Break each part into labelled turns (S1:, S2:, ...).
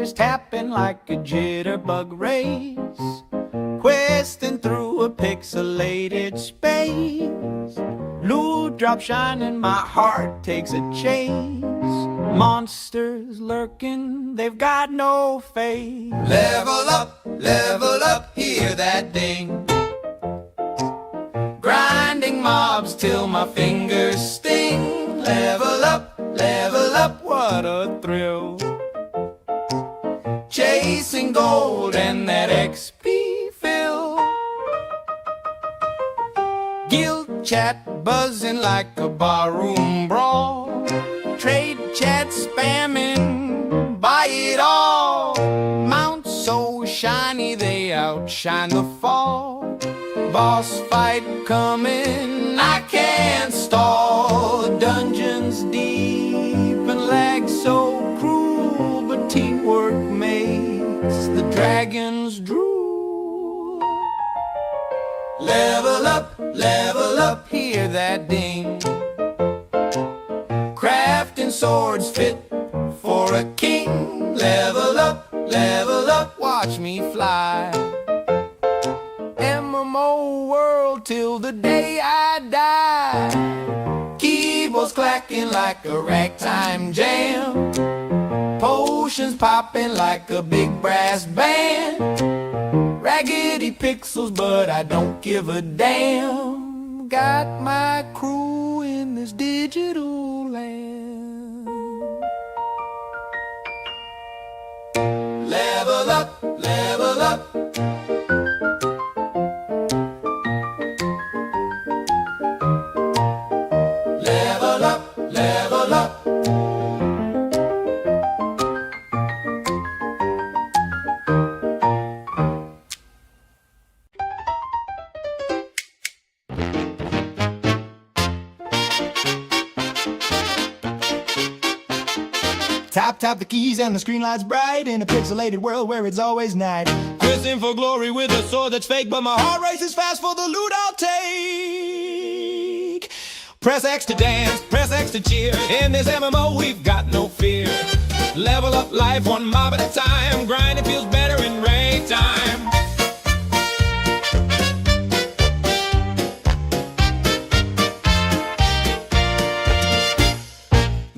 S1: fingers tapping like a jitterbug race, questing through a pixelated space. Loot drop shining, my heart takes a chase. Monsters lurking, they've got no face. Level up, hear that ding. Grinding mobs till my fingers sting. Level up, what a thrill. Chasing gold and that XP fill. Guild chat buzzing like a barroom brawl. Trade chat spamming, buy it all. Mounts so shiny they outshine the fall. Boss fight coming, I can't stall. Dungeons deep and lag so cruel, but teamwork makes the dragons drool. Level up, hear that ding. Crafting swords fit for a king. Level up, watch me fly. MMO world till the day I die. Keyboards clacking like a ragtime jam. Potions popping like a big brass band. Raggedy pixels, but I don't give a damn. Got my crew in this digital land. Level up. Level up. Tap the keys and the screen lights bright in a pixelated world where it's always night. Questing for glory with a sword that's fake, but my heart races fast for the loot I'll take. Press X to dance, press X to cheer. In this MMO we've got no fear. Level up life one mob at a time. Grind, it feels better in raid time.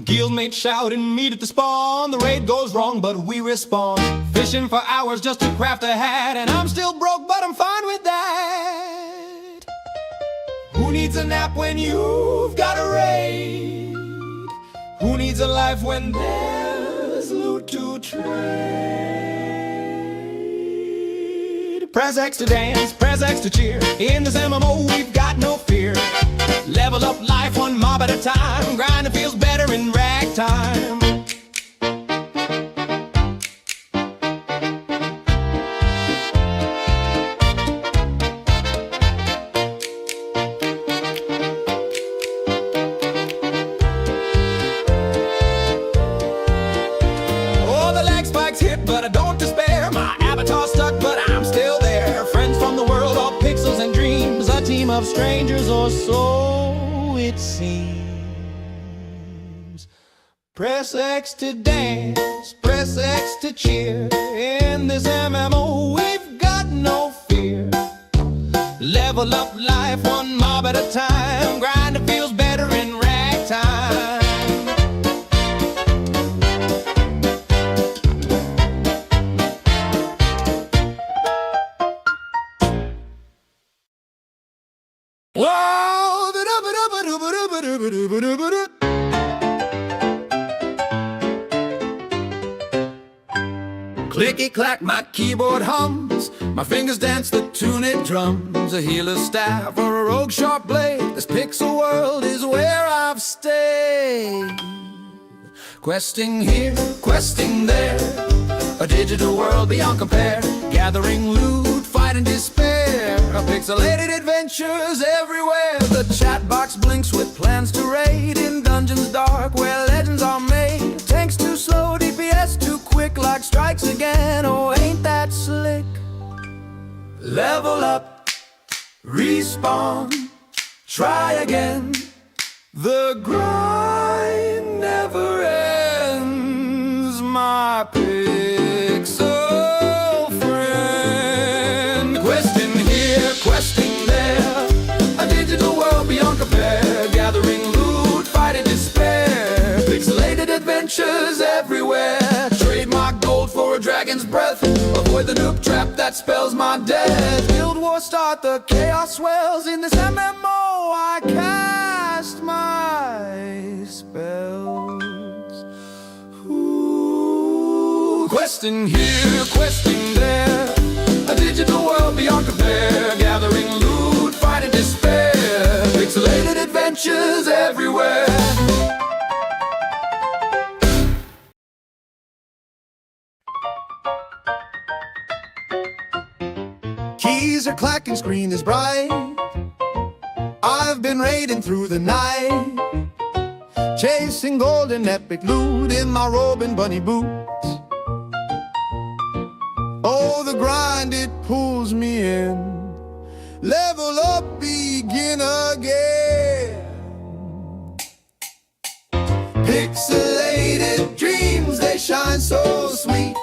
S1: Guildmates shout and meet at the spawn. The raid goes wrong, but we respawn. Fishing for hours just to craft a hat, and I'm still broke, but I'm fine with that. Who needs a nap when you've got a raid? Who needs a life when there's loot to trade? Press X to dance, press X to cheer. In this MMO we've got no fear. Level up life one mob at a time. Grind, it feels better in ragtime. Oh, the lag spikes hit, but I don't despair. My avatar's stuck, but I'm still there. Friends from the world, all pixels and dreams. A team of strangers or so it seems. Press X to dance, press X to cheer. In this MMO we've got no fear. Level up life one mob at a time. Grind, it feels better in ragtime. Whoa! Clicky clack, my keyboard hums. My fingers dance the tune it drums. A healer's staff or a rogue sharp blade. This pixel world is where I've stayed. Questing here, questing there. A digital world beyond compare. Gathering loot, fighting despair. A pixelated adventures everywhere. The chat box blinks with plans to raid. In dungeons dark where legends are made. Tanks too slow, DPS too quick. Like strikes again, oh ain't that slick. Level up, respawn, try again. The grind never ends, my pixel. everywhere. Trade my gold for a dragon's breath, avoid the noob trap that spells my death. Guild Wars start, the chaos swells. In this MMO I cast my spells. Ooh. Questing here, questing there, a digital world beyond compare. Gathering loot, fighting despair, pixelated adventures everywhere. Keys are clacking, screen is bright. I've been raiding through the night, chasing golden epic loot in my robe and bunny boots. Oh, the grind, it pulls me in. Level up, begin again. Pixelated dreams, they shine so sweet.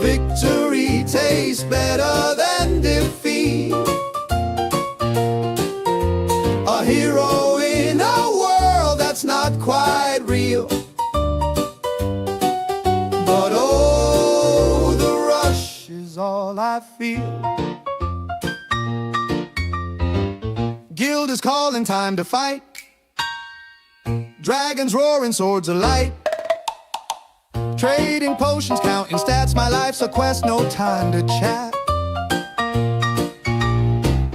S1: Victory tastes better than defeat. A hero in a world that's not quite real. But oh, the rush is all I feel. Guild is calling, time to fight. Dragons roaring, swords alight. Trading potions, counting stats, my life's a quest, no time to chat.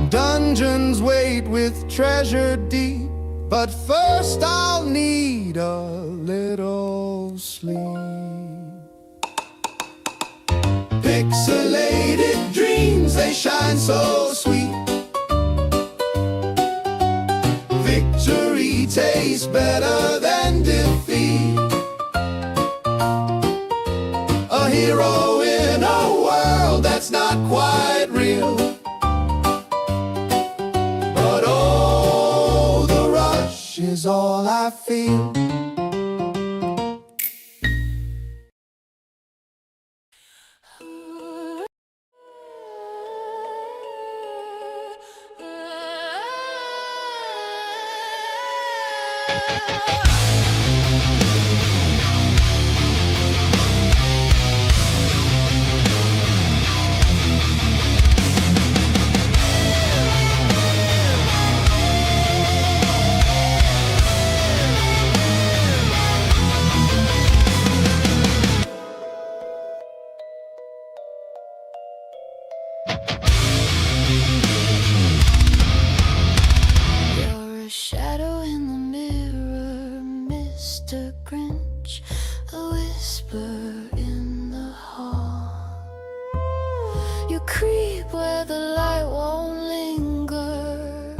S1: Dungeons wait with treasure deep, but first I'll need a little sleep. Pixelated dreams, they shine so sweet. Victory tastes better than defeat. A hero in a world that's not quite real. But oh, the rush is all I feel.
S2: You're a shadow in the mirror, Mr. Grinch, a whisper in the hall. You creep where the light won't linger,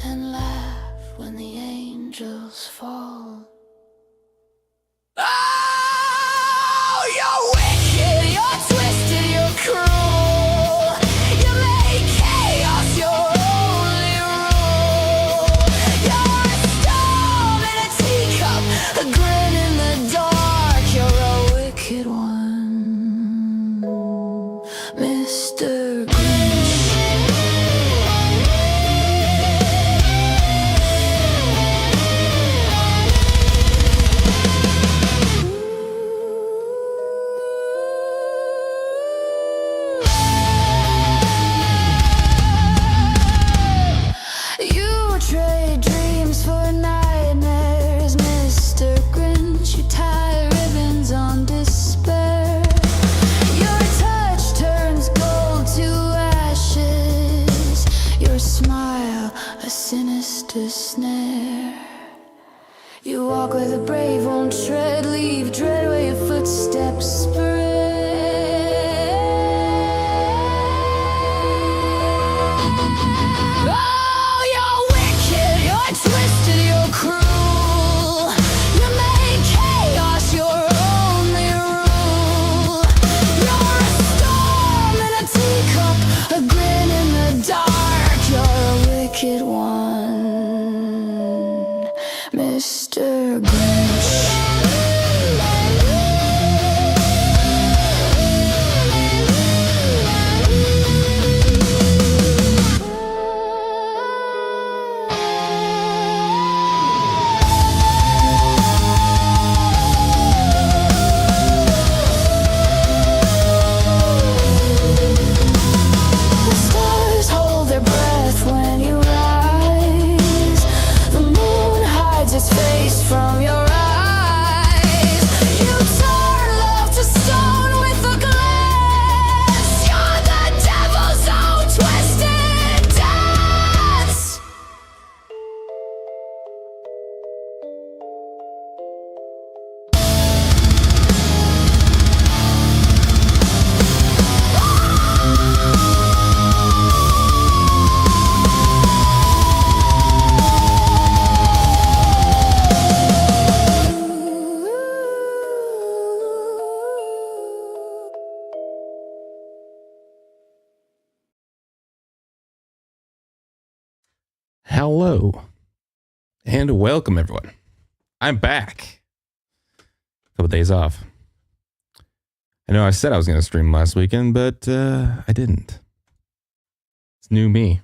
S2: and laugh when the angels fall. Oh, you're wicked, you're twisted, you're cruel. You make chaos your only rule. You're a storm in a teacup, a grin in the dark. You're a wicked one, Mr. Grinch. You trade dreams for nightmares, Mr. Grinch. You tie ribbons on despair. Your touch turns gold to ashes. Your smile, a sinister snare. You walk where the brave won't tread, leave dread where your footsteps spread. Oh, you're wicked, you're twisted, you're cruel. You make chaos your only rule. You're a storm in a teacup, a grin in the dark. You're a wicked one, Mr. Grinch.
S3: Hello and welcome, everyone. I'm back. A couple days off. I know I said I was going to stream last weekend, but I didn't. It's new me.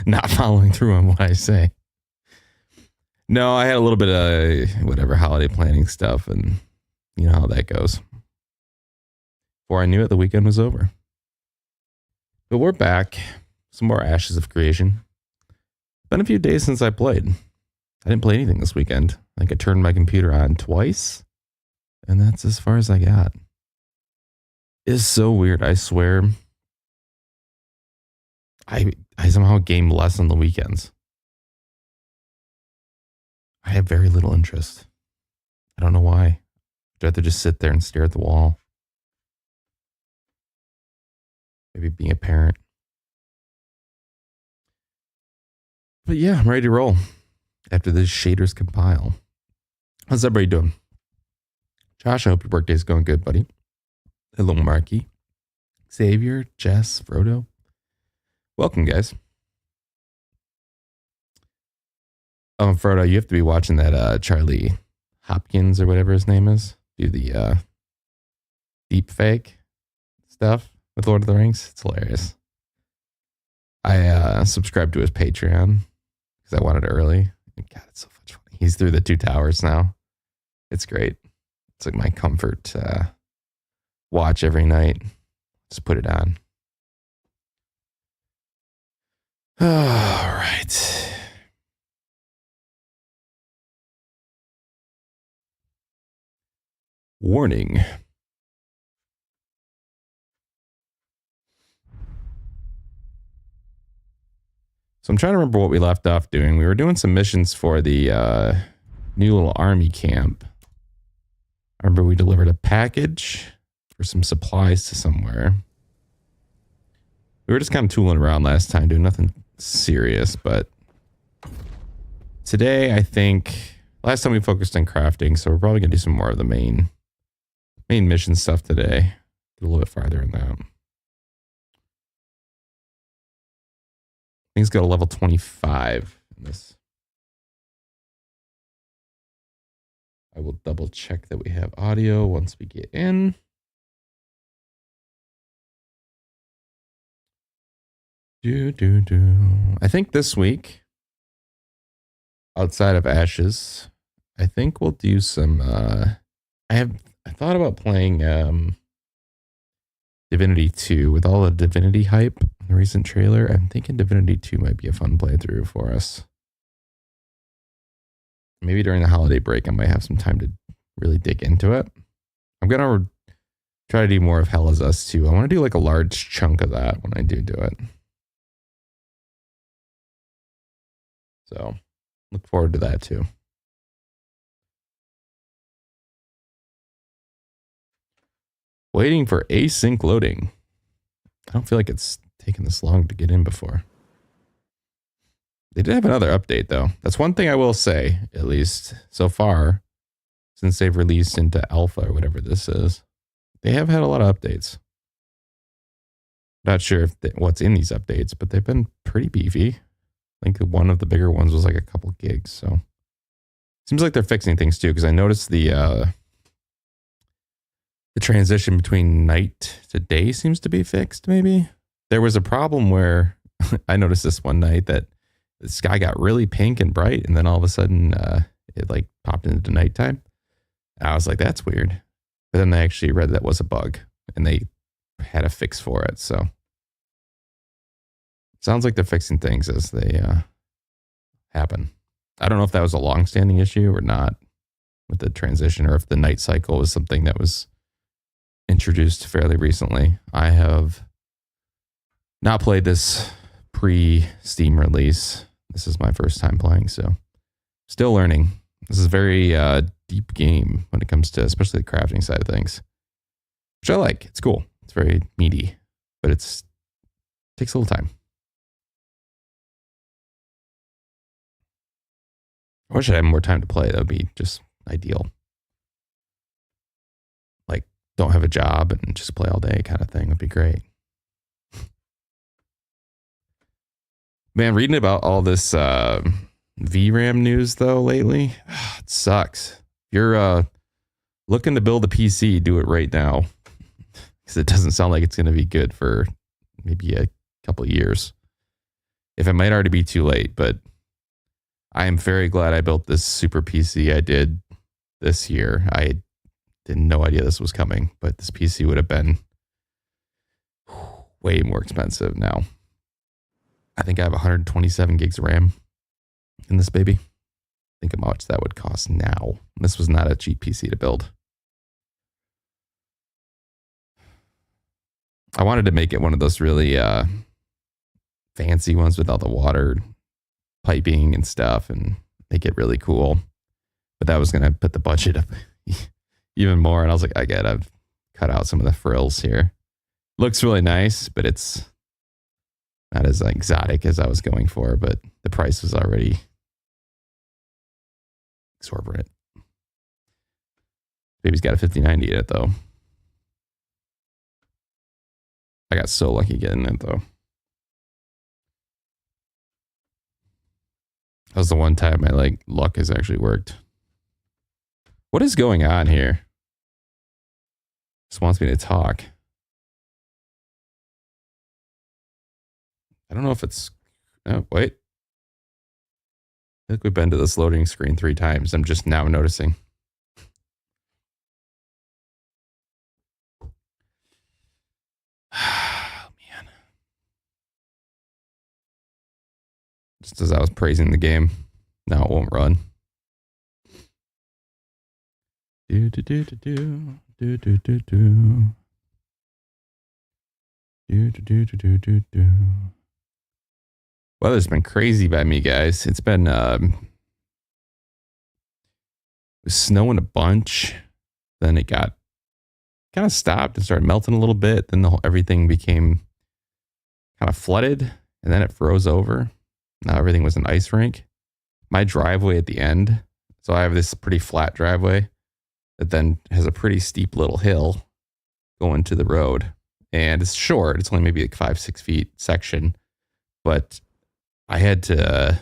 S3: Not following through on what I say. No, I had a little bit of whatever holiday planning stuff, and you know how that goes. Before I knew it, the weekend was over. But we're back. Some more Ashes of Creation. Been a few days since I played. I didn't play anything this weekend. I think I turned my computer on twice, and that's as far as I got. It's so weird, I swear. I somehow game less on the weekends. I have very little interest. I don't know why. I'd rather just sit there and stare at the wall. Maybe being a parent. But yeah, I'm ready to roll after the shaders compile. How's everybody doing? Josh, I hope your birthday's going good, buddy. Hello, Marky. Xavier, Jess, Frodo. Welcome, guys. Oh, Frodo, you have to be watching that Charlie Hopkins or whatever his name is. Do the deep fake stuff with Lord of the Rings. It's hilarious. I subscribed to his Patreon because I wanted it early. God, it's so much fun. He's through the 2 towers now. It's great. It's like my comfort watch every night. Just put it on. All right. Warning. So I'm trying to remember what we left off doing. We were doing some missions for the new little army camp. I remember we delivered a package for some supplies to somewhere. We were just kind of tooling around last time, doing nothing serious, but today I think last time we focused on crafting, so we're probably gonna do some more of the main mission stuff today. Get a little bit farther in that. Things go to level 25 in this. I will double check that we have audio once we get in. I think this week, outside of Ashes, I think we'll do some I thought about playing Divinity 2 with all the Divinity hype in the recent trailer. I'm thinking Divinity 2 might be a fun playthrough for us. Maybe during the holiday break, I might have some time to really dig into it. I'm going to try to do more of Hell Is Us 2. I want to do like a large chunk of that when I do it. So, look forward to that too. Waiting for async loading. I don't feel like it's taken this long to get in before. They did have another update though. That's one thing I will say, at least so far, since they've released into alpha or whatever this is. They have had a lot of updates. Not sure if what's in these updates, but they've been pretty beefy. I think one of the bigger ones was like a couple gigs. So seems like they're fixing things too, because I noticed the transition between night to day seems to be fixed. Maybe there was a problem where I noticed this one night that the sky got really pink and bright, and then all of a sudden it like popped into nighttime. I was like, that's weird. But then I actually read that was a bug, and they had a fix for it. So sounds like they're fixing things as they happen. I don't know if that was a long-standing issue or not with the transition, or if the night cycle was something that was introduced fairly recently. I have not played this pre-Steam release. This is my first time playing, so still learning. This is a very deep game when it comes to especially the crafting side of things, which I like. It's cool. It's very meaty, but it takes a little time. I wish I had more time to play. That would be just ideal. Like, don't have a job and just play all day kind of thing would be great. Man, reading about all this VRAM news though lately, it sucks. You're looking to build a PC, do it right now. Because it doesn't sound like it's going to be good for maybe a couple of years. If it might already be too late, but I am very glad I built this super PC I did this year. I had no idea this was coming, but this PC would have been way more expensive now. I think I have 127 gigs of RAM in this baby. Think of how much that would cost now. This was not a cheap PC to build. I wanted to make it one of those really fancy ones with all the water piping and stuff and make it really cool. But that was going to put the budget up even more. And I was like, I gotta cut out some of the frills here. Looks really nice, but it's not as exotic as I was going for. But the price was already exorbitant. Baby's got a 5090 in it though. I got so lucky getting it though. That was the one time my luck has actually worked. What is going on here? Just wants me to talk. I don't know if it's... Oh, wait. I think we've been to this loading screen 3 times. I'm just now noticing. Oh, man. Just as I was praising the game, now it won't run. Do do do do do do do do do do do do do do. Weather's been crazy by me, guys. It's been it was snowing a bunch. Then it got kind of stopped and started melting a little bit. Then everything became kind of flooded, and then it froze over. Now everything was an ice rink. My driveway at the end, so I have this pretty flat driveway that then has a pretty steep little hill going to the road. And it's short. It's only maybe 5-6 feet section. But I had to,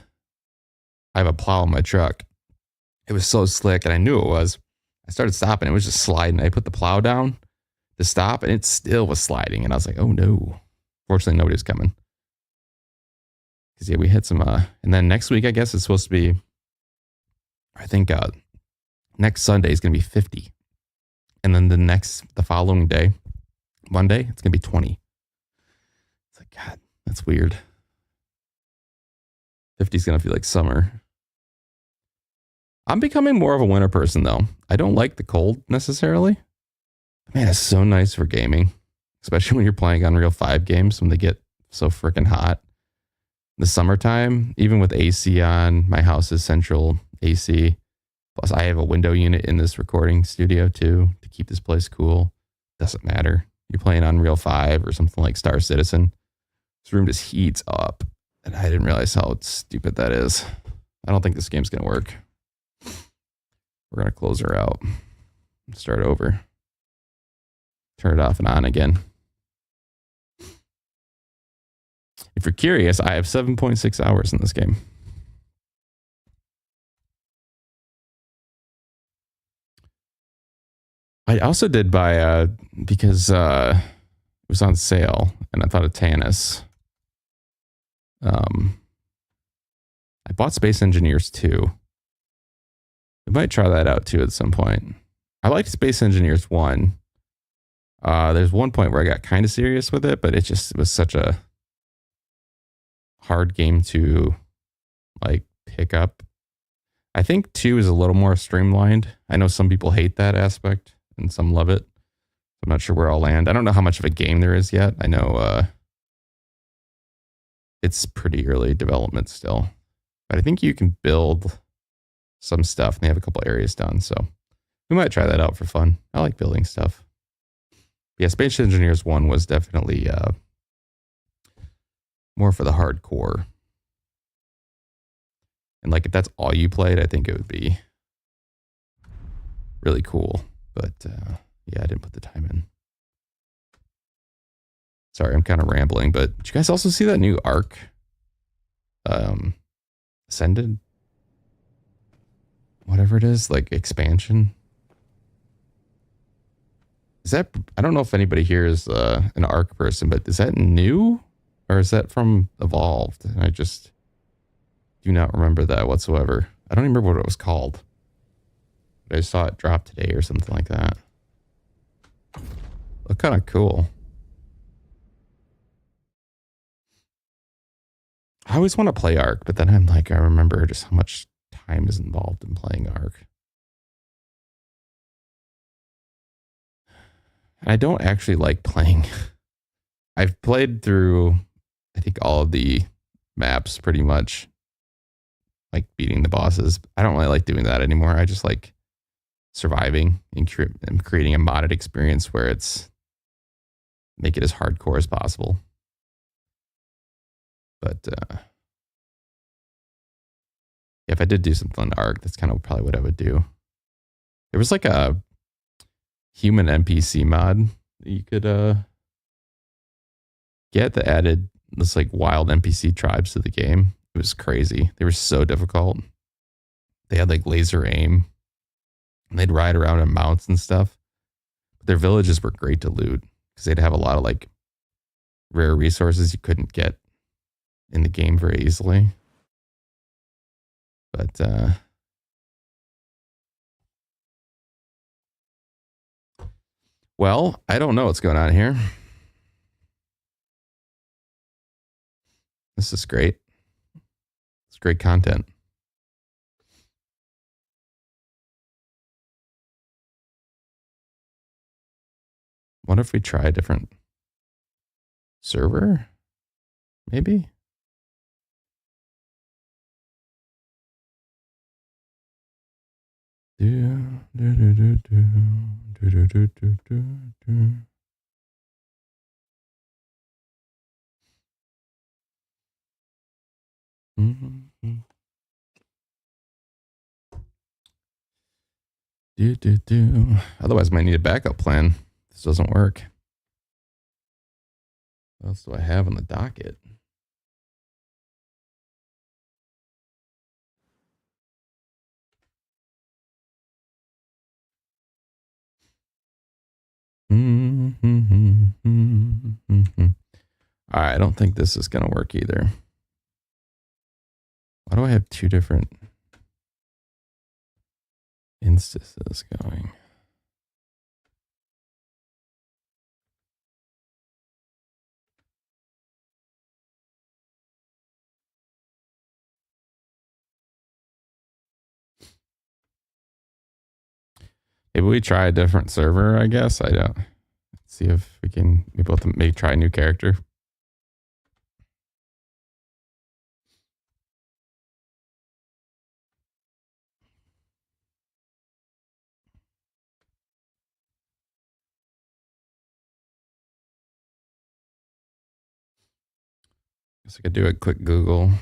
S3: I have a plow in my truck. It was so slick and I knew it was. I started stopping. It was just sliding. I put the plow down to stop and it still was sliding. And I was like, oh no. Fortunately, nobody was coming. Because yeah, we hit some, and then next week, I guess it's supposed to be, I think, next Sunday is going to be 50. And then the following day, Monday, it's going to be 20. It's like, God, that's weird. 50 is going to feel like summer. I'm becoming more of a winter person, though. I don't like the cold necessarily. Man, it's so nice for gaming, especially when you're playing Unreal 5 games when they get so freaking hot. The summertime, even with AC on, my house is central AC. Plus, I have a window unit in this recording studio, too, to keep this place cool. Doesn't matter. You're playing Unreal 5 or something like Star Citizen. This room just heats up. And I didn't realize how stupid that is. I don't think this game's going to work. We're going to close her out. Start over. Turn it off and on again. If you're curious, I have 7.6 hours in this game. I also did buy, because it was on sale, and I thought of Tannis. I bought Space Engineers 2. We might try that out too at some point. I liked Space Engineers 1. There's one point where I got kind of serious with it, but it was such a hard game to pick up. I think 2 is a little more streamlined. I know some people hate that aspect and some love it. I'm not sure where I'll land. I don't know how much of a game there is yet. I know it's pretty early development still, but I think you can build some stuff and they have a couple areas done. So we might try that out for fun. I like building stuff. Yeah, Space Engineers 1 was definitely more for the hardcore. And if that's all you played, I think it would be really cool. But yeah, I didn't put the time in. Sorry, I'm kind of rambling, but did you guys also see that new Ark Ascended, whatever it is, like expansion. Is that, I don't know if anybody here is an Ark person, but is that new or is that from Evolved? And I just do not remember that whatsoever. I don't even remember what it was called. But I saw it drop today or something like that. Look kind of cool. I always want to play Ark, but then I'm like, I remember just how much time is involved in playing Ark. And I don't actually like playing. I've played through, I think, all of the maps pretty much, like beating the bosses. I don't really like doing that anymore. I just like surviving and creating a modded experience where it's make it as hardcore as possible. But if I did do something on Ark, that's kind of probably what I would do. There was like a human NPC mod that you could get that added this like wild NPC tribes to the game. It was crazy. They were so difficult. They had like laser aim and they'd ride around in mounts and stuff. But their villages were great to loot because they'd have a lot of like rare resources you couldn't get in the game very easily. But well, I don't know what's going on here. This is great. It's great content. What if we try a different server? Maybe. Otherwise, I might need a backup plan. This doesn't work. What else do I have on the docket? All right, I don't think this is going to work either. Why do I have two different instances going? Maybe we try a different server, I guess. I don't. Let's see if we can be able to maybe try a new character. Guess I could do a quick Google.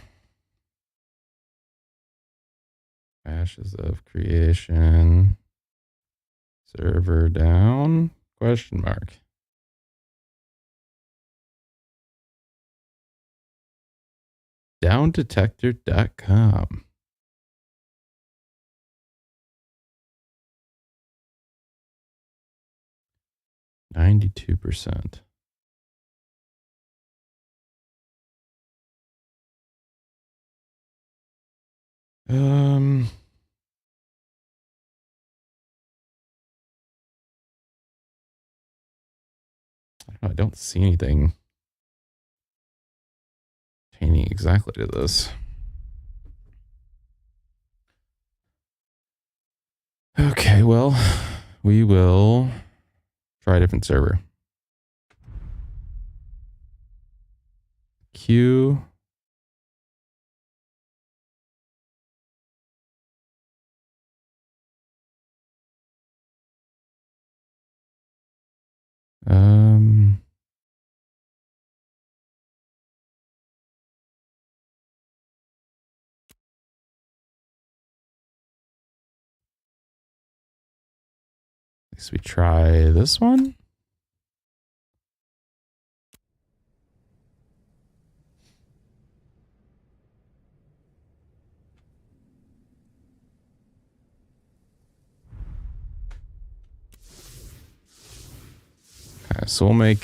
S3: Ashes of creation. Server down? Question mark. Downdetector.com. %. I don't see anything pertaining exactly to this. Okay, well, we will try a different server. Q. I guess we try this one. Alright, so we'll make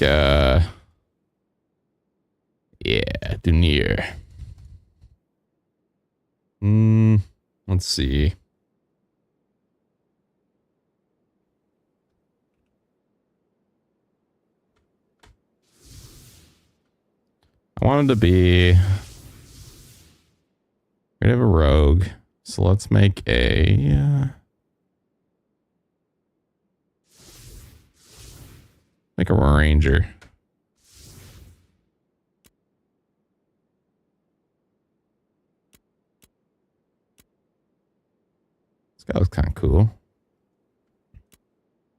S3: Dunir. Let's see. I wanted to be rid of a rogue, so let's make a ranger. This guy looks kind of cool.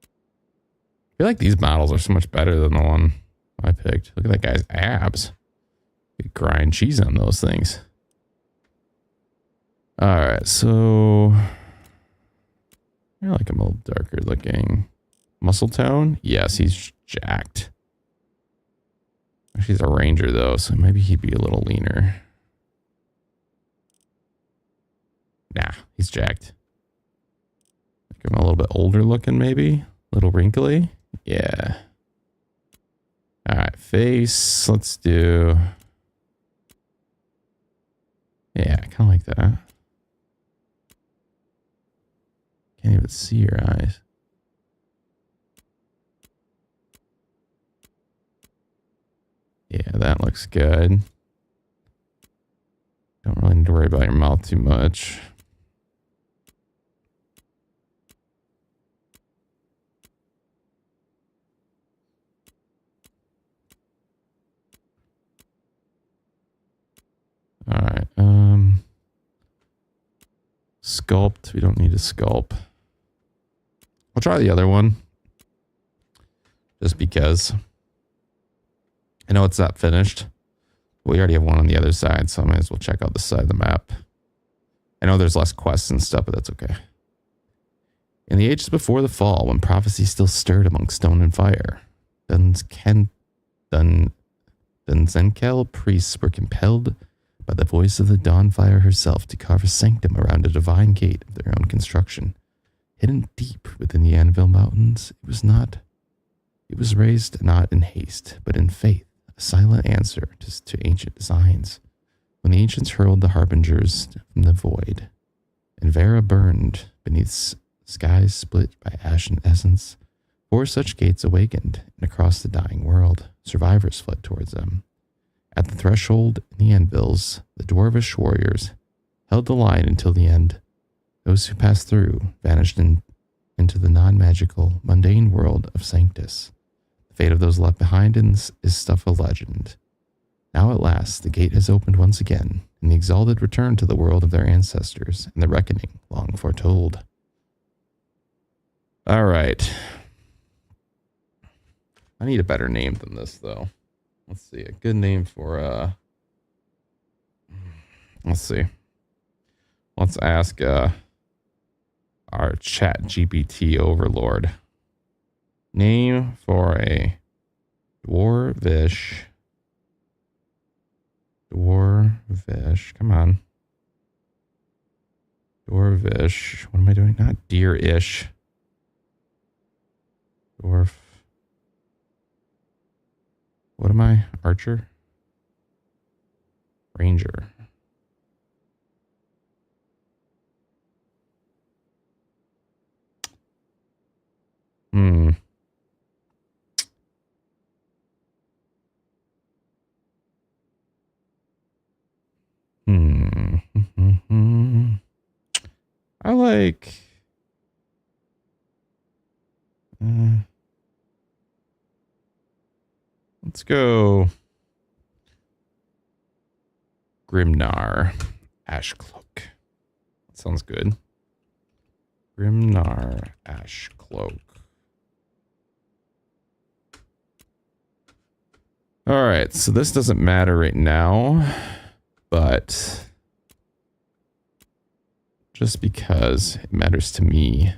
S3: I feel like these models are so much better than the one I picked. Look at that guy's abs. You could grind cheese on those things. Alright, so I like him a little darker looking. Muscle tone? Yes, he's jacked. Actually, he's a ranger though, so maybe he'd be a little leaner. Nah, he's jacked. Make him a little bit older looking, maybe. A little wrinkly. Yeah. Alright, face. Let's do... Yeah, I kind of like that. Can't even see your eyes. Yeah, that looks good. Don't really need to worry about your mouth too much. All right. Sculpt. We don't need a sculpt. I'll try the other one. Just because. I know it's not finished. We already have one on the other side, so I might as well check out this side of the map. I know there's less quests and stuff, but that's okay. In the ages before the fall, when prophecy still stirred among stone and fire, Zenkel priests were compelled by the voice of the Dawnfire herself to carve a sanctum around a divine gate of their own construction. Hidden deep within the Anvil Mountains, it was raised not in haste, but in faith, a silent answer to ancient designs. When the ancients hurled the harbingers from the void, and Vera burned beneath skies split by ash and essence, 4 such gates awakened, and across the dying world, survivors fled towards them. At the threshold in the anvils, the dwarvish warriors held the line until the end. Those who passed through vanished into the non-magical, mundane world of Sanctus. The fate of those left behind is stuff of legend. Now at last, the gate has opened once again, and the exalted return to the world of their ancestors, and the reckoning long foretold. All right. I need a better name than this, though. Let's see. A good name for, let's see. Let's ask, our chat GPT overlord. Name for a dwarvish, come on. Dwarvish, what am I doing? Not deer-ish. Dwarf. What am I? Archer? Ranger. I like... let's go... Grimnar Ashcloak. That sounds good. Grimnar Ashcloak. All right, so this doesn't matter right now, but just because it matters to me.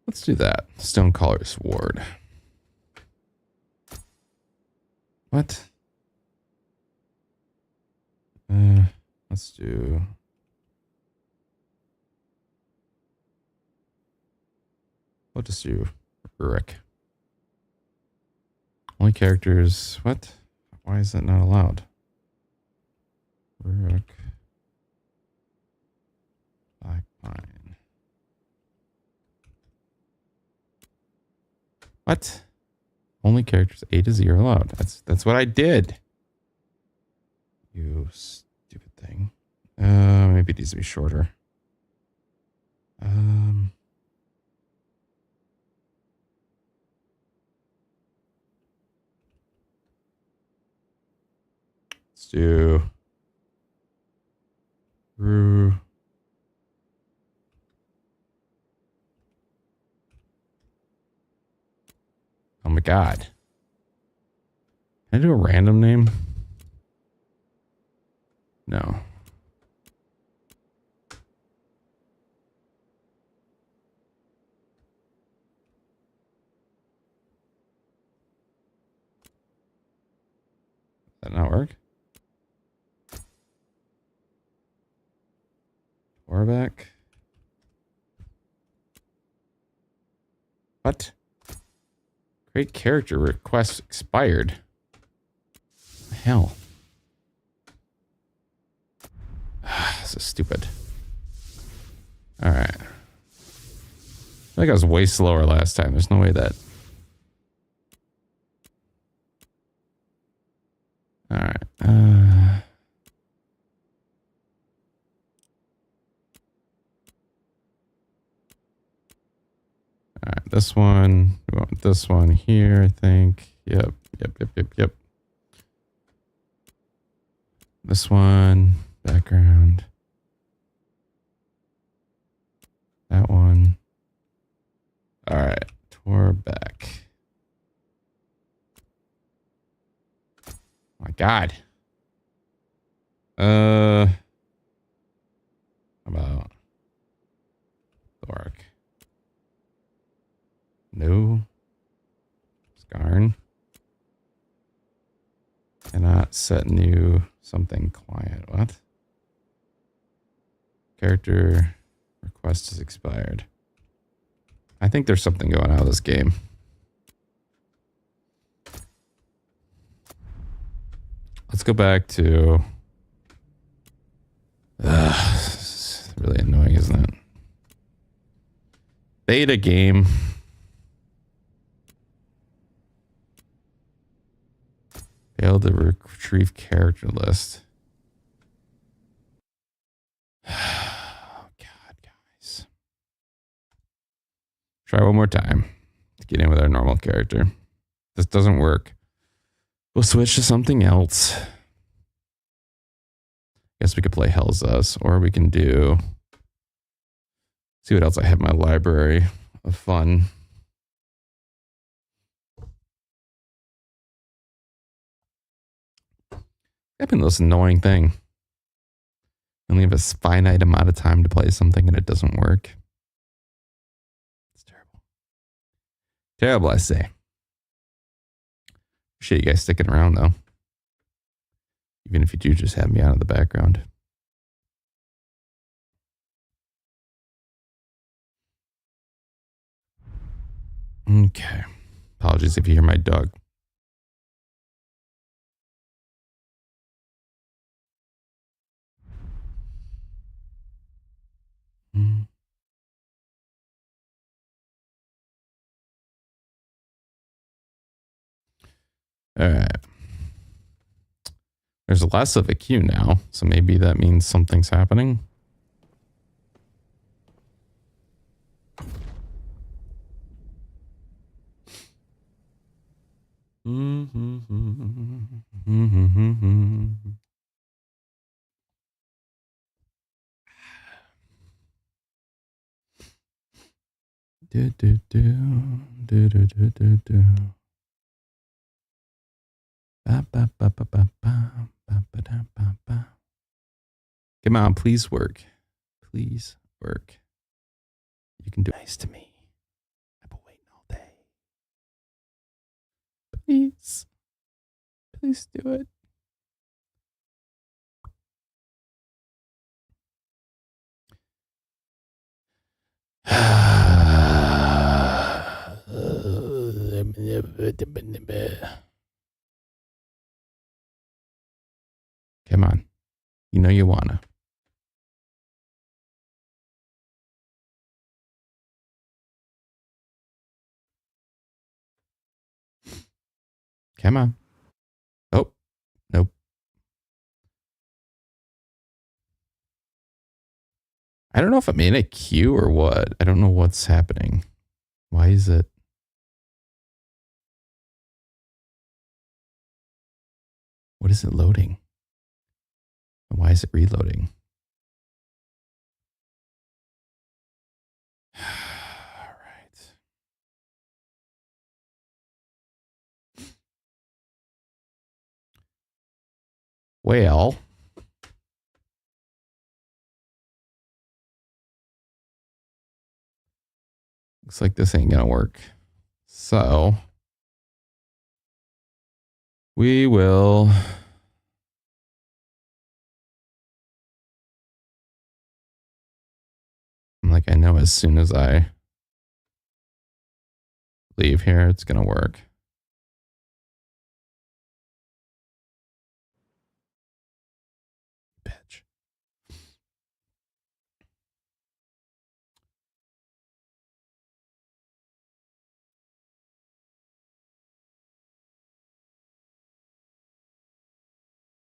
S3: Let's do that. Stonecaller's Ward. What? Let's do. We'll just do Rurik. Only characters. What? Why is that not allowed? Rurik. Blackpine. What? Only characters A to Z are allowed. That's what I did. You stupid thing. Maybe it needs to be shorter. Let's do Ru. Oh my god. Can I do a random name? No. Does that not work? Warback. What? Create character request expired. What the hell? This is stupid. Alright. I think I was way slower last time. There's no way that. Alright. Alright, this one. We want this one here, I think. Yep. This one. Background. That one. Alright. Tour back. Oh my god. How about Thork? No. Skarn. Cannot set new something client. What? Character request is expired. I think there's something going on with this game. Let's go back to. This is really annoying, isn't it? Beta game. Failed to retrieve character list. Oh, God, guys. Try one more time to get in with our normal character. This doesn't work. We'll switch to something else. Guess we could play Hell's Us, or we can do. See what else I have in my library of fun. I've been this annoying thing. You only have a finite amount of time to play something and it doesn't work. It's terrible. Terrible, I say. Appreciate you guys sticking around, though. Even if you do just have me out of the background. Okay. Apologies if you hear my dog. All right. There's less of a queue now, so maybe that means something's happening. Come on, please work. Please work. You can do nice to me. I've been waiting all day. Please. Please do it. Come on. You know you wanna. Come on. Oh, nope. I don't know if I'm in a queue or what. I don't know what's happening. Why is it? What is it loading? And why is it reloading? All right. Well, looks like this ain't gonna work. So we will I know as soon as I leave here, it's gonna work. Bitch.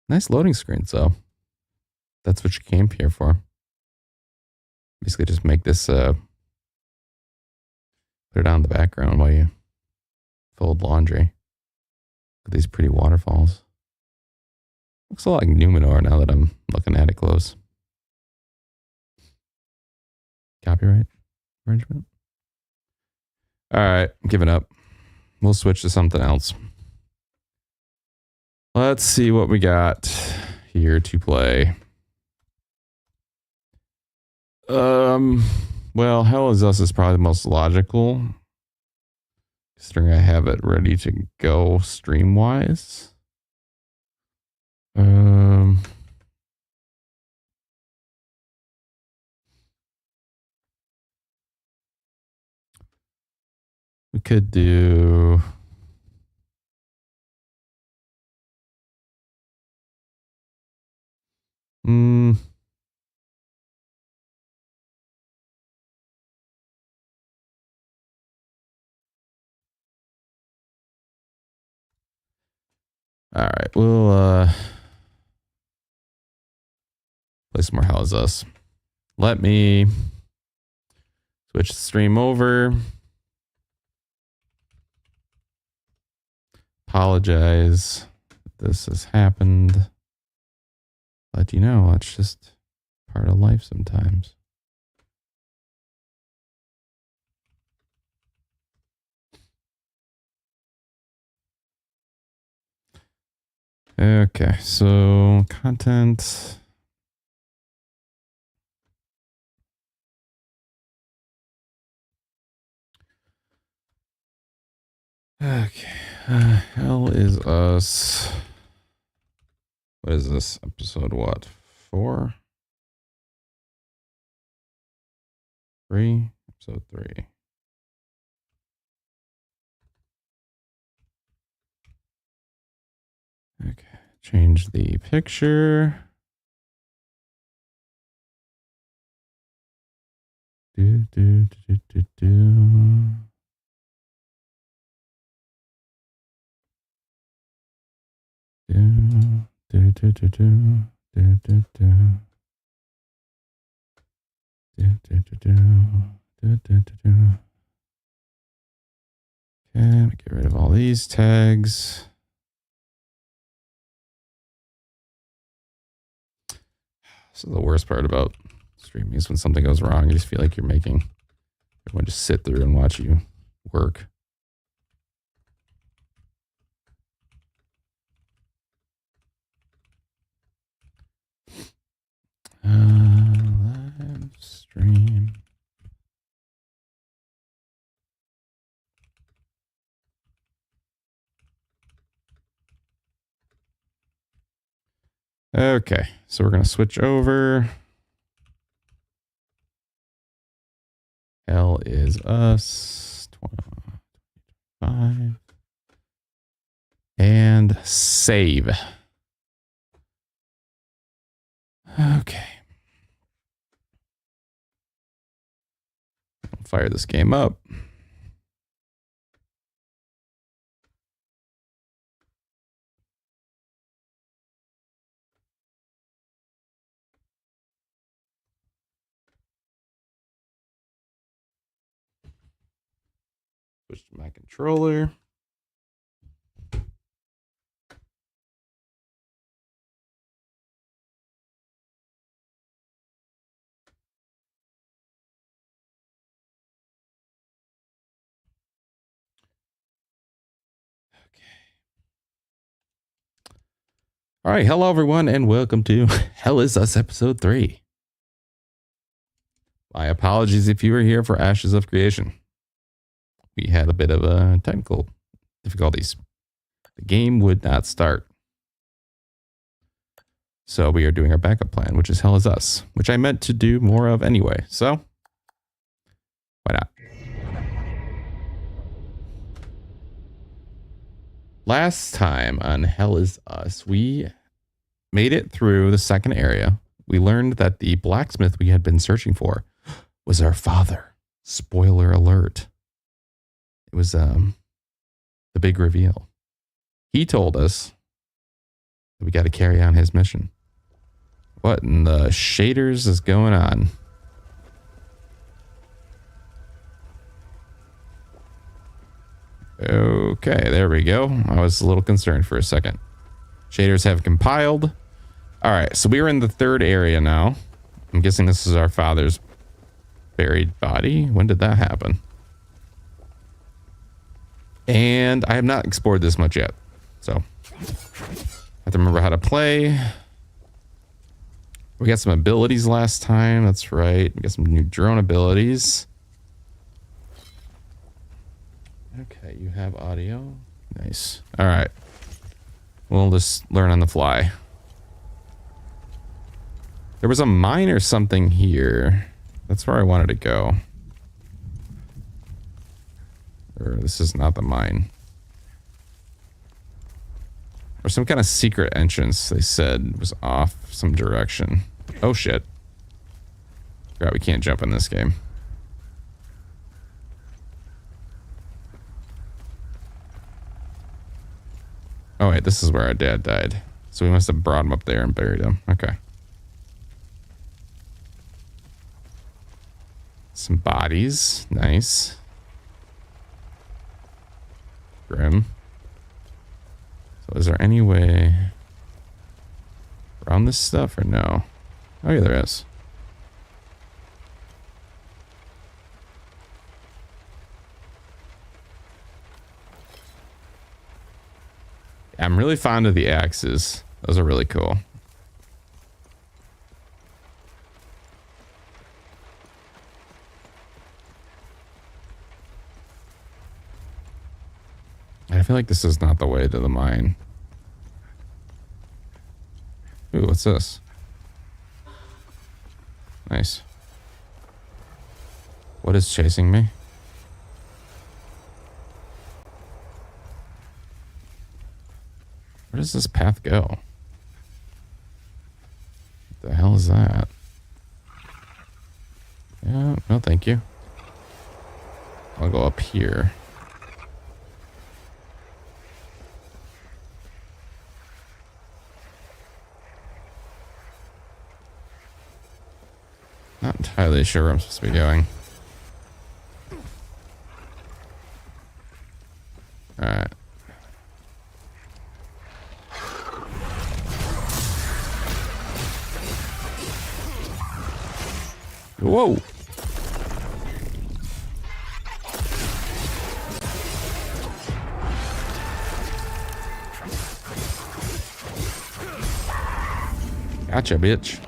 S3: Nice loading screen, so that's what you came here for. Basically just make this put it on the background while you fold laundry. Look at these pretty waterfalls. Looks a lot like Numenor now that I'm looking at it close. Copyright infringement. All right, I'm giving up. We'll switch to something else. Let's see what we got here to play. Well, Hell Is Us is probably the most logical, considering I have it ready to go stream-wise. We could do... All right, we'll play some more Hell Is Us. Let me switch the stream over. Apologize that this has happened. Let you know, it's just part of life sometimes. Okay, so content. Okay, Hell Is Us. What is this? Episode what? 4? 3? Episode 3. Okay, change the picture. Do. Do. Okay, get rid of all these tags. This is the worst part about streaming is when something goes wrong, you just feel like you're making everyone just sit through and watch you work. Live stream. Okay, so we're going to switch over. Hell Is Us 25. 5. And save. Okay. I'll fire this game up. Switch to my controller. All right, hello everyone, and welcome to Hell Is Us episode 3. My apologies if you were here for Ashes of Creation. We had a bit of technical difficulties. The game would not start. So we are doing our backup plan, which is Hell Is Us, which I meant to do more of anyway. So why not? Last time on Hell Is Us, we made it through the second area. We learned that the blacksmith we had been searching for was our father. Spoiler alert. It was the big reveal. He told us that we got to carry on his mission. What in the shaders is going on? Okay, there we go. I was a little concerned for a second. Shaders have compiled. All right, so we are in the third area now. I'm guessing this is our father's buried body. When did that happen? And I have not explored this much yet. So I have to remember how to play. We got some abilities last time. That's right. We got some new drone abilities. Okay, you have audio. Nice. All right. We'll just learn on the fly. There was a mine or something here. That's where I wanted to go. Or this is not the mine. Or some kind of secret entrance, they said, was off some direction. Oh, shit. God, we can't jump in this game. Oh, wait, this is where our dad died. So we must have brought him up there and buried him. Okay. Some bodies. Nice. Grim. So is there any way around this stuff or no? Oh, yeah, there is. I'm really fond of the axes. Those are really cool. I feel like this is not the way to the mine. Ooh, what's this? Nice. What is chasing me? Where does this path go? What the hell is that? Yeah, no thank you. I'll go up here. Not entirely sure where I'm supposed to be going. Alright. Whoa! Gotcha, bitch.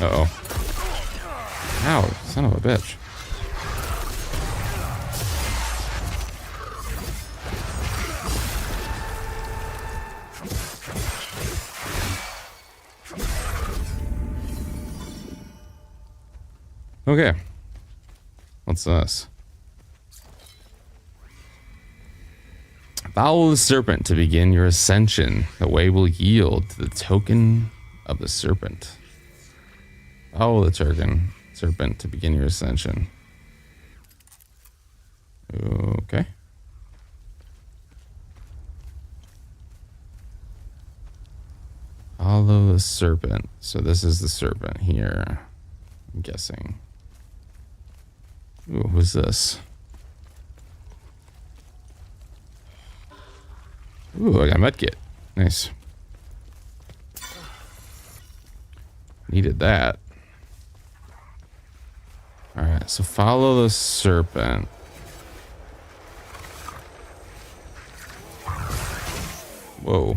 S3: Uh-oh. Ow, son of a bitch. Okay. What's this? Follow the serpent to begin your ascension. The way will yield to the token of the serpent. Follow the serpent to begin your ascension. Okay. Follow the serpent. So this is the serpent here, I'm guessing. Ooh, who's this? Ooh, I got a medkit. Nice. Needed that. Alright, so follow the serpent. Whoa.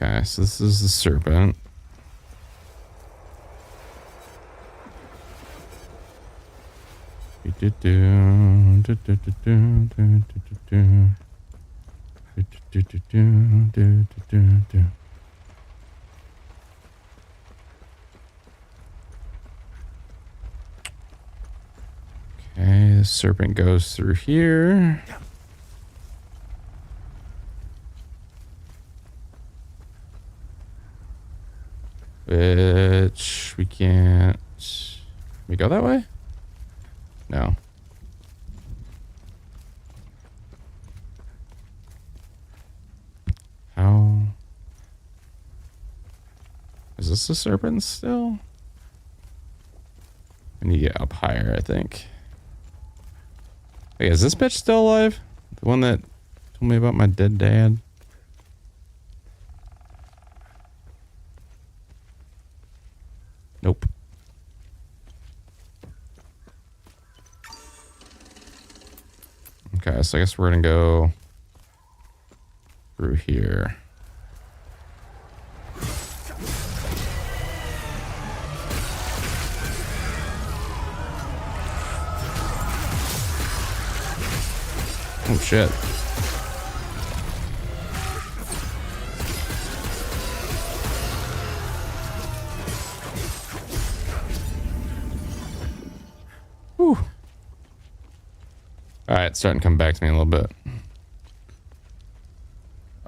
S3: Okay, so this is the serpent. Okay, the serpent goes through here. Which we can't. Can we go that way? No. How? Is this the serpent still? I need to get up higher, I think. Wait, is this bitch still alive? The one that told me about my dead dad? Nope. Okay, so I guess we're gonna go through here. Oh shit. Whew. Alright, it's starting to come back to me a little bit.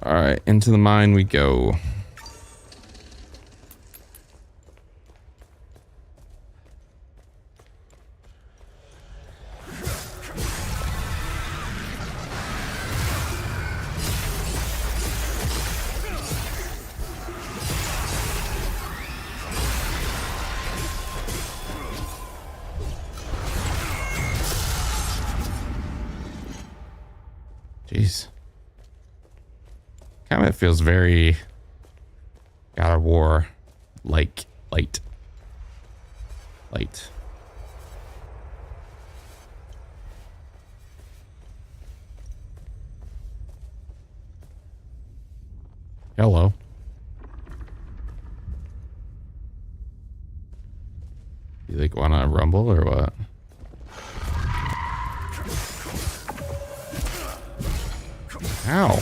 S3: Alright, into the mine we go. Jeez. Combat feels very God of War like light. Hello. You like wanna rumble or what? Ow.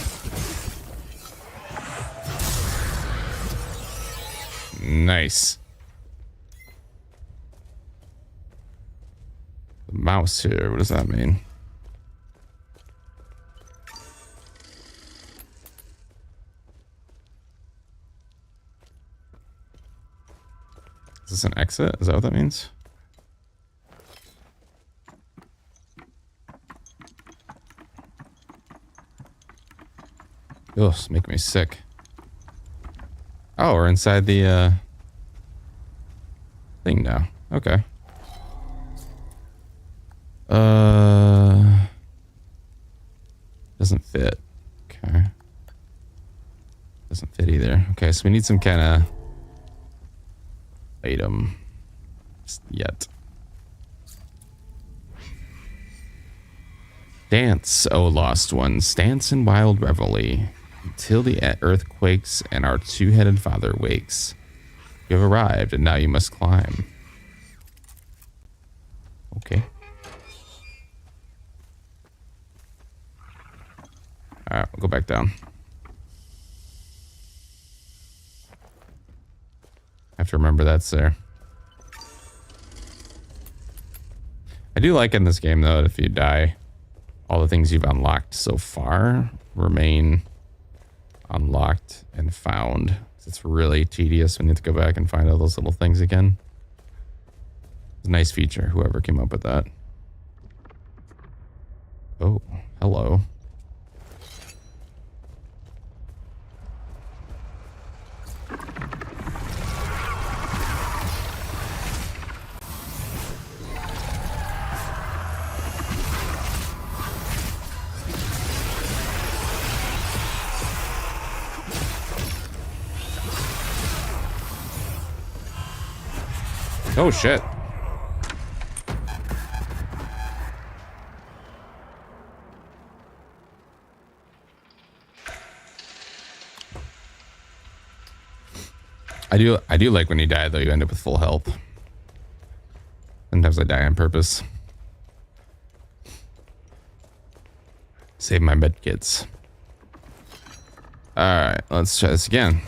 S3: Nice. The mouse here, what does that mean? Is this an exit? Is that what that means? Ugh, it's making me sick. Oh, we're inside the thing now. Okay. Doesn't fit. Okay. Doesn't fit either. Okay, so we need some kind of item. Yet. Dance, O lost ones. Dance in wild revelry. Until the earth quakes and our two-headed father wakes. You have arrived, and now you must climb. Okay. All right, we'll go back down. I have to remember that's there. I do like in this game, though, if you die, all the things you've unlocked so far remain unlocked and found. It's really tedious when you have to go back and find all those little things again. It's a nice feature, whoever came up with that. Oh, hello. Oh shit. I do like when you die, though, you end up with full health. Sometimes I die on purpose. Save my med kits. Alright, let's try this again.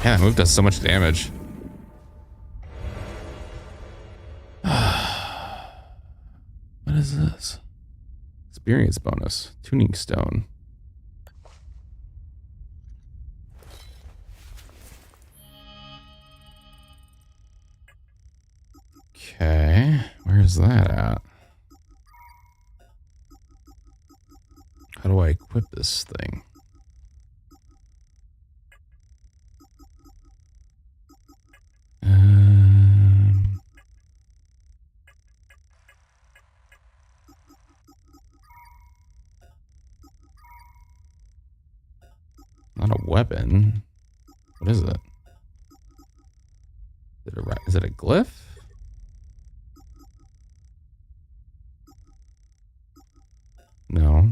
S3: Man, that move does so much damage. What is this? Experience bonus. Tuning stone. Okay. Where's that at? How do I equip this thing? Not a weapon. What is it? Is it a glyph? No.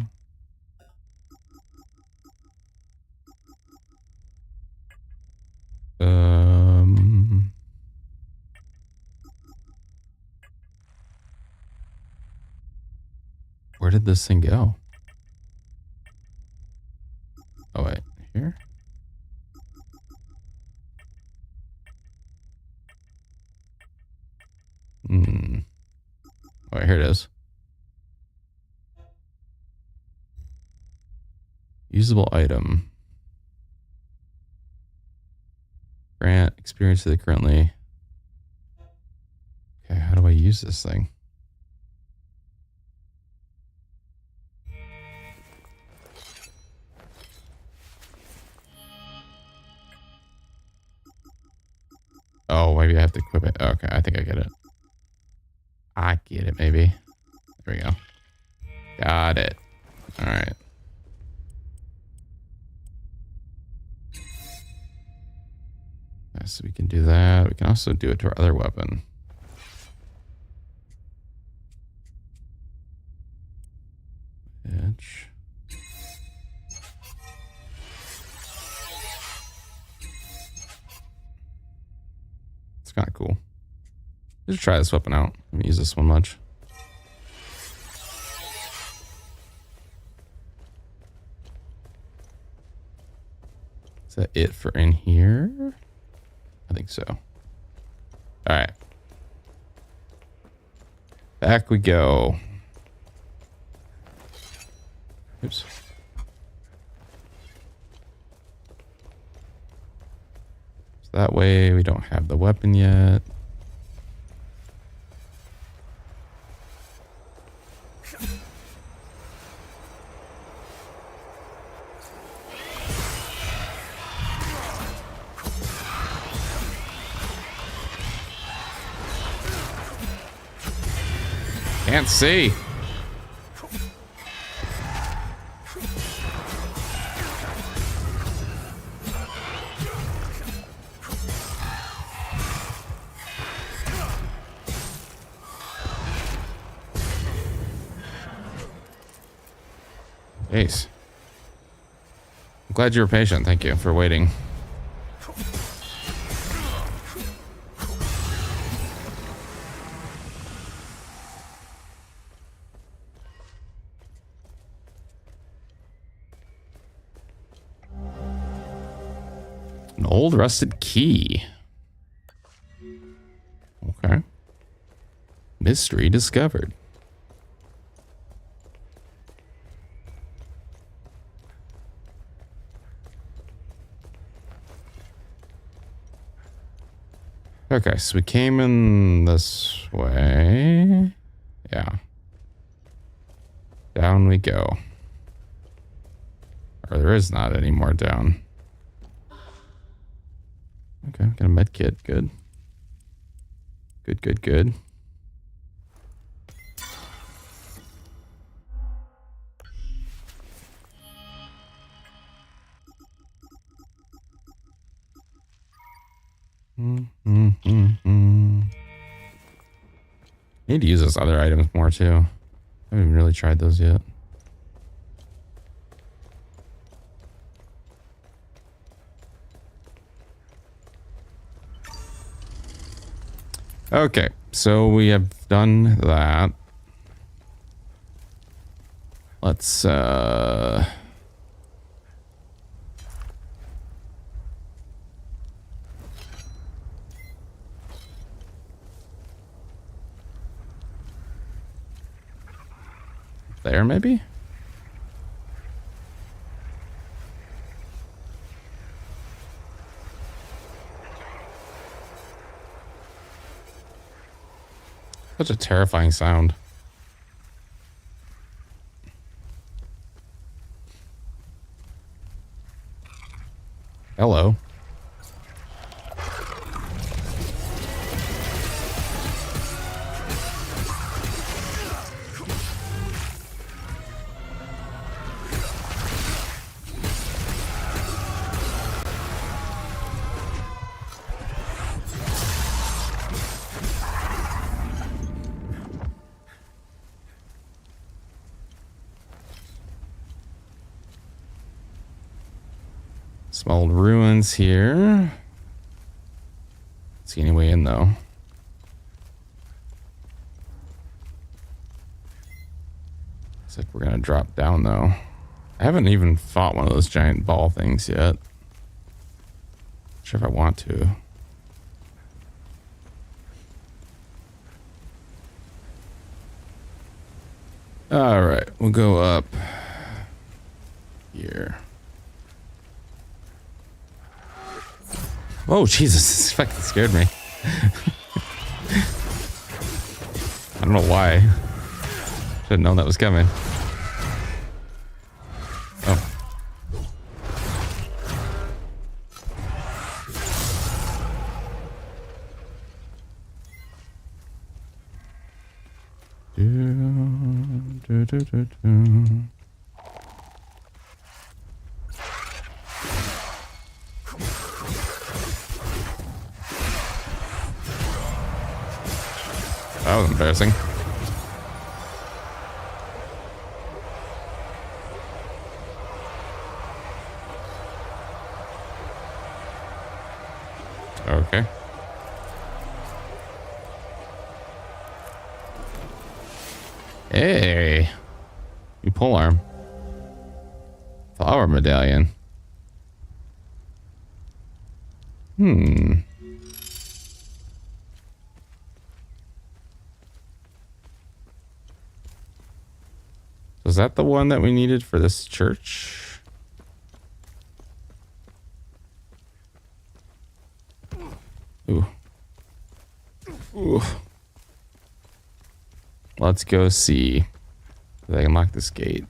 S3: Where did this thing go? Oh wait, here? Oh wait, here it is. Usable item. Grant experience to the currently. Okay, how do I use this thing? Oh, maybe I have to equip it. Okay, I think I get it. I get it, maybe. There we go. Got it. All right. So we can do that. We can also do it to our other weapon. Edge. It's kind of cool. Let's try this weapon out. Let me use this one much. Is that it for in here? I think so. All right. Back we go. Oops. So that way we don't have the weapon yet. Can't see. Ace. Glad you were patient. Thank you for waiting. An old rusted key. Okay. Mystery discovered. Okay, so we came in this way. Yeah. Down we go. Or there is not any more down. Okay, got a med kit. Good. Good, good, good. Need to use those other items more too. I haven't even really tried those yet. Okay, so we have done that. Let's there maybe? Such a terrifying sound. Hello. Some old ruins here. Don't see any way in though. Looks like we're gonna drop down though. I haven't even fought one of those giant ball things yet. Not sure if I want to. All right, we'll go up here. Oh, Jesus, this fucking scared me. I don't know why. Should have known that was coming. Oh. That was embarrassing. Okay. Hey. You pole arm. Flower medallion. Was that the one that we needed for this church? Ooh. Ooh. Let's go see if I can lock this gate.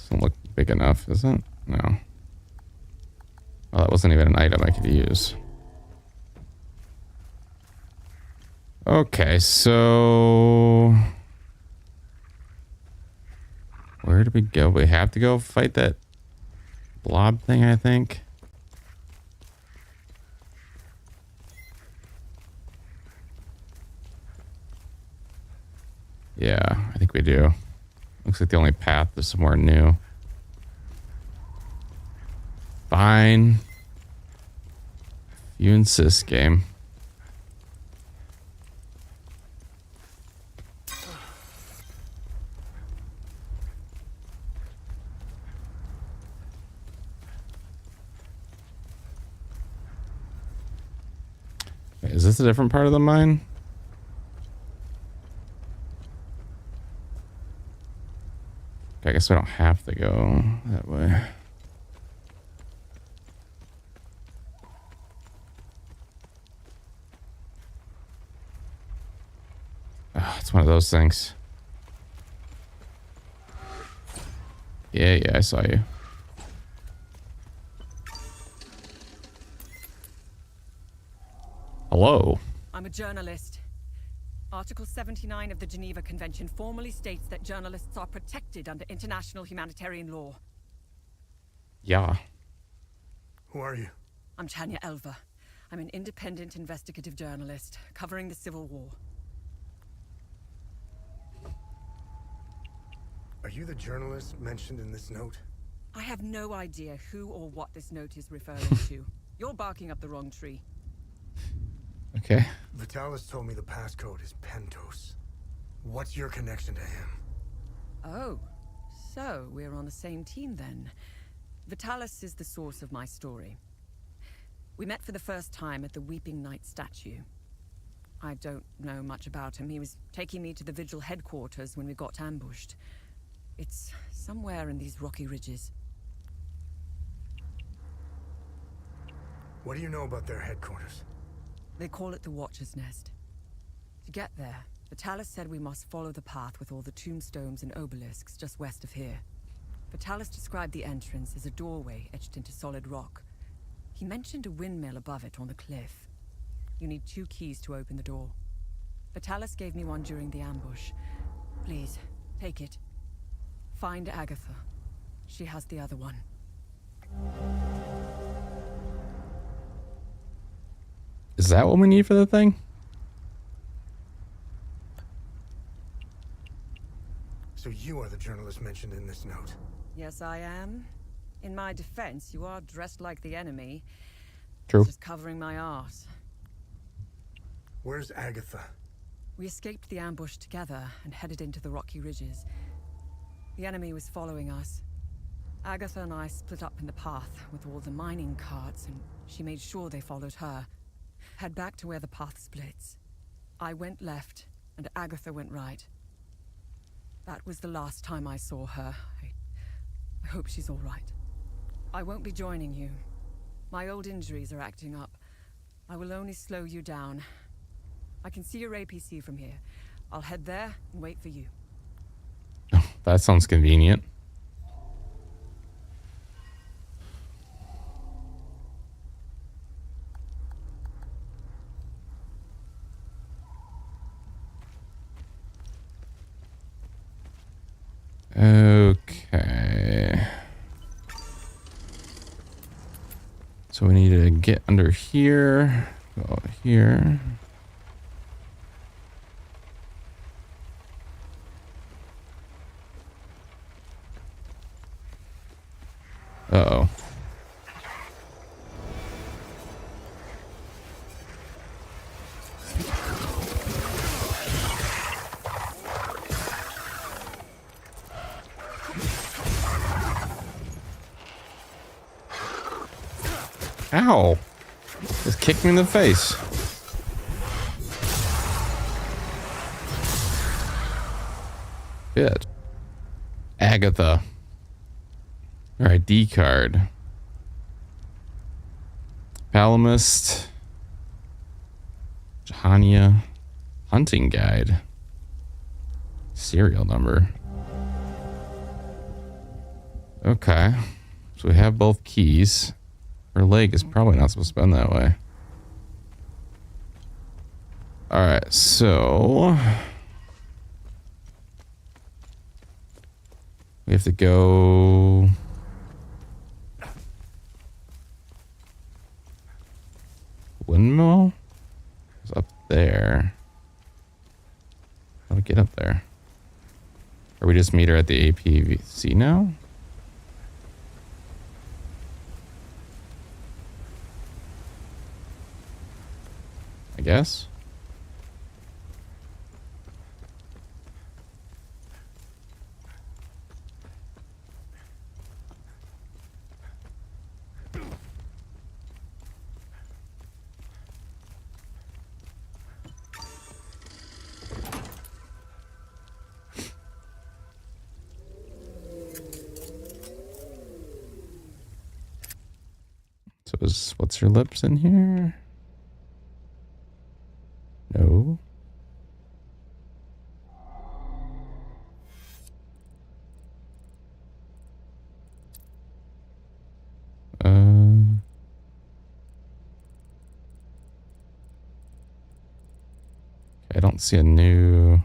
S3: Doesn't look big enough, is it? No. Well, that wasn't even an item I could use. Okay, so Where do we go? We have to go fight that blob thing, I think. Yeah, I think we do. Looks like the only path is somewhere new. Fine. You insist, game. Wait, is this a different part of the mine? I guess we don't have to go that way. Oh, it's one of those things. Yeah, I saw you. Hello.
S4: I'm a journalist. Article 79 of the Geneva Convention formally states that journalists are protected under international humanitarian law.
S3: Yeah.
S5: Who are you?
S4: I'm Tanya Elva. I'm an independent investigative journalist covering the Civil War.
S5: Are you the journalist mentioned in this note?
S4: I have no idea who or what this note is referring to. You're barking up the wrong tree.
S3: Okay.
S5: Vitalis told me the passcode is Pentos. What's your connection to him?
S4: Oh, so we're on the same team then. Vitalis is the source of my story. We met for the first time at the Weeping Knight statue. I don't know much about him. He was taking me to the Vigil headquarters when we got ambushed. It's somewhere in these rocky ridges.
S5: What do you know about their headquarters?
S4: They call it the Watcher's Nest. To get there, Vitalis said we must follow the path with all the tombstones and obelisks just west of here. Vitalis described the entrance as a doorway etched into solid rock. He mentioned a windmill above it on the cliff. You need 2 keys to open the door. Vitalis gave me one during the ambush. Please, take it. Find Agatha. She has the other one.
S3: Is that what we need for the thing?
S5: So you are the journalist mentioned in this note.
S4: Yes, I am. In my defense, you are dressed like the enemy.
S3: True.
S4: Just covering my arse.
S5: Where's Agatha?
S4: We escaped the ambush together and headed into the rocky ridges. The enemy was following us. Agatha and I split up in the path with all the mining carts, and she made sure they followed her. Head back to where the path splits. I went left, and Agatha went right. That was the last time I saw her. I hope she's all right. I won't be joining you. My old injuries are acting up. I will only slow you down. I can see your APC from here. I'll head there and wait for you.
S3: That sounds convenient. Okay. So we need to get under here. Go here. Uh-oh. Ow! Just kicked me in the face. Good. Agatha. Her ID card. Palamist. Jahania. Hunting guide. Serial number. Okay. So we have both keys. Her leg is probably not supposed to bend that way. Alright, so... We have to go. Windmill? It's up there. How do we get up there? Or we just meet her at the APC now? I guess. So is what's her lips in here? No. I don't see a new.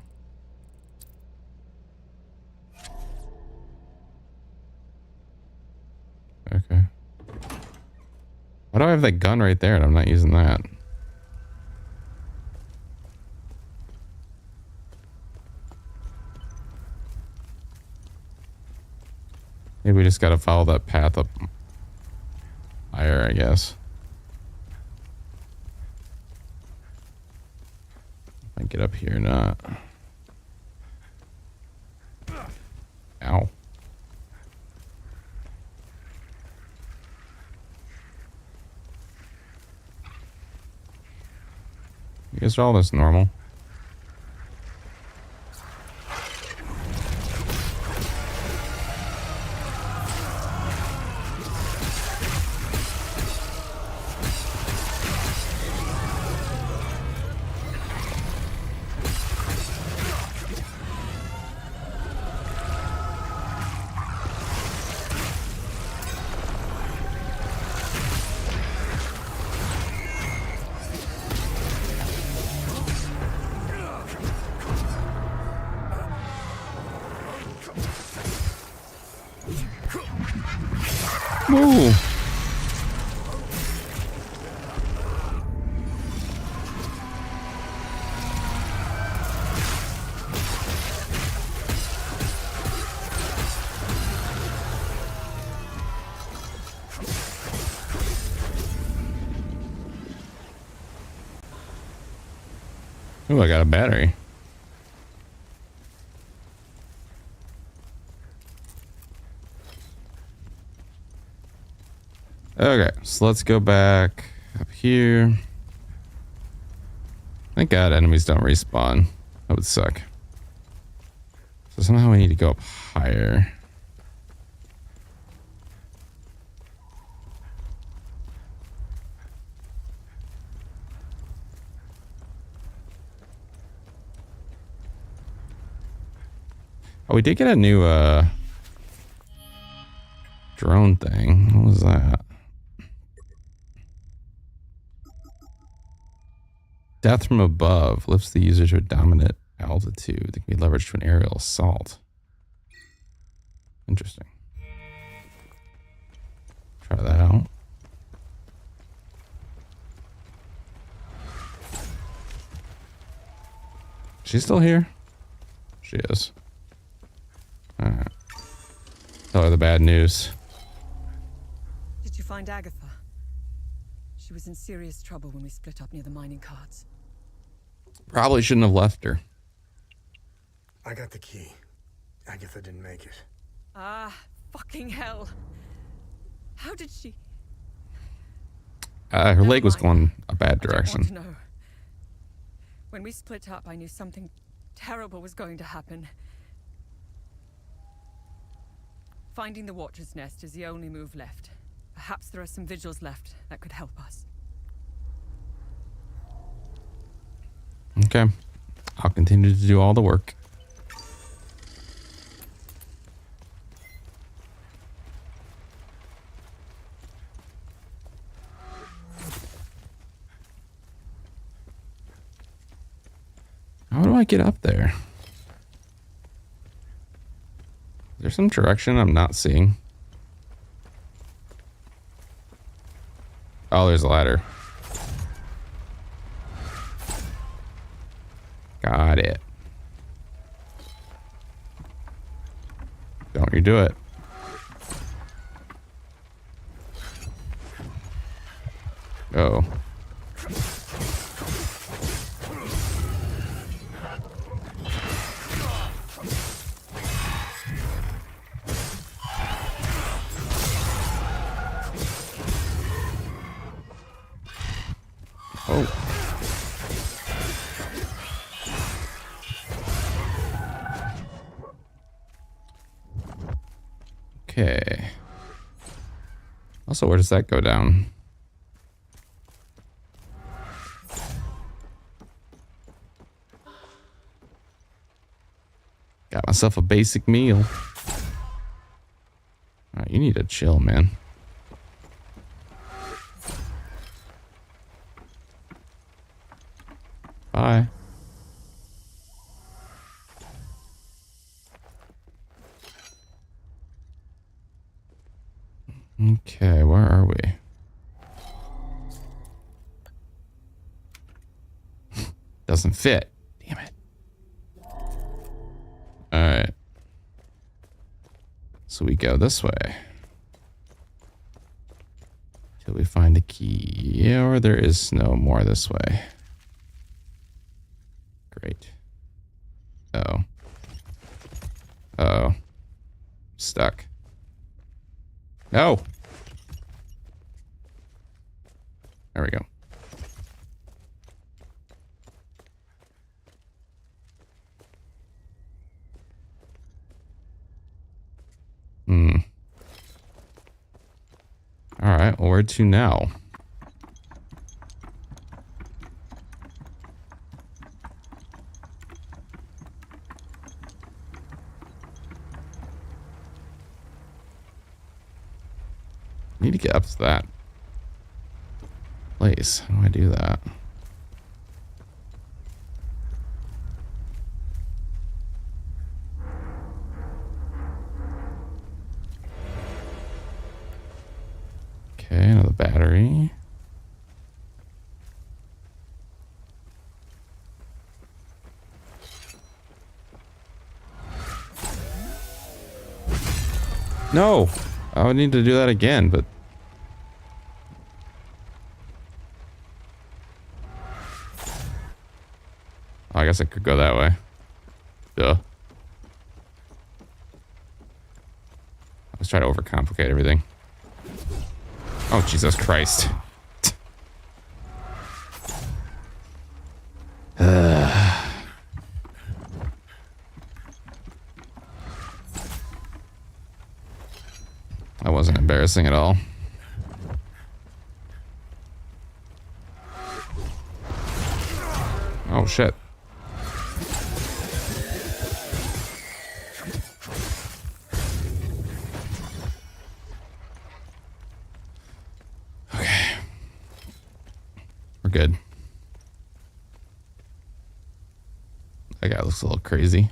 S3: Okay. Why do I have that gun right there and I'm not using that? Maybe we just gotta follow that path up higher, I guess. If I get up here or not. Ow. You guys are all this normal. Whoa. Ooh, I got a battery. Okay, so let's go back up here. Thank God enemies don't respawn. That would suck. So somehow we need to go up higher. Oh, we did get a new drone thing. What was that? Death from above lifts the user to a dominant altitude that can be leveraged to an aerial assault. Interesting. Try that out. She's still here? She is. Alright. Tell her the bad news.
S4: Did you find Agatha? She was in serious trouble when we split up near the mining carts.
S3: Probably shouldn't have left her.
S5: I got the key. Agatha didn't make it.
S4: Ah, fucking hell. How did she...
S3: Her
S4: Never
S3: leg was
S4: mind.
S3: going a bad
S4: I don't
S3: direction.
S4: want to know. When we split up, I knew something terrible was going to happen. Finding the Watcher's Nest is the only move left. Perhaps there are some vigils left that could help us.
S3: Okay. I'll continue to do all the work. How do I get up there? Is there some direction I'm not seeing? Oh, there's a ladder. Got it. Don't you do it. Oh. Oh. Okay. Also, where does that go down? Got myself a basic meal. Alright, you need to chill, man. Bye. Okay, where are we? Doesn't fit. Damn it. Alright. So we go this way. Till we find a key. Or there is no more this way. Great. Oh. Uh-oh. Stuck. No! There we go. Alright, well, where to now? Need to get up to that place. How do I do that? Okay, another battery. No! I would need to do that again, but... Oh, I guess I could go that way. Duh. Let's try to overcomplicate everything. Oh, Jesus Christ. That wasn't embarrassing at all. Oh, shit. Okay. We're good. That guy looks a little crazy.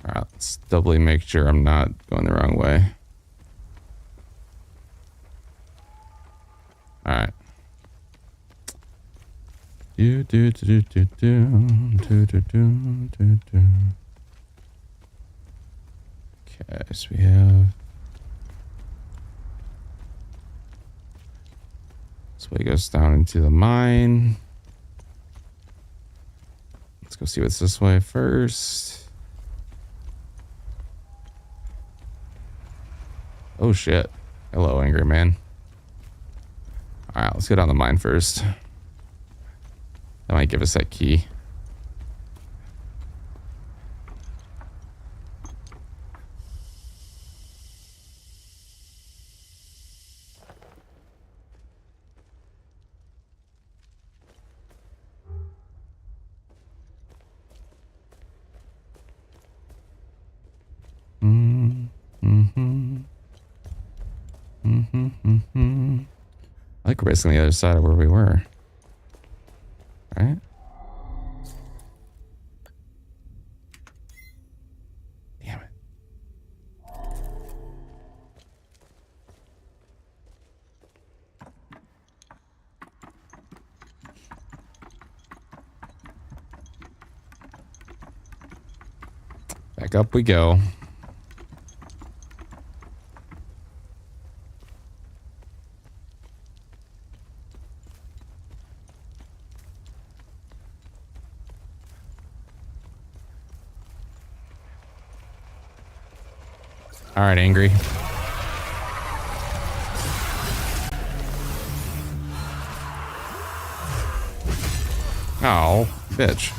S3: Alright, let's doubly make sure I'm not going the wrong way. Alright. Do do do do do do do do do do. Okay, so we have this way goes down into the mine. Let's go see what's this way first. Oh shit. Hello, angry man. Alright, let's go down the mine first. That might give us that key. I think we're basically on the other side of where we were. Right? Back up we go. All right, Angry. Oh, bitch.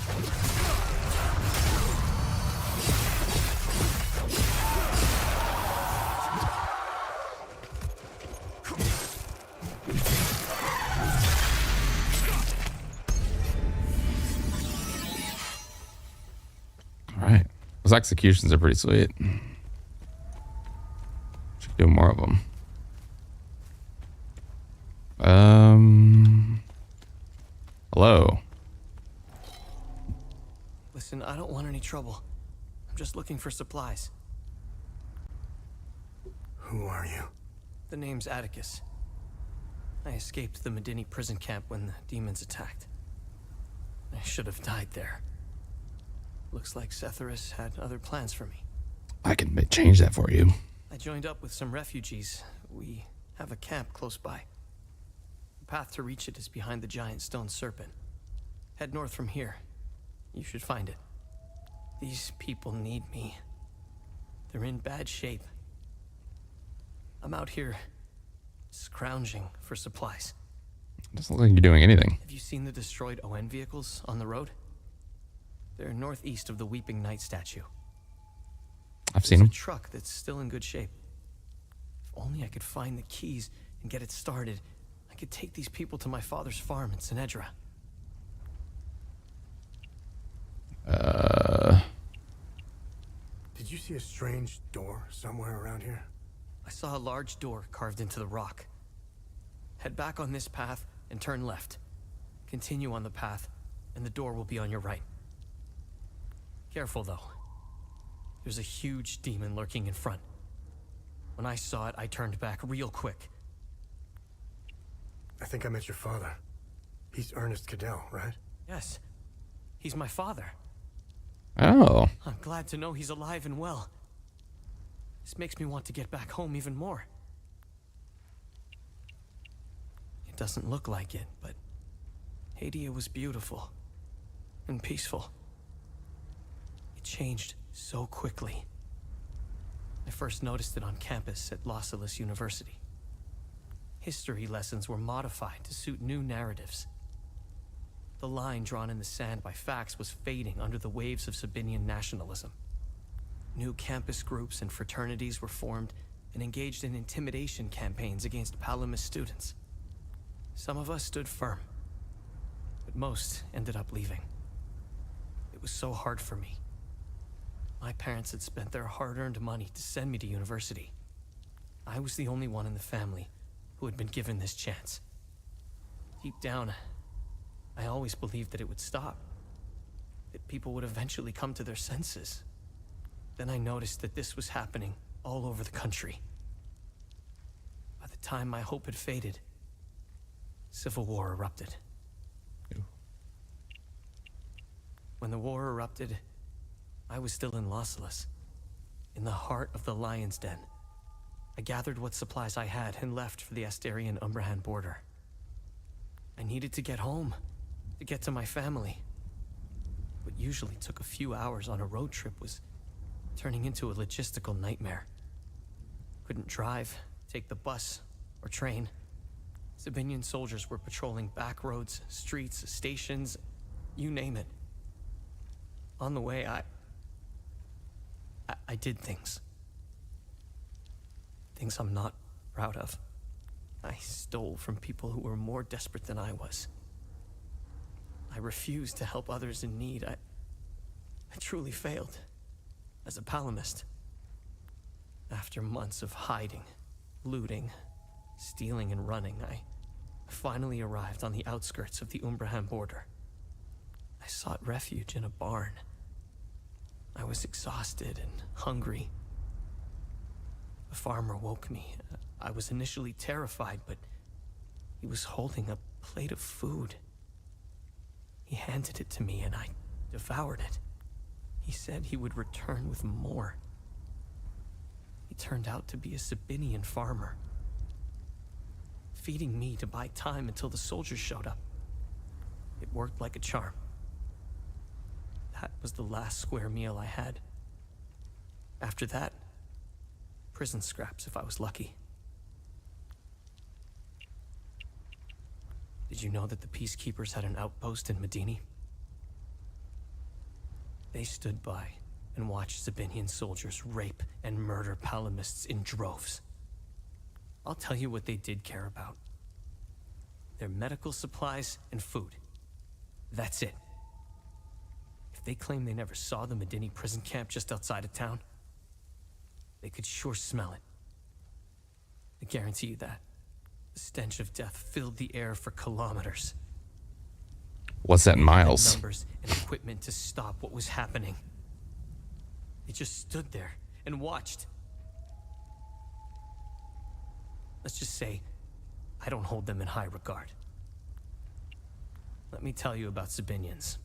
S3: All right. Those executions are pretty sweet. Should do more of them. Hello.
S6: Listen, I don't want any trouble. I'm just looking for supplies.
S5: Who are you?
S6: The name's Atticus. I escaped the Medini prison camp when the demons attacked. I should have died there. Looks like Setharus had other plans for me.
S3: I can change that for you.
S6: I joined up with some refugees. We have a camp close by. The path to reach it is behind the giant stone serpent. Head north from here. You should find it. These people need me. They're in bad shape. I'm out here scrounging for supplies.
S3: Doesn't look like you're doing anything.
S6: Have you seen the destroyed ON vehicles on the road? They're northeast of the Weeping Knight statue.
S3: I've seen
S6: There's
S3: them.
S6: a truck that's still in good shape. If only I could find the keys and get it started, I could take these people to my father's farm in Sinedra.
S5: Did you see a strange door somewhere around here?
S6: I saw a large door carved into the rock. Head back on this path and turn left. Continue on the path, and the door will be on your right. Careful, though. There's a huge demon lurking in front. When I saw it, I turned back real quick.
S5: I think I met your father. He's Ernest Cadell, right?
S6: Yes, he's my father.
S3: Oh.
S6: I'm glad to know he's alive and well. This makes me want to get back home even more. It doesn't look like it, but Hadia was beautiful and peaceful. It changed so quickly. I first noticed it on campus at Los Angeles University. History lessons were modified to suit new narratives. The line drawn in the sand by facts was fading under the waves of Sabinian nationalism. New campus groups and fraternities were formed and engaged in intimidation campaigns against Palamas students. Some of us stood firm, but most ended up leaving. It was so hard for me. My parents had spent their hard-earned money to send me to university. I was the only one in the family who had been given this chance. Deep down, I always believed that it would stop, that people would eventually come to their senses. Then I noticed that this was happening all over the country. By the time my hope had faded, civil war erupted.
S3: Ew.
S6: When the war erupted, I was still in Los Angeles, in the heart of the Lion's Den. I gathered what supplies I had and left for the Astarian-Umbrahan border. I needed to get home, to get to my family. What usually took a few hours on a road trip was turning into a logistical nightmare. Couldn't drive, take the bus, or train. Sabinian soldiers were patrolling back roads, streets, stations, you name it. On the way, I did things. Things I'm not proud of. I stole from people who were more desperate than I was. I refused to help others in need. I truly failed as a Palamist. After months of hiding, looting, stealing, and running, I finally arrived on the outskirts of the Umbrahan border. I sought refuge in a barn. I was exhausted and hungry. A farmer woke me. I was initially terrified, but he was holding a plate of food. He handed it to me and I devoured it. He said he would return with more. He turned out to be a Sabinian farmer, feeding me to buy time until the soldiers showed up. It worked like a charm. That was the last square meal I had. After that, prison scraps if I was lucky. Did you know that the peacekeepers had an outpost in Medini? They stood by and watched Sabinian soldiers rape and murder Palamists in droves. I'll tell you what they did care about. Their medical supplies and food. That's it. If they claim they never saw the Medini prison camp just outside of town, they could sure smell it. I guarantee you that. The stench of death filled the air for kilometers.
S3: What's that in
S6: They had
S3: miles?
S6: numbers and equipment to stop what was happening. They just stood there and watched. Let's just say, I don't hold them in high regard. Let me tell you about Sabinians.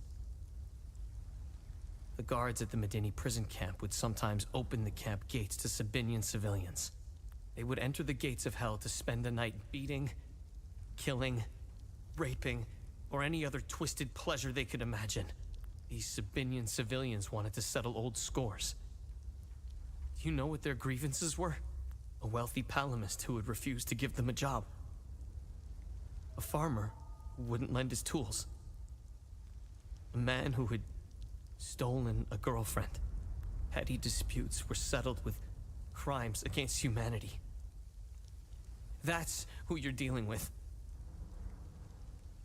S6: The guards at the Medini prison camp would sometimes open the camp gates to Sabinian civilians. They would enter the gates of hell to spend the night beating, killing, raping, or any other twisted pleasure they could imagine. These Sabinian civilians wanted to settle old scores. Do you know what their grievances were? A wealthy Palamist who would refuse to give them a job. A farmer who wouldn't lend his tools. A man who had stolen a girlfriend. Petty disputes were settled with crimes against humanity. That's who you're dealing with.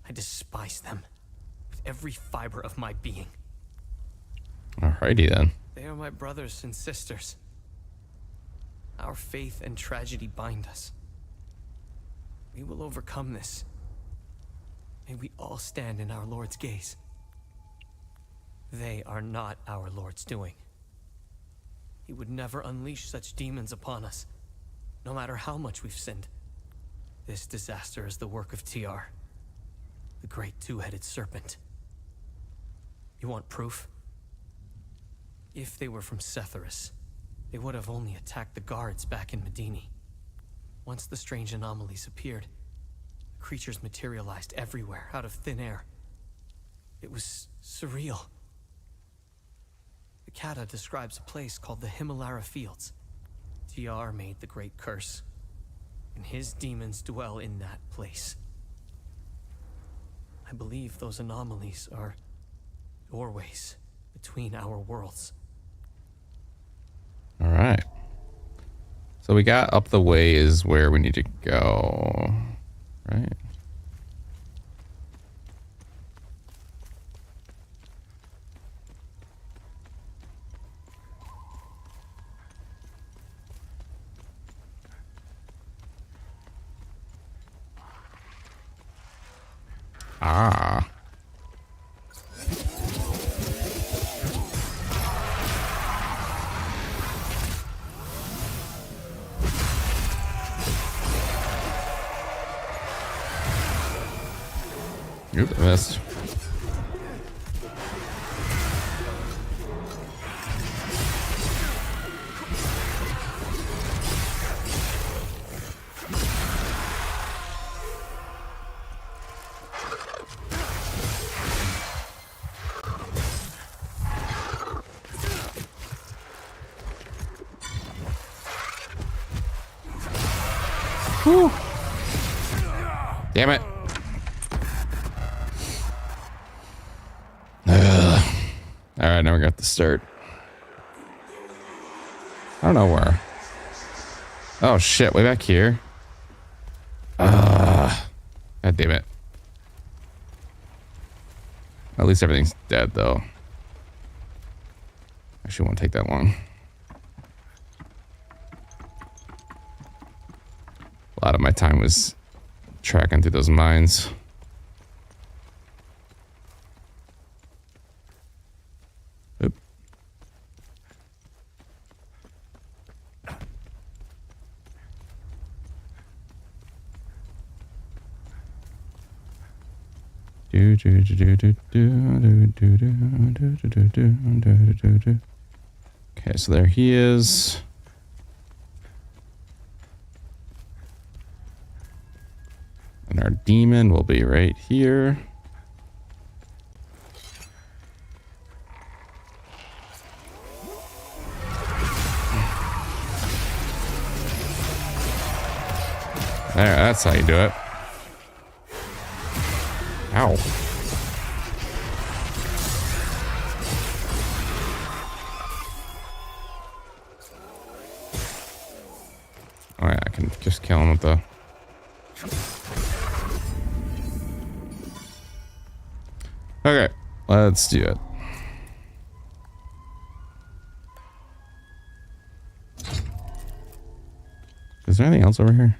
S6: I despise them with every fiber of my being.
S3: Alrighty then.
S6: They are my brothers and sisters. Our faith and tragedy bind us. We will overcome this. May we all stand in our Lord's gaze. They are not our Lord's doing. He would never unleash such demons upon us, no matter how much we've sinned. This disaster is the work of TR, the great two-headed serpent. You want proof? If they were from Setharus, they would have only attacked the guards back in Medini. Once the strange anomalies appeared, creatures materialized everywhere out of thin air. It was surreal. The Kata describes a place called the Himalara Fields. TR made the great curse, and his demons dwell in that place. I believe those anomalies are doorways between our worlds.
S3: All right. So we got up the way is where we need to go, right? Ah. Oop, I missed. Whew. Damn it. Alright, now we got the start. I don't know where. Oh shit, way back here. God damn it. At least everything's dead though. Actually, won't take that long. A lot of my time was tracking through those mines. Oop. Okay, so there he is. And our demon will be right here. There, that's how you do it. Ow. Alright, I can just kill him with the... Okay, let's do it. Is there anything else over here?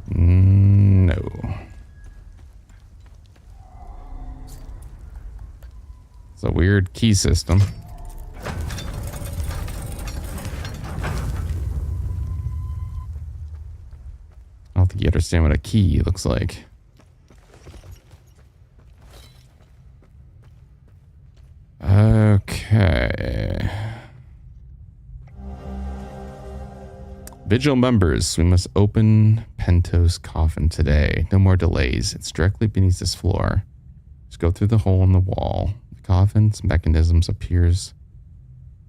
S3: No. It's a weird key system. I don't think you understand what a key looks like. Okay. Vigil members, we must open Pentos' coffin today. No more delays. It's directly beneath this floor. Just go through the hole in the wall. The coffin's mechanism appears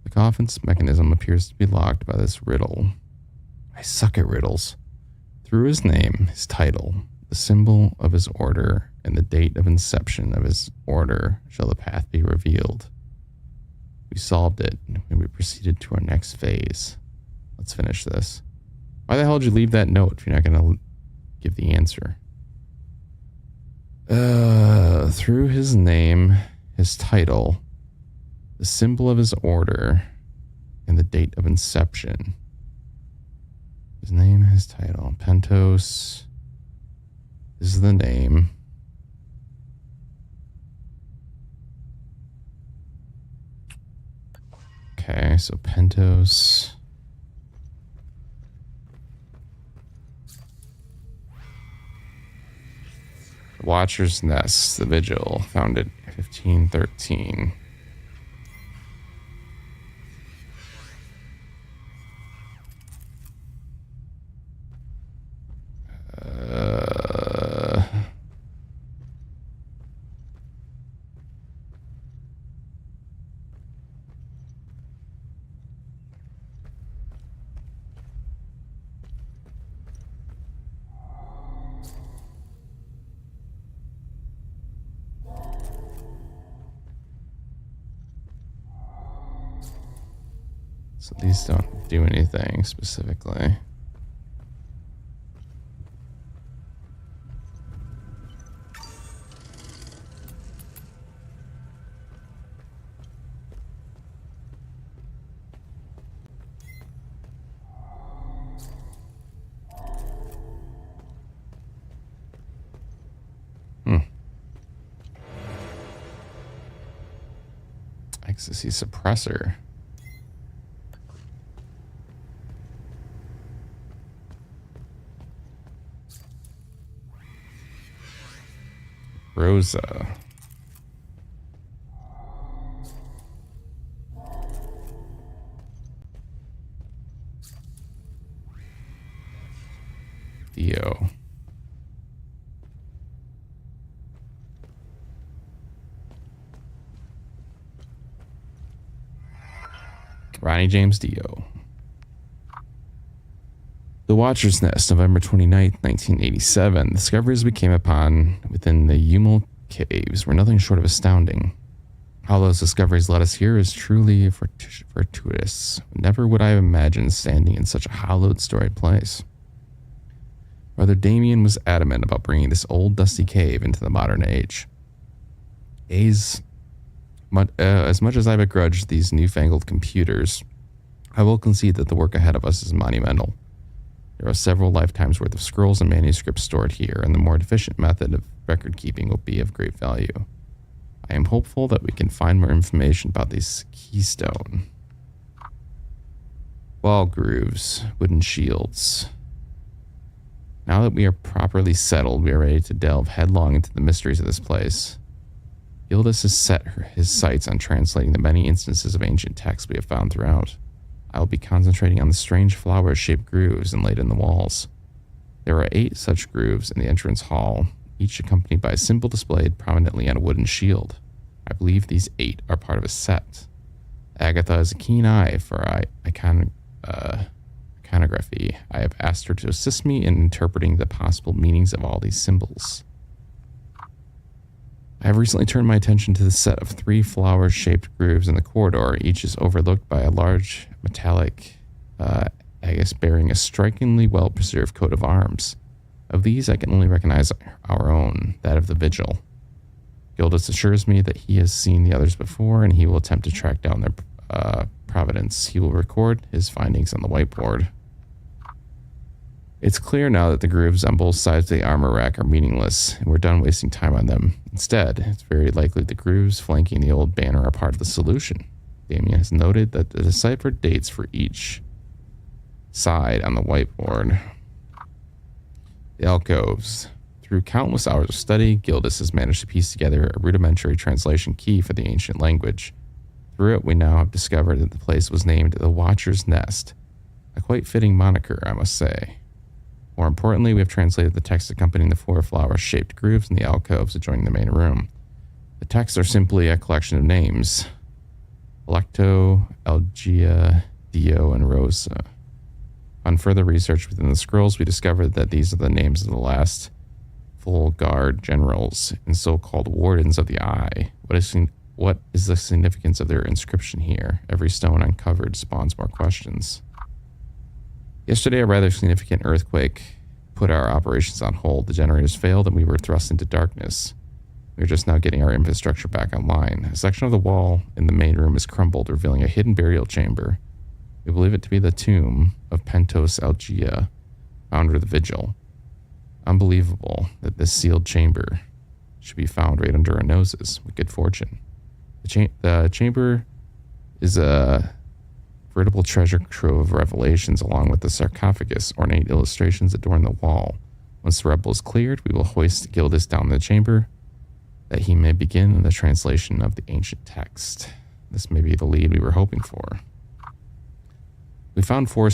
S3: to be locked by this riddle. I suck at riddles. Through his name, his title, the symbol of his order, and the date of inception of his order shall the path be revealed. We solved it, and we proceeded to our next phase. Let's finish this. Why the hell did you leave that note if you're not going to give the answer? Through his name, his title, the symbol of his order, and the date of inception. His name, his title. Pentos is the name. Okay, so Pentos. Watcher's Nest, the Vigil, founded 1513. So these don't do anything specifically. Ecstasy suppressor. Rosa. Theo. Ronnie James Dio. The Watcher's Nest, November 29th, 1987. The discoveries we came upon within the Umel Caves were nothing short of astounding. How those discoveries led us here is truly fortuitous. Never would I have imagined standing in such a hallowed, storied place. Brother Damien was adamant about bringing this old, dusty cave into the modern age. As much as I begrudge these newfangled computers, I will concede that the work ahead of us is monumental. There are several lifetimes' worth of scrolls and manuscripts stored here, and the more efficient method of record keeping will be of great value. I am hopeful that we can find more information about this keystone. Wall grooves, wooden shields. Now that we are properly settled, we are ready to delve headlong into the mysteries of this place. Gildas has set his sights on translating the many instances of ancient texts we have found throughout. I will be concentrating on the strange flower-shaped grooves inlaid in the walls. There are 8 such grooves in the entrance hall, each accompanied by a symbol displayed prominently on a wooden shield. I believe these 8 are part of a set. Agatha has a keen eye for iconography. I have asked her to assist me in interpreting the possible meanings of all these symbols. I have recently turned my attention to the set of 3 flower-shaped grooves in the corridor. Each is overlooked by a large metallic aegis bearing a strikingly well-preserved coat of arms. Of these, I can only recognize our own, that of the Vigil. Gildas assures me that he has seen the others before, and he will attempt to track down their provenance. He will record his findings on the whiteboard. It's clear now that the grooves on both sides of the armor rack are meaningless, and we're done wasting time on them. Instead, it's very likely the grooves flanking the old banner are part of the solution. Damien has noted that the deciphered dates for each side on the whiteboard. The alcoves. Through countless hours of study, Gildas has managed to piece together a rudimentary translation key for the ancient language. Through it, we now have discovered that the place was named the Watcher's Nest, a quite fitting moniker, I must say. More importantly, we have translated the text accompanying the 4 flower-shaped grooves in the alcoves adjoining the main room. The texts are simply a collection of names: Electo, Elgia, Dio, and Rosa. On further research within the scrolls, we discovered that these are the names of the last full guard generals and so-called wardens of the eye. What is the significance of their inscription here? Every stone uncovered spawns more questions. Yesterday, a rather significant earthquake put our operations on hold. The generators failed and we were thrust into darkness. We are just now getting our infrastructure back online. A section of the wall in the main room is crumbled, revealing a hidden burial chamber. We believe it to be the tomb of Pentos Elgia, founder of the Vigil. Unbelievable that this sealed chamber should be found right under our noses with good fortune. The chamber is a veritable treasure trove of revelations, along with the sarcophagus. Ornate illustrations adorn the wall. Once the rubble is cleared, we will hoist Gildas down the chamber, that he may begin the translation of the ancient text. This may be the lead we were hoping for. We found 4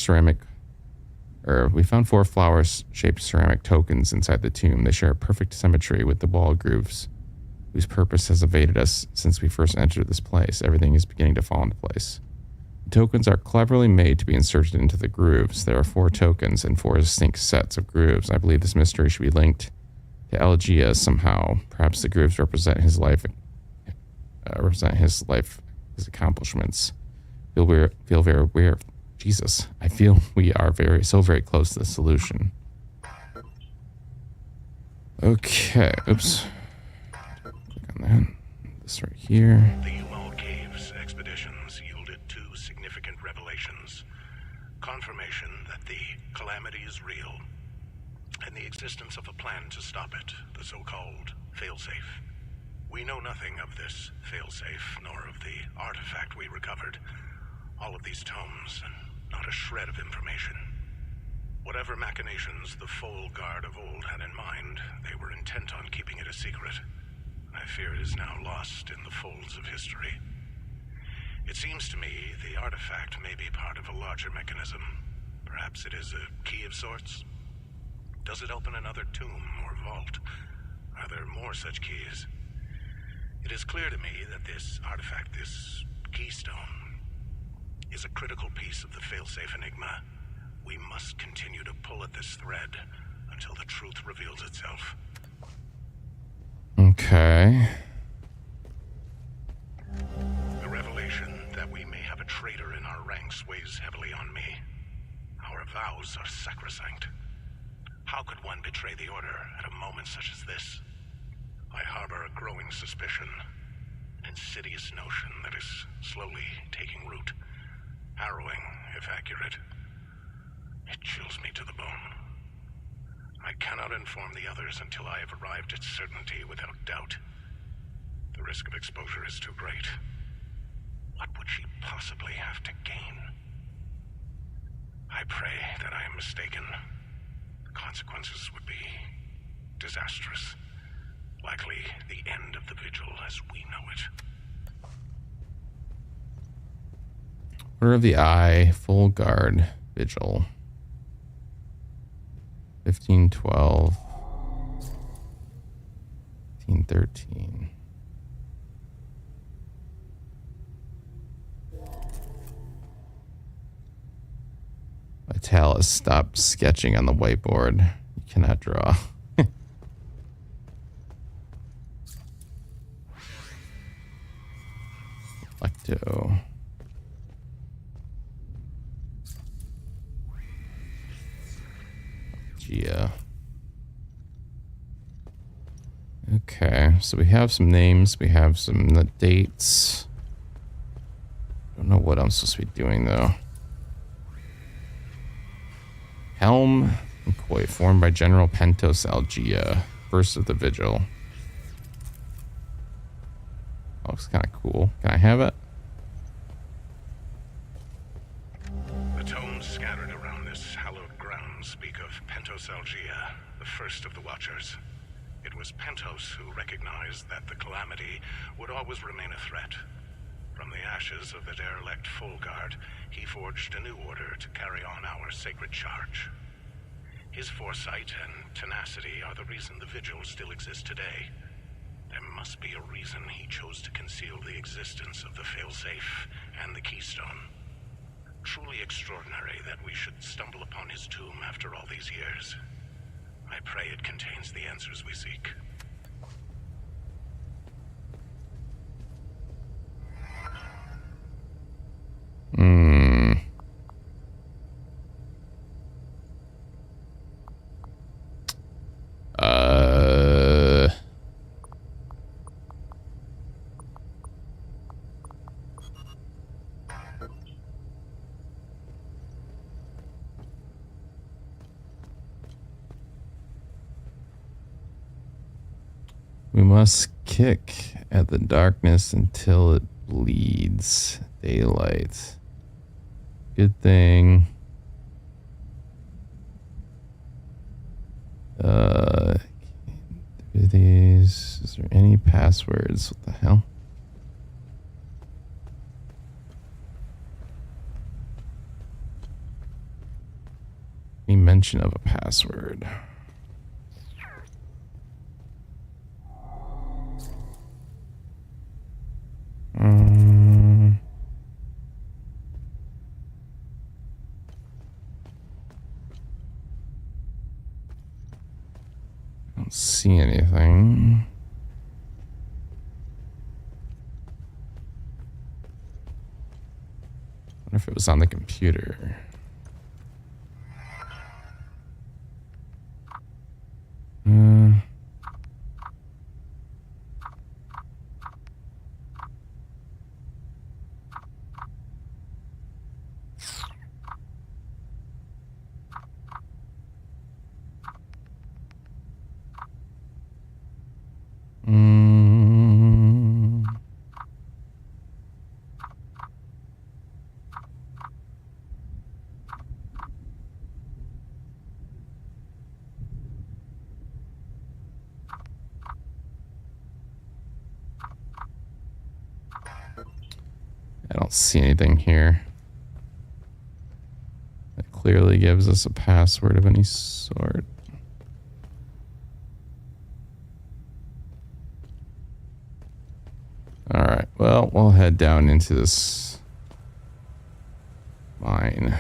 S3: flower-shaped ceramic tokens inside the tomb. They share perfect symmetry with the wall grooves, whose purpose has evaded us since we first entered this place. Everything is beginning to fall into place. The tokens are cleverly made to be inserted into the grooves. There are 4 tokens and 4 distinct sets of grooves. I believe this mystery should be linked to Elgia somehow. Perhaps the grooves represent his life, his accomplishments. I feel we are very close to the solution. Okay, oops. Click on that. This right here.
S7: The Umal Caves expeditions yielded 2 significant revelations. Confirmation that the calamity is real, and the existence of a plan to stop it, the so-called failsafe. We know nothing of this failsafe, nor of the artifact we recovered. All of these tomes, and not a shred of information. Whatever machinations the Foal Guard of old had in mind, they were intent on keeping it a secret. I fear it is now lost in the folds of history. It seems to me the artifact may be part of a larger mechanism. Perhaps it is a key of sorts? Does it open another tomb or vault? Are there more such keys? It is clear to me that this artifact, this keystone, is a critical piece of the failsafe enigma. We must continue to pull at this thread until the truth reveals itself.
S3: Okay.
S7: The revelation that we may have a traitor in our ranks weighs heavily on me. Our vows are sacrosanct. How could one betray the Order at a moment such as this? I harbor a growing suspicion, an insidious notion that is slowly taking root. Harrowing, if accurate. It chills me to the bone. I cannot inform the others until I have arrived at certainty without doubt. The risk of exposure is too great. What would she possibly have to gain? I pray that I am mistaken. consequences would be disastrous. Likely the end of the vigil as we know it.
S3: Order of the Eye, full guard, vigil. 1512. 1513. Vitalis, stop sketching on the whiteboard. You cannot draw. Lecto. Gia. Okay, so we have some names. We have some dates. Don't know what I'm supposed to be doing though. Helm McCoy, formed by General Pentos Algia, first of the Vigil. Looks kind of cool. Can I have it?
S7: The tomes scattered around this hallowed ground speak of Pentos Algia, the first of the Watchers. It was Pentos who recognized that the Calamity would always remain a threat. From the ashes of the derelict Fulguard, he forged a new order to carry on our sacred charge. His foresight and tenacity are the reason the Vigil still exists today. There must be a reason he chose to conceal the existence of the Failsafe and the Keystone. Truly extraordinary that we should stumble upon his tomb after all these years. I pray it contains the answers we seek.
S3: We must kick at the darkness until it bleeds daylight. Good thing. These. Is there any passwords? What the hell? Any mention of a password? Don't see anything. Wonder if it was on the computer. I don't see anything here. That clearly gives us a password of any sort. Alright, well, we'll head down into this mine.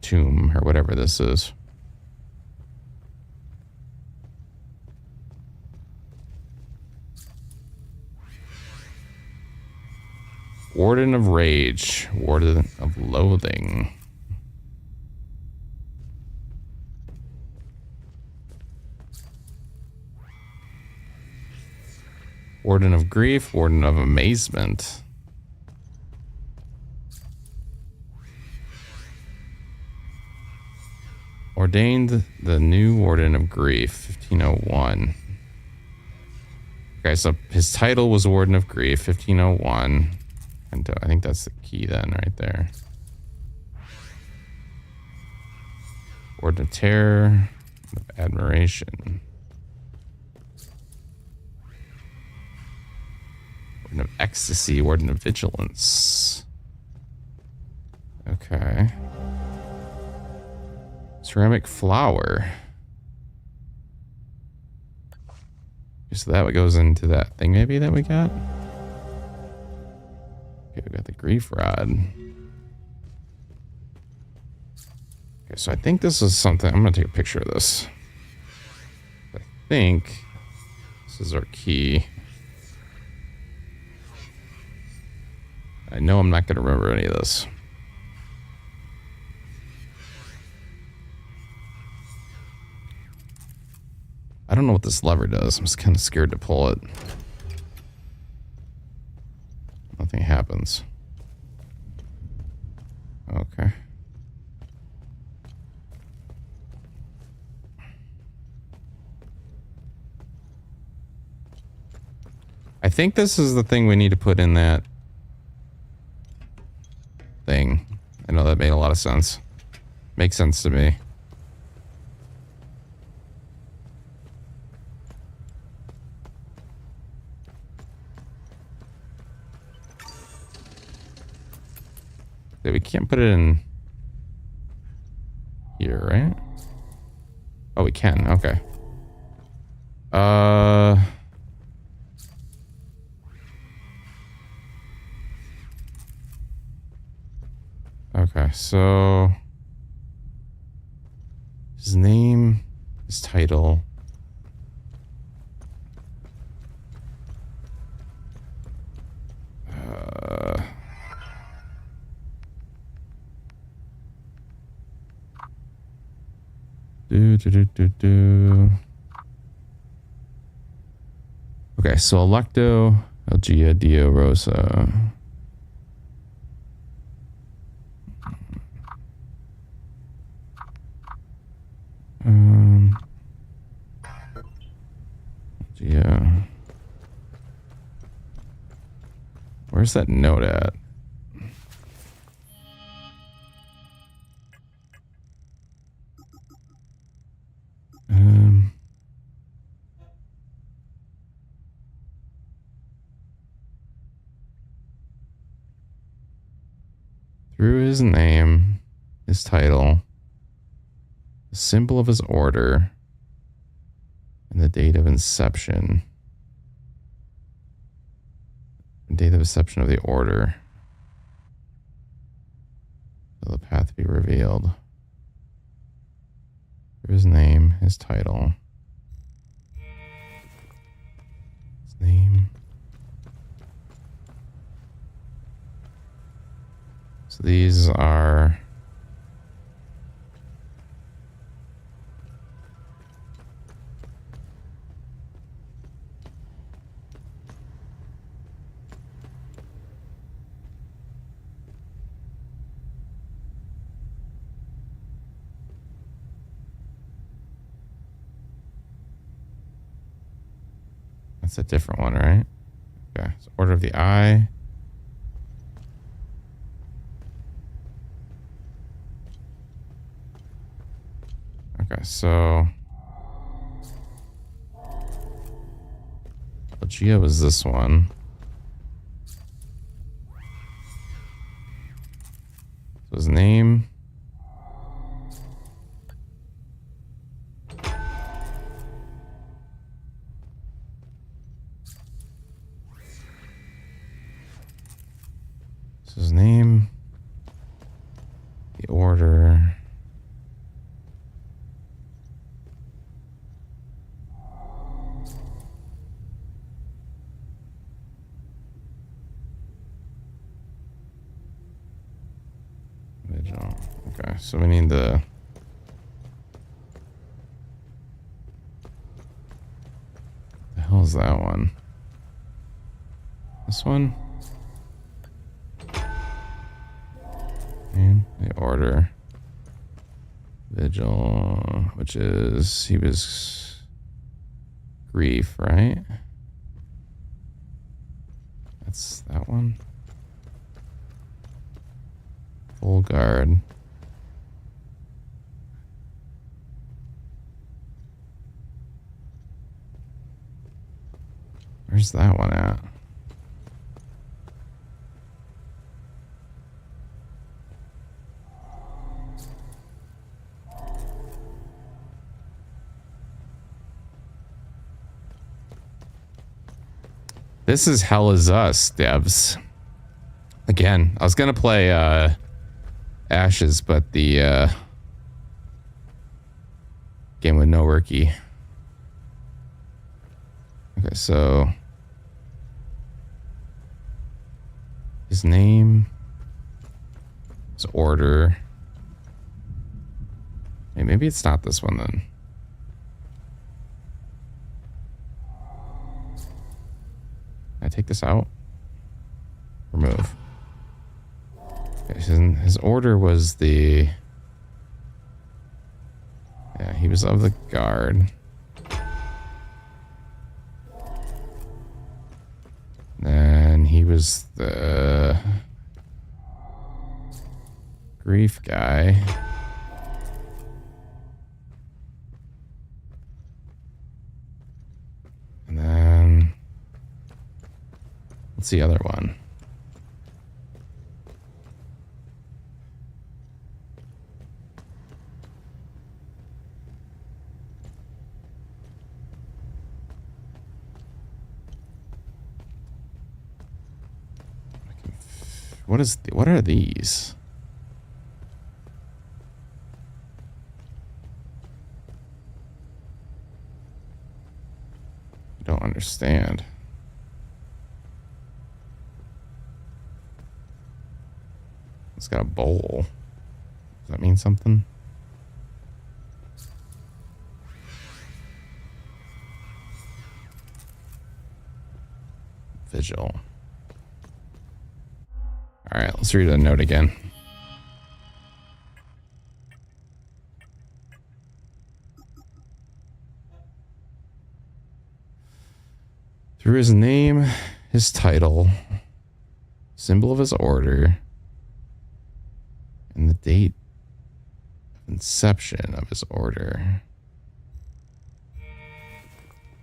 S3: Tomb, or whatever this is. Warden of Rage, Warden of Loathing. Warden of Grief, Warden of Amazement. Ordained the new Warden of Grief, 1501. Okay, so his title was Warden of Grief, 1501. And I think that's the key then, right there. Warden of Terror, of Admiration. Warden of Ecstasy, Warden of Vigilance. Okay. Ceramic Flower. So that goes into that thing maybe that we got. Okay, we got the Grief Rod. Okay, so I think this is something. I'm going to take a picture of this. I think this is our key. I know I'm not going to remember any of this. I don't know what this lever does. I'm just kind of scared to pull it. Nothing happens. Okay. I think this is the thing we need to put in that thing. I know that made a lot of sense. Makes sense to me. We can't put it in here, right? Oh, we can. Okay. Okay, so his name, his title. Okay, so Electo, Elgia, Dio, Rosa. Yeah. Where's that note at? Through his name, his title, the symbol of his order, and the date of inception. The date of inception of the order. So the path be revealed. Through his name, his title. His name. So these are that's a different one, right? Okay, so Order of the Eye. Okay, so Elgia was this one. So his name. So his name. The order. Okay, so we need the hell is that one? This one? And the order. Vigil, which is he was grief, right? That's that one. Full guard. Where's that one at? This is Hell Is Us, devs. Again, I was gonna play Ashes, but the game with no worky. Okay, so his name, his order. Hey, maybe it's not this one then. Can I take this out? Remove. Okay, his order was the... Yeah, he was of the guard. Then he was the... grief guy. And then... what's the other one? What are these? I don't understand. It's got a bowl. Does that mean something? Vigil. All right, let's read the note again. Through his name, his title, symbol of his order, and the date of inception of his order.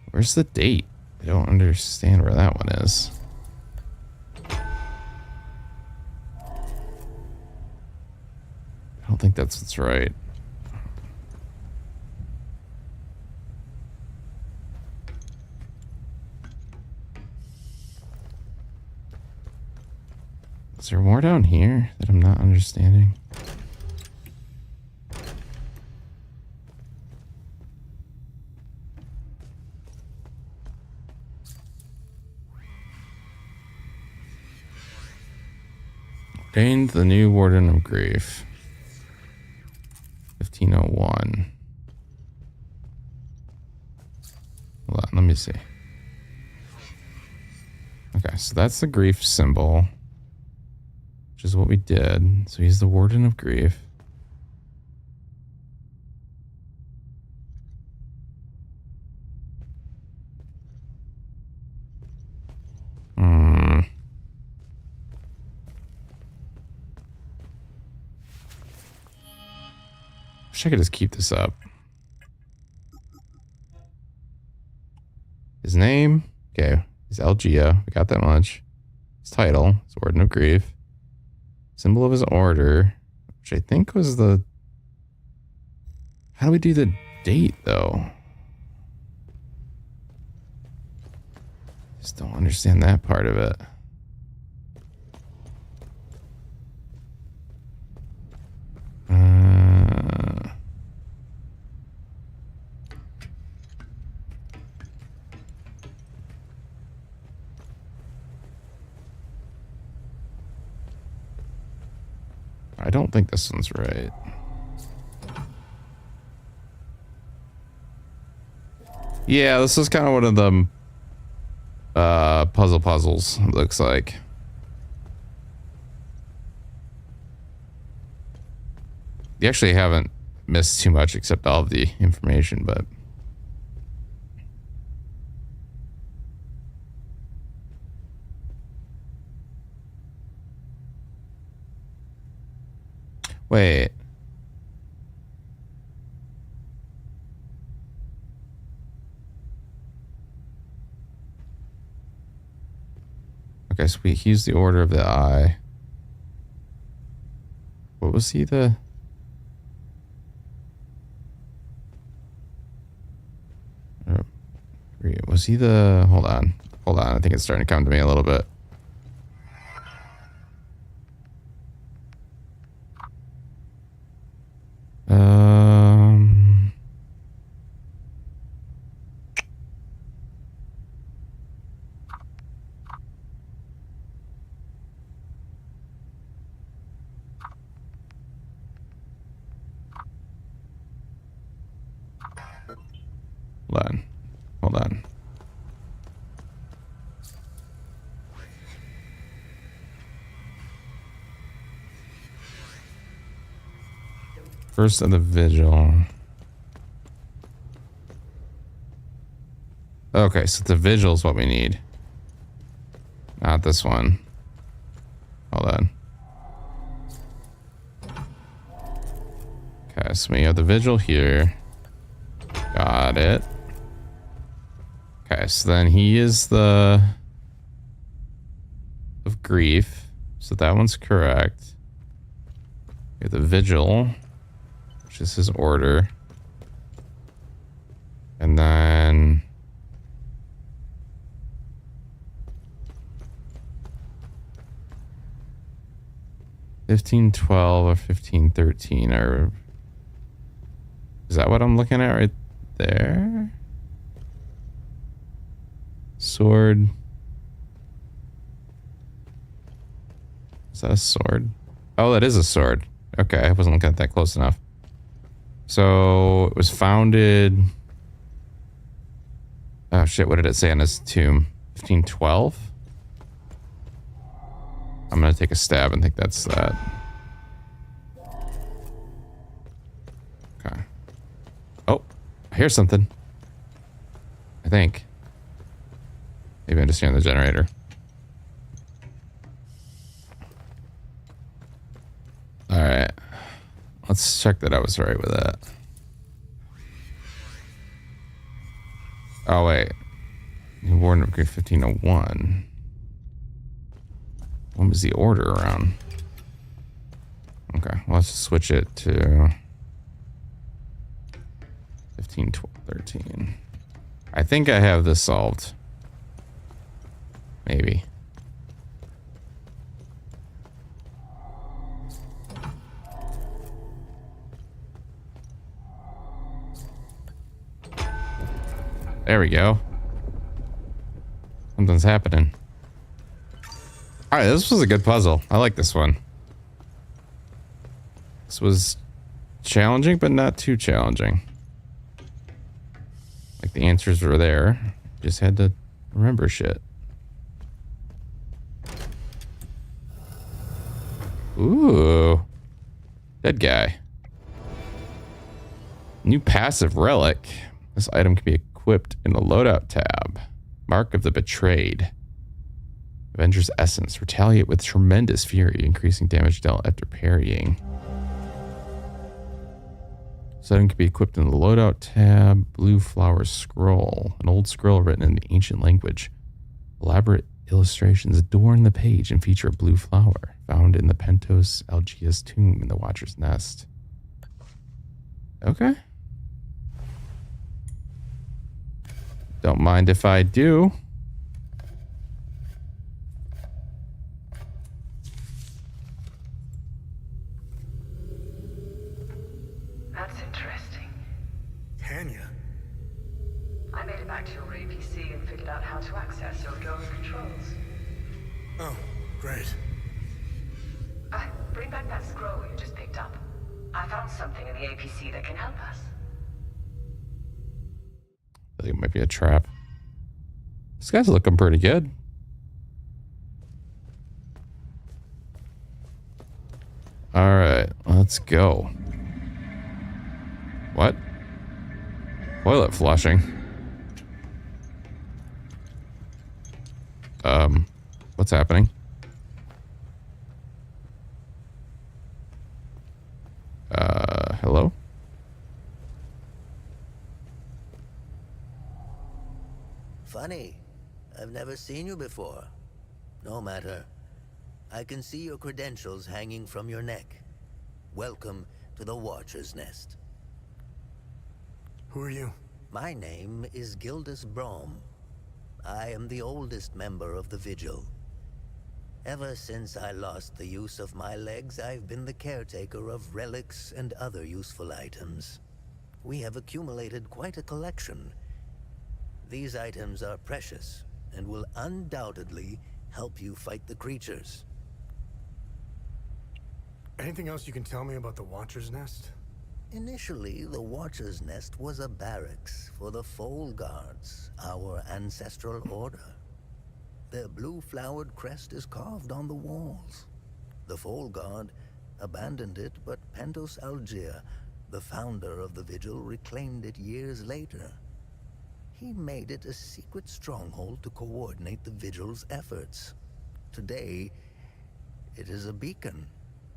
S3: Where's the date? I don't understand where that one is. I don't think that's what's right. Is there more down here that I'm not understanding? Ordained the new Warden of Grief. 1501. Hold on, let me see. Okay, so that's the grief symbol, which is what we did. So he's the Warden of Grief. Wish I could just keep this up. His name, okay, he's Algia. We got that much. His title, his Warden of Grief. Symbol of his order, which I think was the... How do we do the date, though? Just don't understand that part of it. I don't think this one's right. Yeah, this is kind of one of the puzzles, it looks like. You actually haven't missed too much except all of the information, but... Wait. Okay, so he's the Order of the Eye. What was he the... Was he the... Hold on. Hold on. I think it's starting to come to me a little bit. Hold on. Hold on. First of the Vigil. Okay, so the Vigil is what we need. Not this one. Hold on. Okay, so we have the Vigil here. Got it. Okay, so then he is the... of grief. So that one's correct. We have the Vigil, which is his order. And then... $15.12 or $15.13 are... Is that what I'm looking at right there? Sword. Is that a sword? Oh, that is a sword. Okay, I wasn't looking at that close enough. So it was founded... Oh shit, what did it say on his tomb? 1512? I'm gonna take a stab and think that's that. Okay. Oh, I hear something. I think. Maybe I'm just hearing the generator. Alright. Let's check that I was right with that. Oh, wait. Warden of Grief 1501. When was the order around? Okay, well, let's just switch it to 15, 12, 13. I think I have this solved. Maybe. There we go. Something's happening. Alright, this was a good puzzle. I like this one. This was challenging, but not too challenging. Like the answers were there. Just had to remember shit. Ooh. Dead guy. New passive relic. This item can be equipped in the loadout tab. Mark of the Betrayed. Avenger's Essence. Retaliate with tremendous fury, increasing damage dealt after parrying. This item can be equipped in the loadout tab. Blue Flower Scroll. An old scroll written in the ancient language. Elaborate illustrations adorn the page and feature a blue flower found in the Pentos Algia's tomb in the Watcher's Nest. Okay. Don't mind if I do.
S8: That's interesting.
S5: Tanya?
S8: I made it back to your APC and figured out how to access your drone's controls.
S5: Oh, great.
S8: Bring back that scroll you just picked up. I found something in the APC that can help us.
S3: I think it might be a trap. This guy's looking pretty good. Alright, let's go. What? Toilet flushing. What's happening?
S9: Funny. I've never seen you before. No matter. I can see your credentials hanging from your neck. Welcome to the Watcher's Nest.
S5: Who are you?
S9: My name is Gildas Brom. I am the oldest member of the Vigil. Ever since I lost the use of my legs, I've been the caretaker of relics and other useful items. We have accumulated quite a collection. These items are precious and will undoubtedly help you fight the creatures.
S5: Anything else you can tell me about the Watcher's Nest?
S9: Initially, the Watcher's Nest was a barracks for the Foal Guards, our ancestral order. Their blue-flowered crest is carved on the walls. The Foal Guard abandoned it, but Pentos Algier, the founder of the Vigil, reclaimed it years later. He made it a secret stronghold to coordinate the Vigil's efforts. Today, it is a beacon,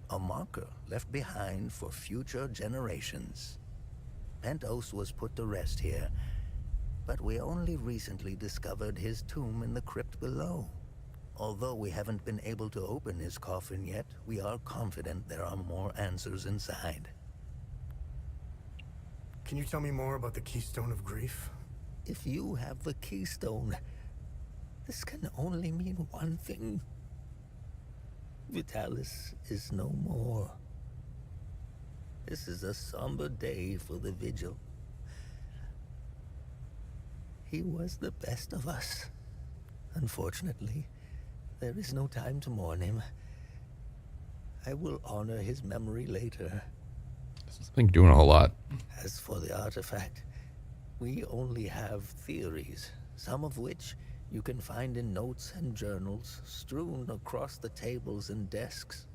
S9: a marker left behind for future generations. Pentos was put to rest here, but we only recently discovered his tomb in the crypt below. Although we haven't been able to open his coffin yet, we are confident there are more answers inside.
S5: Can you tell me more about the Keystone of Grief?
S9: If you have the keystone, this can only mean one thing. Vitalis is no more. This is a somber day for the Vigil. He was the best of us. Unfortunately, there is no time to mourn him. I will honor his memory later.
S3: It's been doing a whole lot.
S9: As for the artifact, we only have theories, some of which you can find in notes and journals strewn across the tables and desks.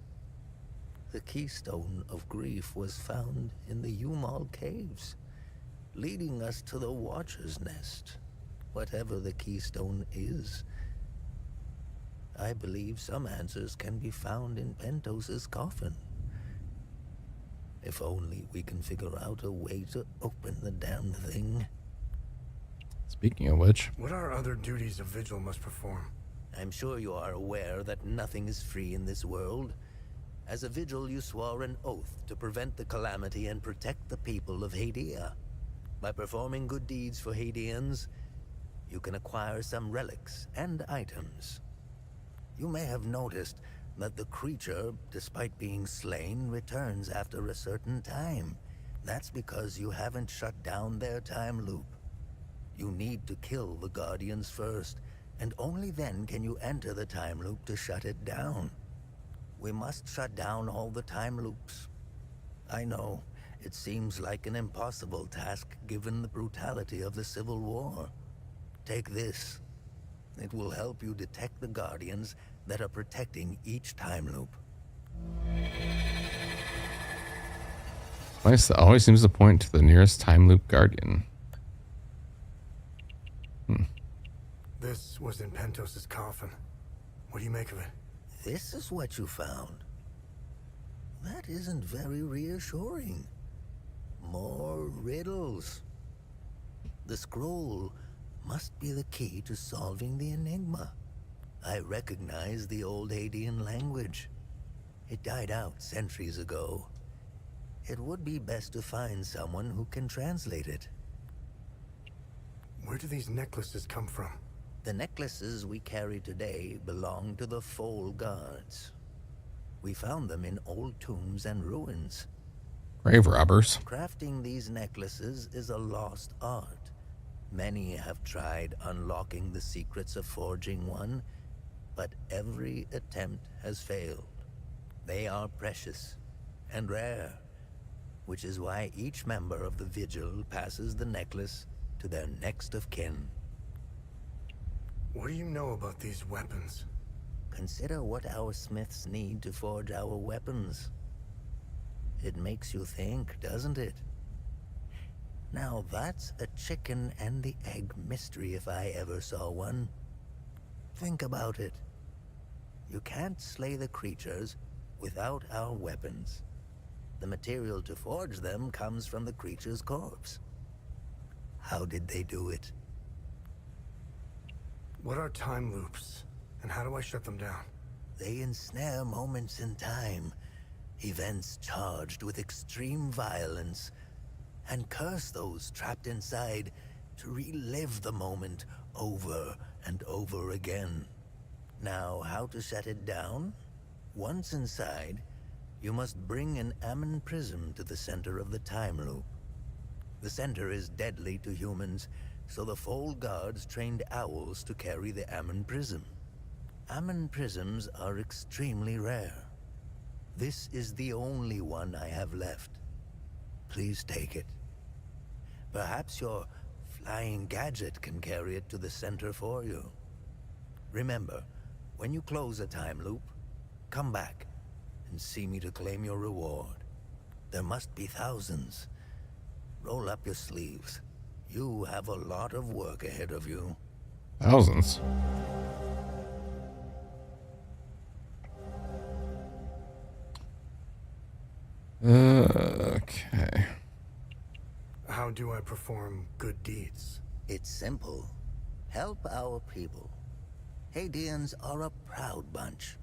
S9: The Keystone of Grief was found in the Umal Caves, leading us to the Watcher's Nest, whatever the Keystone is. I believe some answers can be found in Pentos's coffin. If only we can figure out a way to open the damn thing.
S3: Speaking of which,
S5: What are other duties a Vigil must perform?
S9: I'm sure you are aware that nothing is free in this world. As a Vigil, you swore an oath to prevent the calamity and protect the people of Hadia. By performing good deeds for Hadians, you can acquire some relics and items. You may have noticed that the creature, despite being slain, returns after a certain time. That's because you haven't shut down their time loop. You need to kill the Guardians first, and only then can you enter the time loop to shut it down. We must shut down all the time loops. I know, it seems like an impossible task given the brutality of the Civil War. Take this. It will help you detect the Guardians that are protecting each time loop.
S3: place always seems to point to the nearest time loop guardian.
S5: This was in Pentos's coffin. What do you make of it?
S9: This is what you found. That isn't very reassuring. More riddles. The scroll must be the key to solving the enigma. I recognize the old Hadean language. It died out centuries ago. It would be best to find someone who can translate it.
S5: Where do these necklaces come from?
S9: The necklaces we carry today belong to the Foal Guards. We found them in old tombs and ruins.
S3: Grave robbers.
S9: Crafting these necklaces is a lost art. Many have tried unlocking the secrets of forging one, but every attempt has failed. They are precious and rare, which is why each member of the Vigil passes the necklace to their next of kin.
S5: What do you know about these weapons?
S9: Consider what our smiths need to forge our weapons. It makes you think, doesn't it? Now that's a chicken and the egg mystery if I ever saw one. Think about it. You can't slay the creatures without our weapons. The material to forge them comes from the creature's corpse. How did they do it?
S5: What are time loops? And how do I shut them down?
S9: They ensnare moments in time, events charged with extreme violence, and curse those trapped inside to relive the moment over and over again. Now, how to shut it down? Once inside, you must bring an Ammon prism to the center of the time loop. The center is deadly to humans, so the Fold Guards trained owls to carry the Ammon prism. Ammon prisms are extremely rare. This is the only one I have left. Please take it. Perhaps your flying gadget can carry it to the center for you. Remember, when you close a time loop, come back and see me to claim your reward. There must be thousands. Roll up your sleeves. You have a lot of work ahead of you.
S3: Thousands. Okay.
S5: How do I perform good deeds?
S9: It's simple. Help our people. Hadeans are a proud bunch.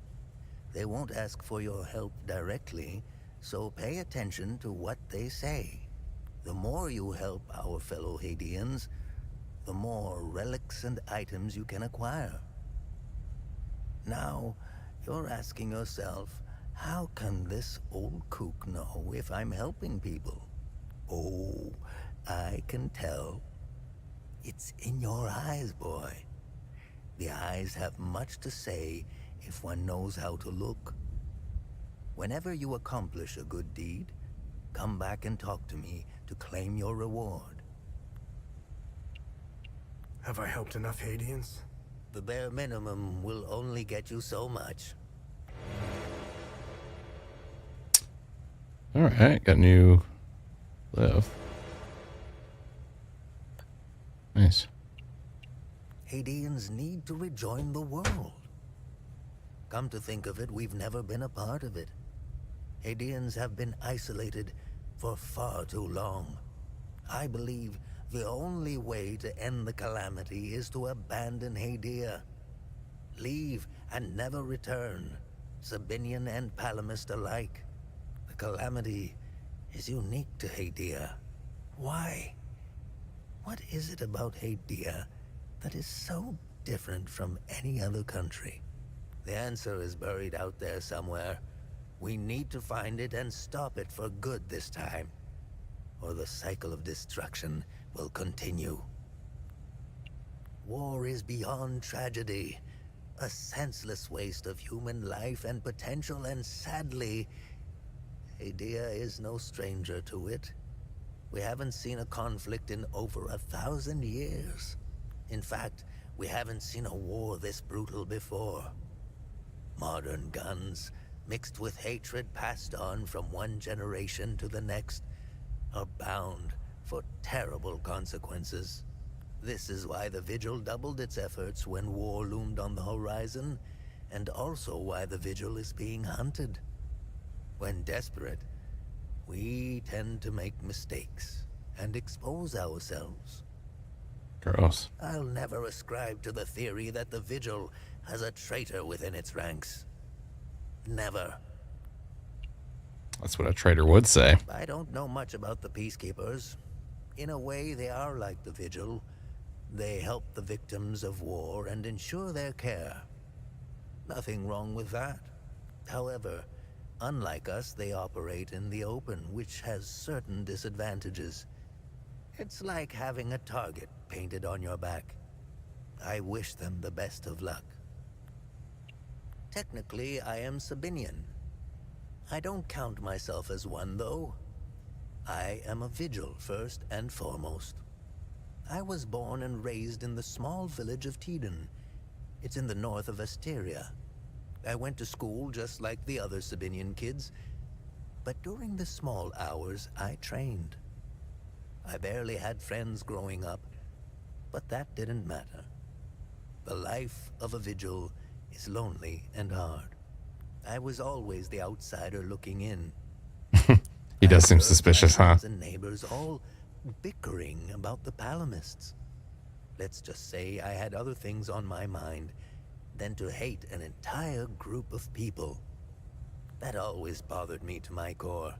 S9: They won't ask for your help directly, so pay attention to what they say. The more you help our fellow Hadeans, the more relics and items you can acquire. Now, you're asking yourself, how can this old kook know if I'm helping people? Oh, I can tell. It's in your eyes, boy. The eyes have much to say if one knows how to look. Whenever you accomplish a good deed, come back and talk to me to claim your reward.
S5: Have I helped enough Hadeans?
S9: The bare minimum will only get you so much.
S3: All right, got new live. Nice.
S9: Hadeans need to rejoin the world. Come to think of it, we've never been a part of it. Hadeans have been isolated for far too long. I believe the only way to end the calamity is to abandon Hadia. Leave and never return, Sabinian and Palamist alike. The calamity is unique to Hadia. Why? What is it about Hadia that is so different from any other country? The answer is buried out there somewhere. We need to find it and stop it for good this time, or the cycle of destruction will continue. War is beyond tragedy, a senseless waste of human life and potential, and sadly, Hadia is no stranger to it. We haven't seen a conflict in over 1,000 years. In fact, we haven't seen a war this brutal before. Modern guns, mixed with hatred passed on from one generation to the next, are bound for terrible consequences. This is why the Vigil doubled its efforts when war loomed on the horizon, and also why the Vigil is being hunted. When desperate, we tend to make mistakes and expose ourselves.
S3: Gross.
S9: I'll never ascribe to the theory that the Vigil has a traitor within its ranks. Never.
S3: That's what a traitor would say.
S9: I don't know much about the Peacekeepers. In a way, they are like the Vigil. They help the victims of war and ensure their care. Nothing wrong with that. However, unlike us, they operate in the open, which has certain disadvantages. It's like having a target painted on your back. I wish them the best of luck. Technically, I am Sabinian. I don't count myself as one, though. I am a Vigil, first and foremost. I was born and raised in the small village of Teden. It's in the north of Asteria. I went to school just like the other Sabinian kids, but during the small hours, I trained. I barely had friends growing up, but that didn't matter. The life of a Vigil is lonely and hard. I was always the outsider looking in.
S3: He does seem suspicious, huh?
S9: And neighbors all bickering about the Palamists. Let's just say I had other things on my mind than to hate an entire group of people. That always bothered me to my core.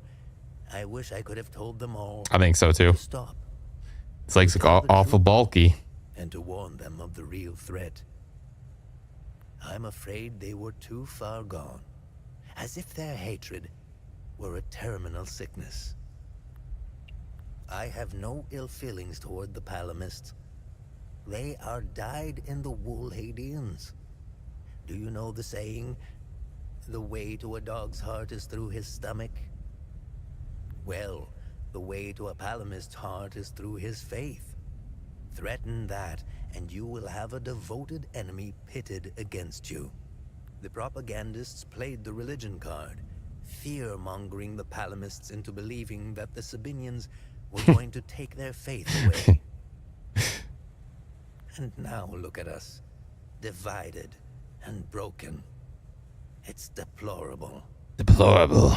S9: I wish I could have told them all
S3: I think so too.
S9: to stop
S3: It's like awful bulky.
S9: and to warn them of the real threat. I'm afraid they were too far gone, as if their hatred were a terminal sickness. I have no ill feelings toward the Palamists. They are dyed-in-the-wool Hadeans. Do you know the saying, the way to a dog's heart is through his stomach? Well, the way to a Palamist's heart is through his faith. Threaten that, and you will have a devoted enemy pitted against you. The propagandists played the religion card, fear-mongering the Palamists into believing that the Sabinians were going to take their faith away. And now look at us, divided and broken. It's deplorable.
S3: Deplorable.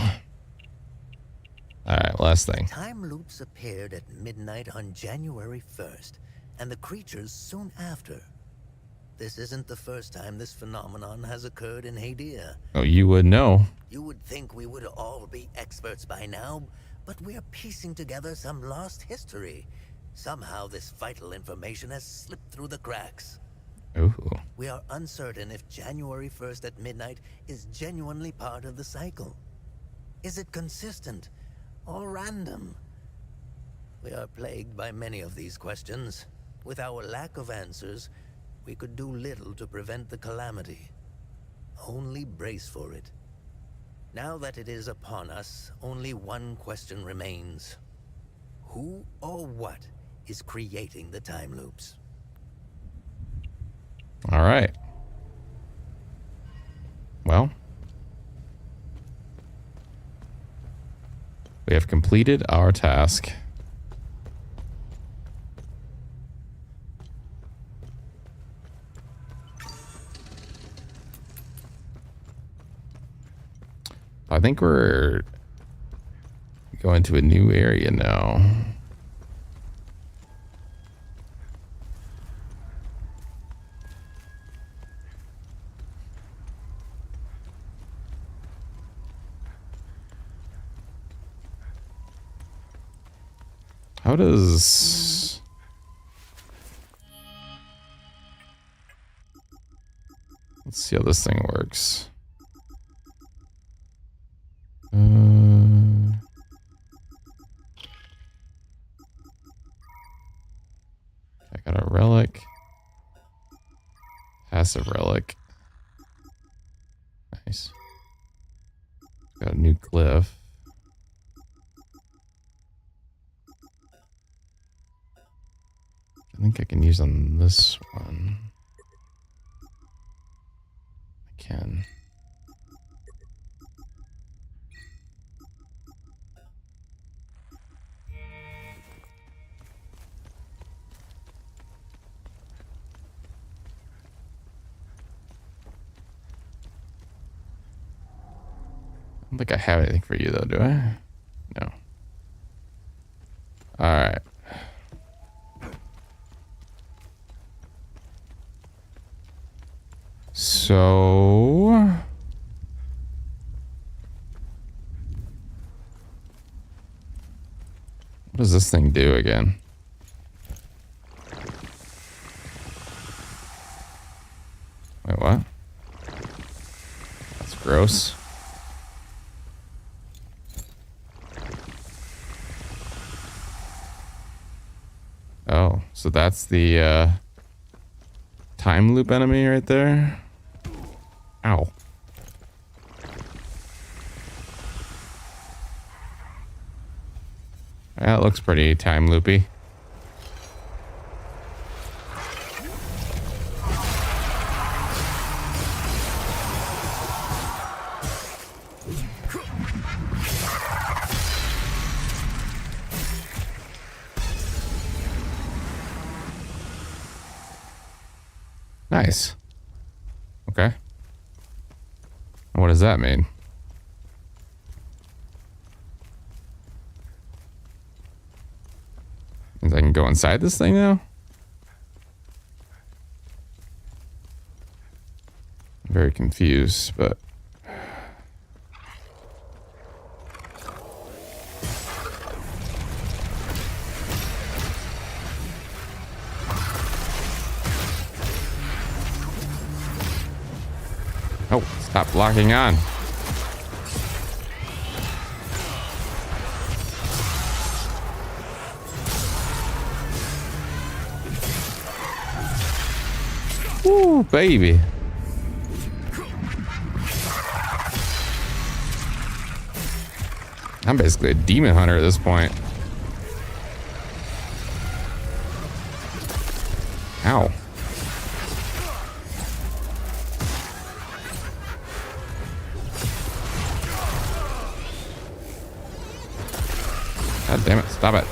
S3: Alright, last thing.
S9: Time loops appeared at midnight on January 1st, and the creatures soon after. This isn't the first time this phenomenon has occurred in Hadia.
S3: Oh, you would know.
S9: You would think we would all be experts by now, but we're piecing together some lost history. Somehow this vital information has slipped through the cracks.
S3: Ooh.
S9: We are uncertain if January 1st at midnight is genuinely part of the cycle. Is it consistent or random? We are plagued by many of these questions. With our lack of answers, we could do little to prevent the calamity. Only brace for it. Now that it is upon us, only one question remains. Who or what is creating the time loops?
S3: All right. Well, we have completed our task. I think we're going to a new area now. How does... Let's see how this thing works. I got a relic. Passive relic. Nice. Got a new glyph. I think I can use on this one. I can. I don't think I have anything for you though, do I? No. All right. So what does this thing do again? Wait, what? That's gross. Oh, so that's the time loop enemy right there. Ow. That looks pretty time loopy. Nice. Okay. What does that mean? Means I can go inside this thing now? confused, but oh, stop locking on. Ooh, baby. I'm basically a demon hunter at this point. Ow. God damn it, stop it.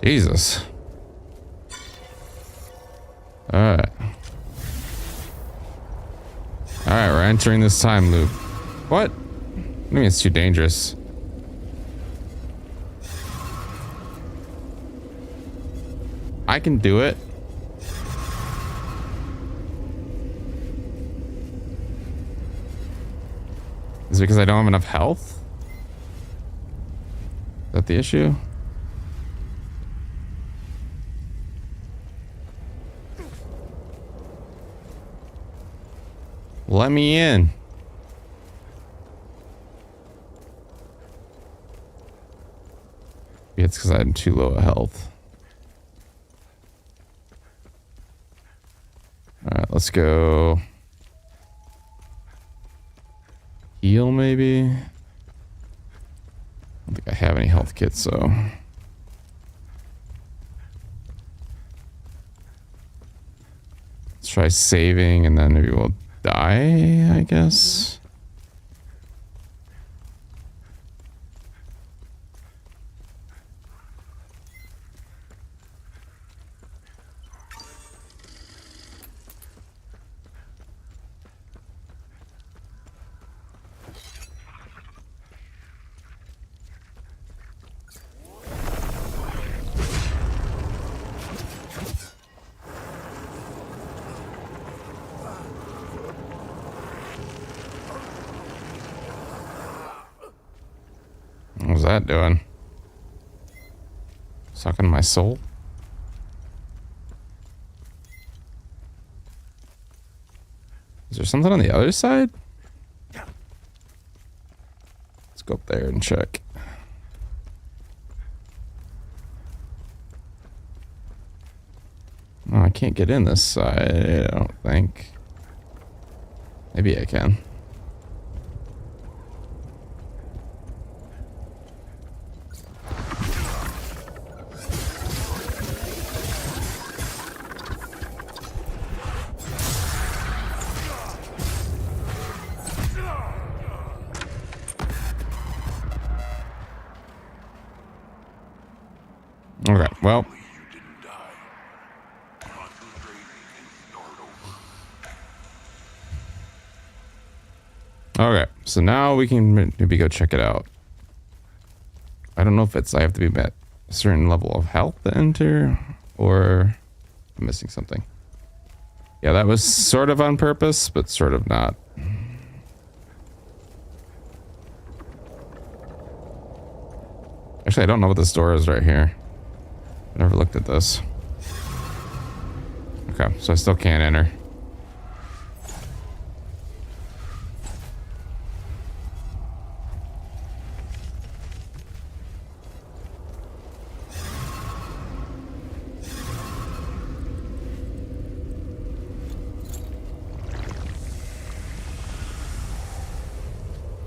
S3: Jesus. Alright. Alright, we're entering this time loop. What? I mean, it's too dangerous. I can do it. Is it because I don't have enough health? Is that the issue? Let me in. Maybe it's because I'm too low of health. Alright, let's go. Heal, maybe? I don't think I have any health kits, so. Let's try saving and then maybe we'll die, I guess. What was that doing? Sucking my soul? Is there something on the other side? Let's go up there and check. Oh, I can't get in this side, I don't think. Maybe I can. Okay, well. Okay, so now we can maybe go check it out. I don't know if it's I have to be at a certain level of health to enter, or I'm missing something. Yeah, that was sort of on purpose, but sort of not. Actually, I don't know what this door is right here. I never looked at this. Okay, so I still can't enter.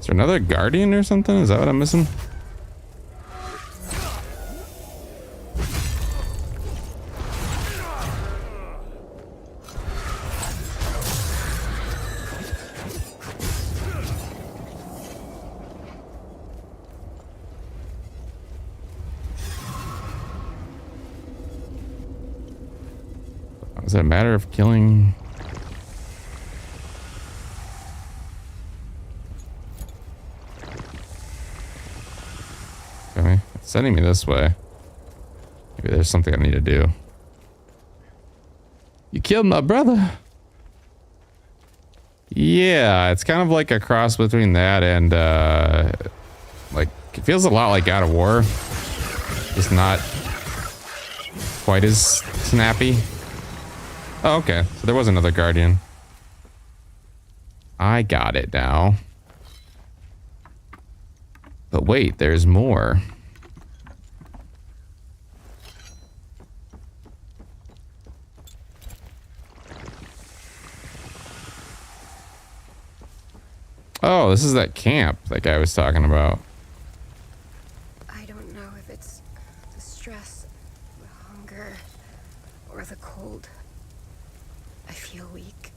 S3: Is there another guardian or something? Is that what I'm missing? Is it a matter of killing? Okay, it's sending me this way. Maybe there's something I need to do. You killed my brother. Yeah, it's kind of like a cross between that and like it feels a lot like God of War. Just not quite as snappy. Oh, okay. So there was another Guardian. I got it now. But wait, there's more. Oh, this is that camp that guy was talking about.
S10: I don't know if it's the stress, the hunger, or the cold. I feel weak.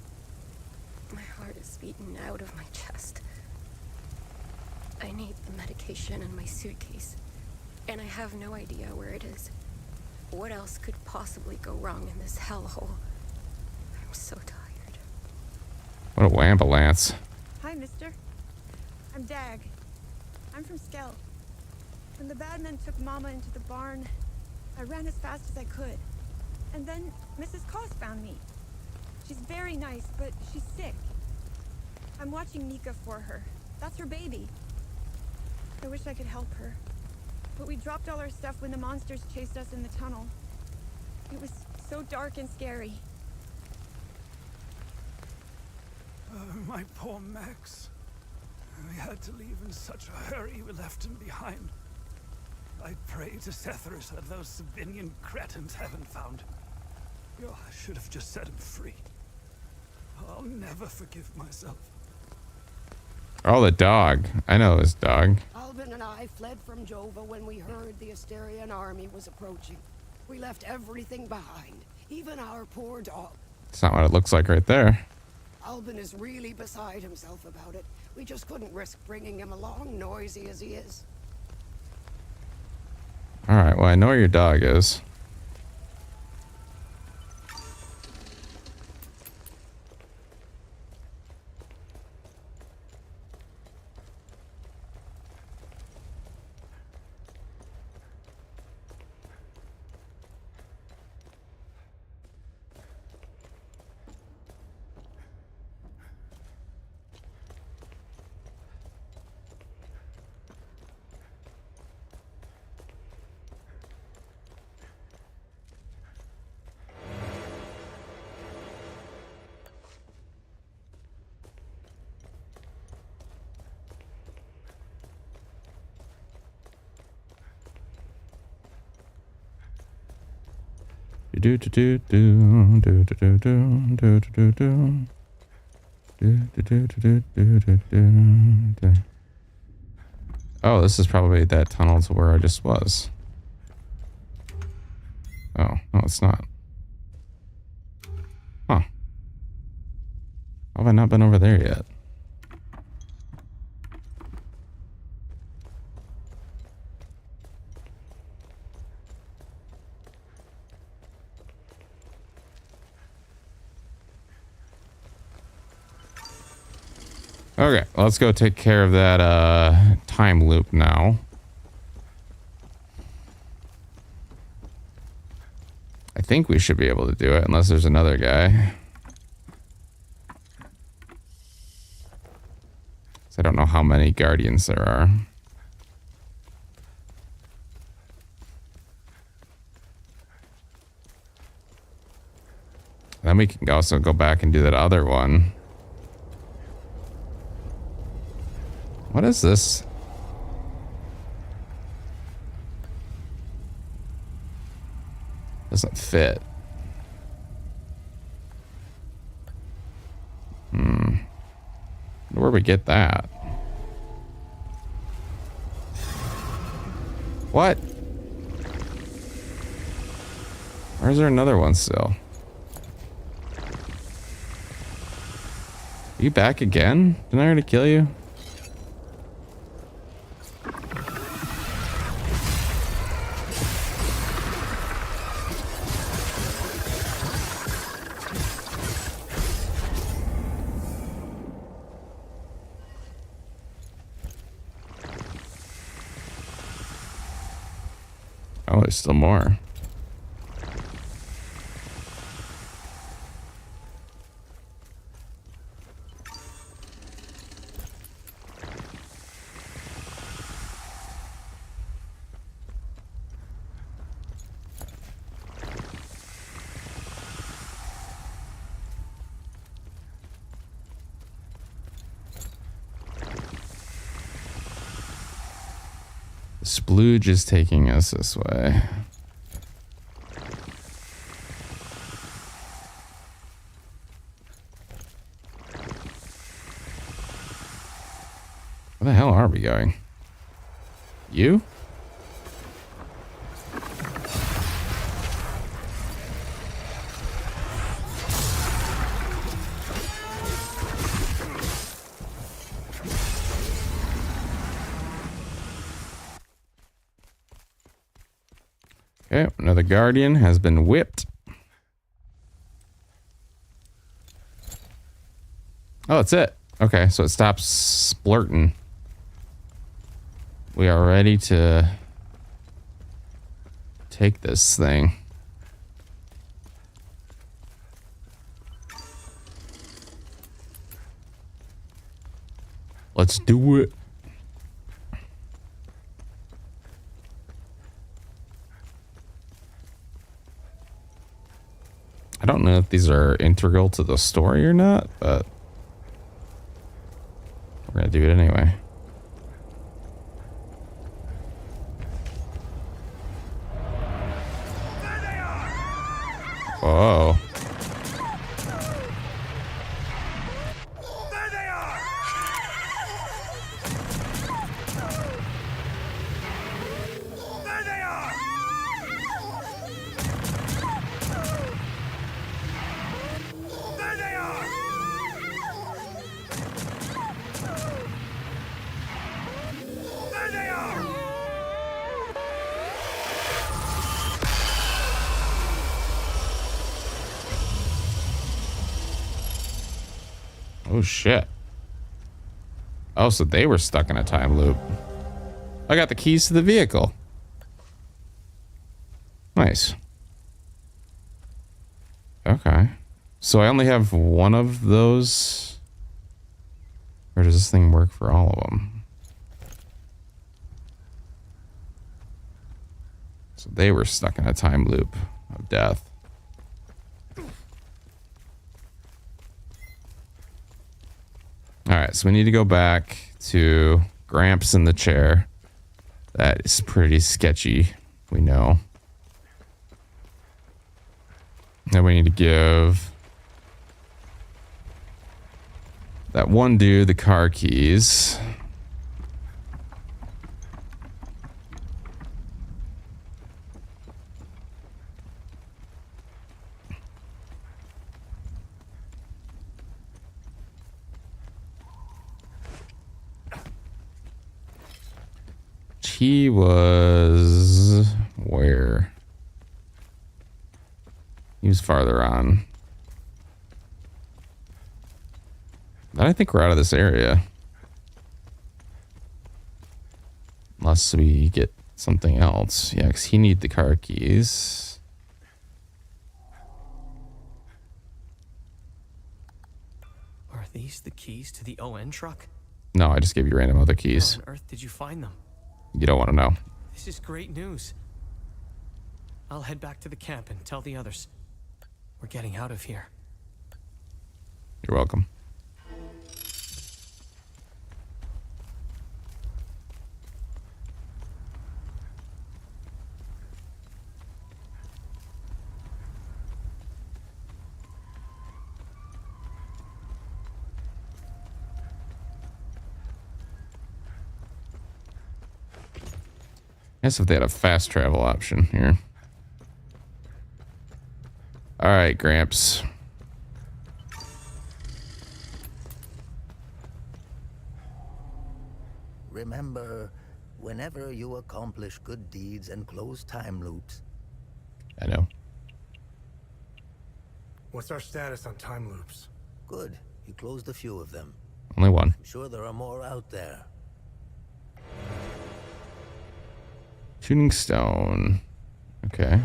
S10: My heart is beating out of my chest. I need the medication in my suitcase, and I have no idea where it is. What else could possibly go wrong in this hellhole? I'm so tired.
S3: What a wambulance.
S11: Hi, mister. I'm Dag. I'm from Skell. When the bad men took Mama into the barn, I ran as fast as I could. And then Mrs. Koss found me. She's very nice, but she's sick. I'm watching Mika for her. That's her baby. I wish I could help her. But we dropped all our stuff when the monsters chased us in the tunnel. It was so dark and scary.
S5: My poor Max. We had to leave in such a hurry, we left him behind. I pray to Sethers that those Sabinian cretins haven't found him. Oh, I should have just set him free. I'll never forgive myself.
S3: Oh, the dog. I know this dog.
S12: Albin and I fled from Jova when we heard the Asterian army was approaching. We left everything behind, even our poor dog.
S3: It's not what it looks like right there.
S12: Albin is really beside himself about it. We just couldn't risk bringing him along, noisy as he is.
S3: Alright, well, I know where your dog is. Do do do do do do do do do do do do do do do. Oh, this is probably that tunnel to where I just was. Oh, no, it's not. Huh. How have I not been over there yet? Okay, let's go take care of that time loop now. I think we should be able to do it unless there's another guy. So I don't know how many guardians there are. Then we can also go back and do that other one. What is this? Doesn't fit. Where we get that? What? Or is there another one still? Are you back again? Didn't I already kill you? Oh, there's still more. Splooge is taking us this way. Where the hell are we going? You? Okay, another guardian has been whipped. Oh, that's it. Okay, so it stops splurting. We are ready to take this thing. Let's do it. I don't know if these are integral to the story or not, but we're gonna do it anyway. Whoa.
S5: There they are! There they are! There they are! There they are!
S3: Oh shit. Oh, so they were stuck in a time loop. I got the keys to the vehicle. Nice. Okay. So I only have one of those. Or does this thing work for all of them? So they were stuck in a time loop of death. All right, so we need to go back to Gramps in the chair. That is pretty sketchy, we know. Then we need to give that one dude the car keys. He was where? He was farther on. But I think we're out of this area. Unless we get something else. Yeah, because he needs the car keys.
S6: Are these the keys to the ON truck?
S3: No, I just gave you random other keys.
S6: Where on earth did you find them?
S3: You don't want to know.
S6: This is great news. I'll head back to the camp and tell the others. We're getting out of here.
S3: You're welcome. Guess if they had a fast travel option here. All right, Gramps.
S9: Remember, whenever you accomplish good deeds and close time loops.
S3: I know.
S13: What's our status on time loops?
S9: Good. You closed a few of them.
S3: Only one.
S9: I'm sure there are more out there.
S3: Tuning stone. Okay.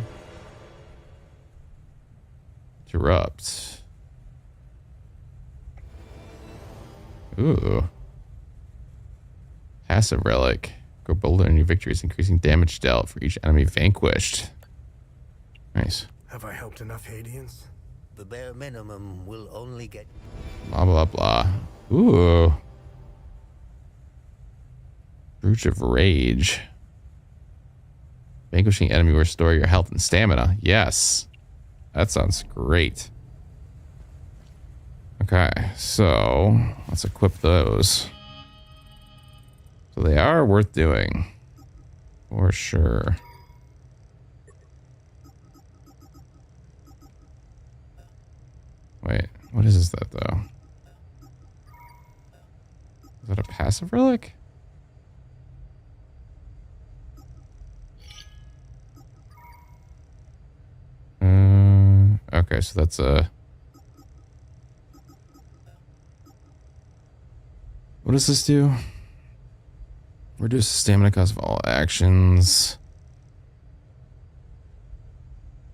S3: Erupt. Ooh. Passive relic. Grow bolder in your victories, increasing damage dealt for each enemy vanquished. Nice.
S13: Have I helped enough Hadeans?
S9: The bare minimum will only get...
S3: Blah, blah, blah. Ooh. Brooch of Rage. Vanquishing enemy will restore your health and stamina. Yes. That sounds great. Okay, so let's equip those. So they are worth doing. For sure. Wait, what is that though? Is that a passive relic? Okay, so that's a... What does this do? Reduce the stamina cost of all actions.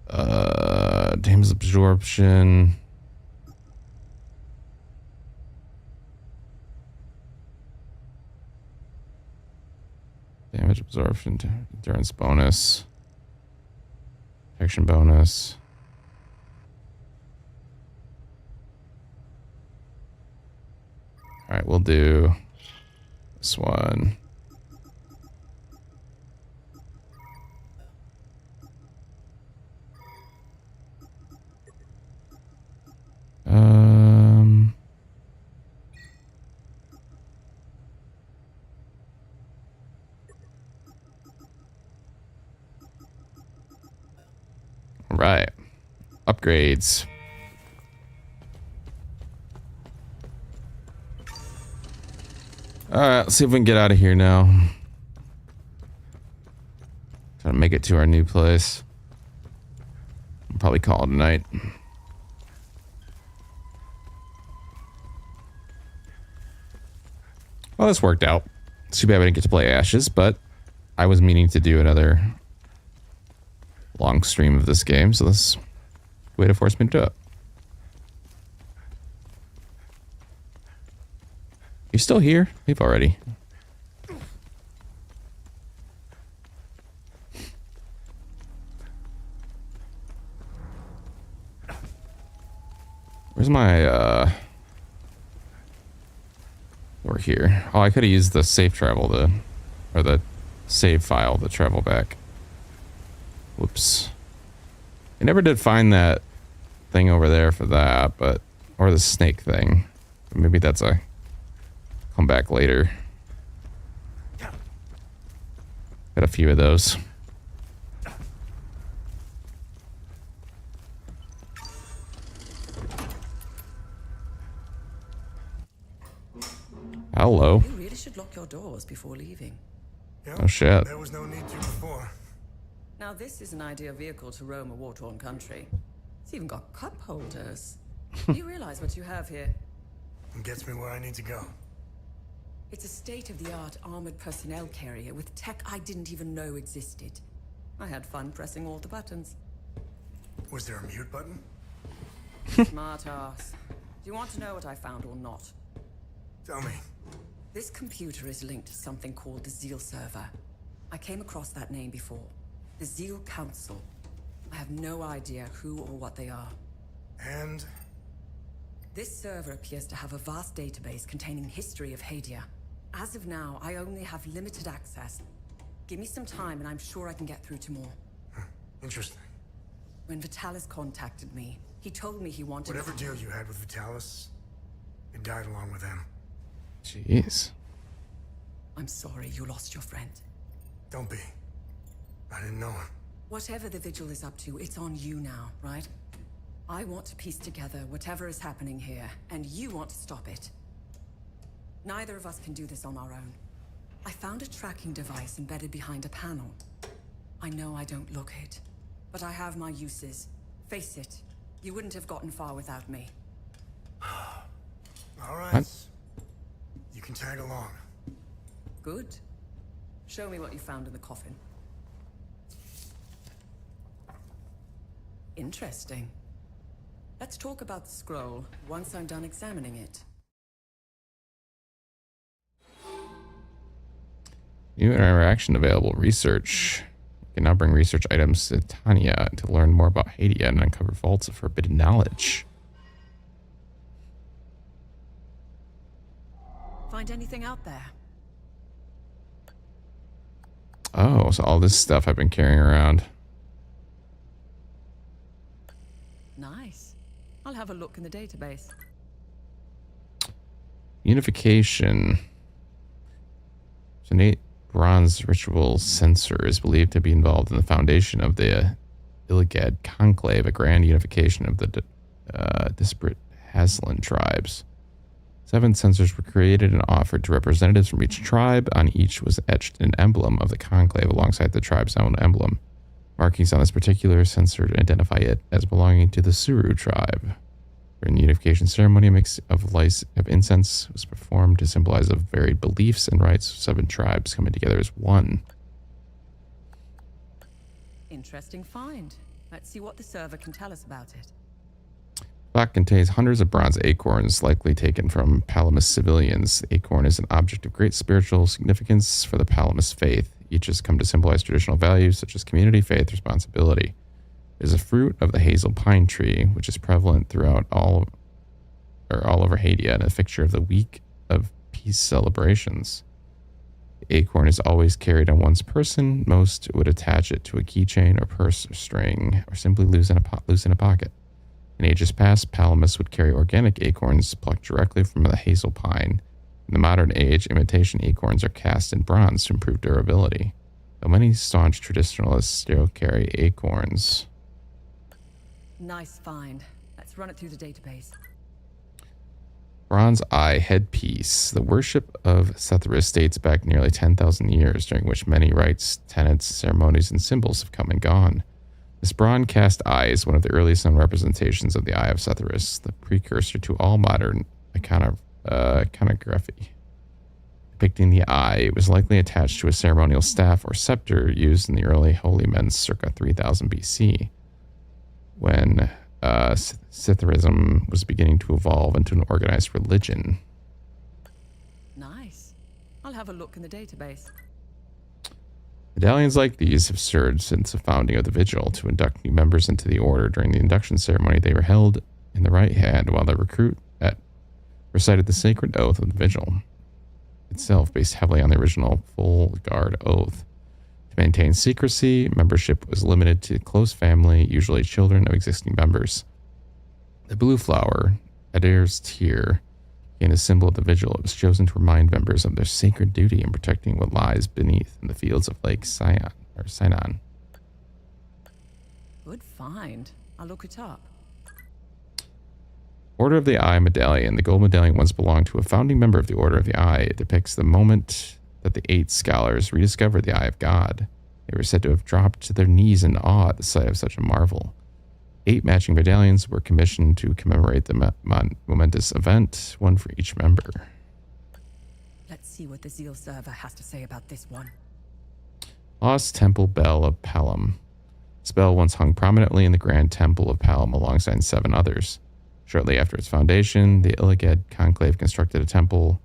S3: Damage absorption. Damage absorption, endurance bonus. Protection bonus. All right, we'll do this one. All right, upgrades. All right, let's see if we can get out of here now. Try to make it to our new place. We'll probably call it a night. Well, this worked out. It's too bad we didn't get to play Ashes, but I was meaning to do another long stream of this game, so this is a way to force me to do it. You still here? Leave already. Where's my We're here. Oh, I could have used the safe travel to, or the save file to travel back. Whoops. I never did find that thing over there for that, but, or the snake thing. Maybe that's a come back later. Got a few of those. Hello.
S14: You really should lock your doors before leaving.
S13: Yep,
S3: Oh shit.
S13: There was no need to before.
S14: Now this is an ideal vehicle to roam a war-torn country. It's even got cup holders. You realize what you have here?
S13: It gets me where I need to go.
S14: It's a state-of-the-art armored personnel carrier with tech I didn't even know existed. I had fun pressing all the buttons.
S13: Was there a mute button?
S14: Smart ass. Do you want to know what I found or not?
S13: Tell me.
S14: This computer is linked to something called the Zeal server. I came across that name before. The Zeal Council. I have no idea who or what they are.
S13: And?
S14: This server appears to have a vast database containing history of Hadia. As of now, I only have limited access. Give me some time and I'm sure I can get through to more.
S13: Interesting.
S14: When Vitalis contacted me, he told me he wanted...
S13: Whatever deal you had with Vitalis, it died along with him.
S3: Jeez.
S14: I'm sorry you lost your friend.
S13: Don't be. I didn't know him.
S14: Whatever the Vigil is up to, it's on you now, right? I want to piece together whatever is happening here, and you want to stop it. Neither of us can do this on our own. I found a tracking device embedded behind a panel. I know I don't look it, but I have my uses. Face it, you wouldn't have gotten far without me.
S13: All right. You can tag along.
S14: Good. Show me what you found in the coffin. Interesting. Let's talk about the scroll once I'm done examining it.
S3: New interaction available. Research. You can now bring research items to Tanya to learn more about Hadia and uncover vaults of forbidden knowledge.
S4: Find anything out there?
S3: Oh, so all this stuff I've been carrying around.
S4: Nice. I'll have a look in the database.
S3: Unification. Innate bronze ritual sensor is believed to be involved in the foundation of the Illigad Conclave, a grand unification of the disparate Haslan tribes. 7 sensors were created and offered to representatives from each tribe. On each was etched an emblem of the Conclave alongside the tribe's own emblem. Markings on this particular sensor identify it as belonging to the Suru tribe. During the unification ceremony, a mix of incense was performed to symbolize the varied beliefs and rites of 7 tribes coming together as one.
S4: Interesting find. Let's see what the server can tell us about it.
S3: The box contains hundreds of bronze acorns, likely taken from Palamas civilians. The acorn is an object of great spiritual significance for the Palamas faith. Each has come to symbolize traditional values such as community, faith, responsibility. It is a fruit of the hazel pine tree, which is prevalent throughout all over Hadia, and a fixture of the week of peace celebrations. The acorn is always carried on one's person. Most would attach it to a keychain or purse or string, or simply loose in a pocket. In ages past, Palamas would carry organic acorns plucked directly from the hazel pine. In the modern age, imitation acorns are cast in bronze to improve durability, though many staunch traditionalists still carry acorns.
S4: Nice find. Let's run it through the database.
S3: Bronze eye headpiece. The worship of Sethrus dates back nearly 10,000 years, during which many rites, tenets, ceremonies, and symbols have come and gone. This bronze cast eye is one of the earliest known representations of the Eye of Sethrus, the precursor to all modern iconography. Depicting the eye, it was likely attached to a ceremonial staff or scepter used in the early holy men circa 3000 BC, when Sithrism was beginning to evolve into an organized religion.
S4: Nice. I'll have a look in the database.
S3: Medallions like these have served since the founding of the Vigil to induct new members into the order. During the induction ceremony, they were held in the right hand while the recruit recited the sacred oath of the Vigil itself, based heavily on the original full guard oath. To maintain secrecy, membership was limited to close family, usually children of existing members. The blue flower, Adir's tear, became a symbol of the Vigil. It was chosen to remind members of their sacred duty in protecting what lies beneath in the fields of Lake Sinon.
S4: Good find. I'll look it up.
S3: Order of the Eye medallion. The gold medallion once belonged to a founding member of the Order of the Eye. It depicts the moment that the 8 scholars rediscovered the Eye of God. They were said to have dropped to their knees in awe at the sight of such a marvel. 8 matching medallions were commissioned to commemorate the momentous event, one for each member.
S4: Let's see what the Zeal server has to say about this one.
S3: Lost Temple Bell of Pelham. This bell once hung prominently in the Grand Temple of Pelham alongside 7 others. Shortly after its foundation, the Illigad Conclave constructed a temple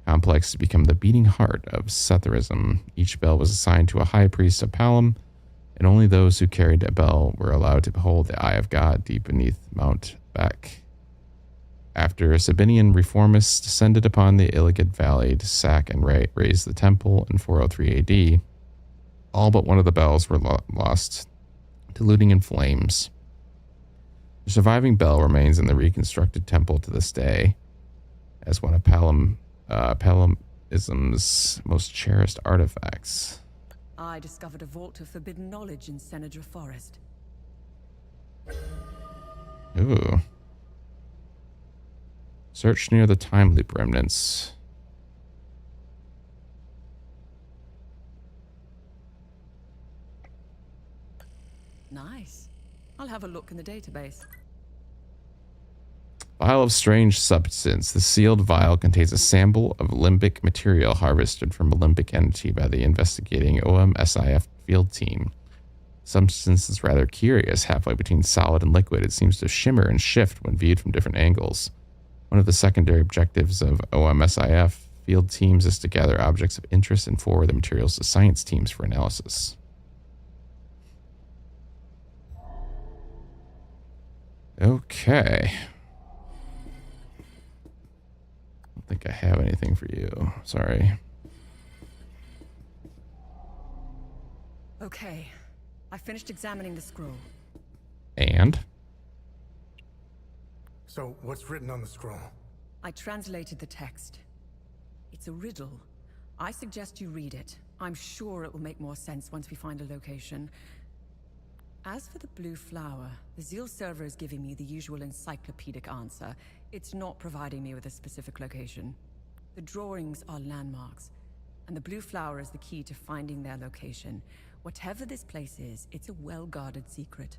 S3: complex to become the beating heart of Sethrism. Each bell was assigned to a high priest of Pelham, and only those who carried a bell were allowed to behold the Eye of God deep beneath Mount Beck. After Sabinian reformists descended upon the Illigad Valley to sack and raze the temple in 403 AD, all but one of the bells were lost to looting and flames. The surviving bell remains in the reconstructed temple to this day as one of Pelhamism's most cherished artifacts.
S4: I discovered a vault of forbidden knowledge in Senedra Forest.
S3: Ooh. Search near the time loop remnants.
S4: Nice. I'll have a look in the database.
S3: Vial of strange substance. The sealed vial contains a sample of limbic material harvested from a limbic entity by the investigating OMSIF field team. Substance is rather curious, halfway between solid and liquid. It seems to shimmer and shift when viewed from different angles. One of the secondary objectives of OMSIF field teams is to gather objects of interest and forward the materials to science teams for analysis. Okay. I don't think I have anything for you. Sorry.
S4: Okay. I finished examining the scroll.
S3: And?
S13: So, what's written on the scroll?
S4: I translated the text. It's a riddle. I suggest you read it. I'm sure it will make more sense once we find a location. As for the blue flower, the Zeal server is giving me the usual encyclopedic answer. It's not providing me with a specific location. The drawings are landmarks, and the blue flower is the key to finding their location. Whatever this place is, it's a well-guarded secret.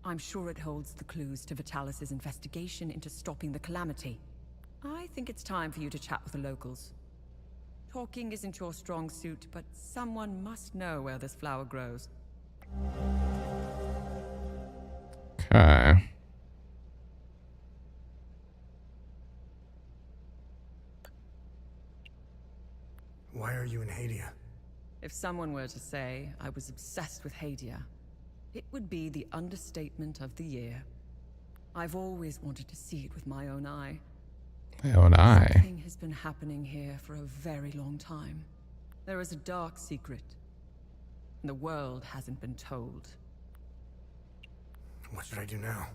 S4: I'm sure it holds the clues to Vitalis' investigation into stopping the calamity. I think it's time for you to chat with the locals. Talking isn't your strong suit, but someone must know where this flower grows.
S3: Okay.
S13: Why are you in Hadia?
S4: If someone were to say I was obsessed with Hadia, it would be the understatement of the year. I've always wanted to see it with my own eye.
S3: My own eye.
S4: Something has been happening here for a very long time. There is a dark secret, and the world hasn't been told.
S13: What should I do now?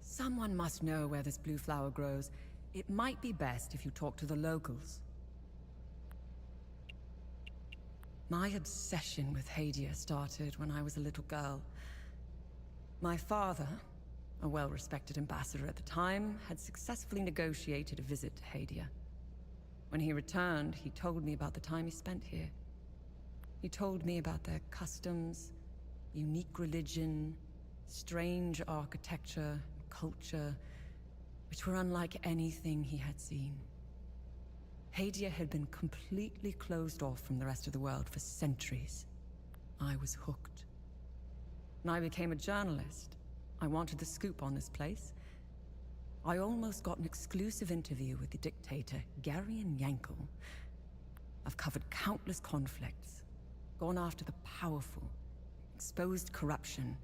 S4: Someone must know where this blue flower grows. It might be best if you talk to the locals. My obsession with Hadia started when I was a little girl. My father, a well-respected ambassador at the time, had successfully negotiated a visit to Hadia. When he returned, he told me about the time he spent here. He told me about their customs, unique religion, strange architecture, culture, which were unlike anything he had seen. Hadia had been completely closed off from the rest of the world for centuries. I was hooked. When I became a journalist, I wanted the scoop on this place. I almost got an exclusive interview with the dictator, Garion Yankel. I've covered countless conflicts, gone after the powerful, exposed corruption.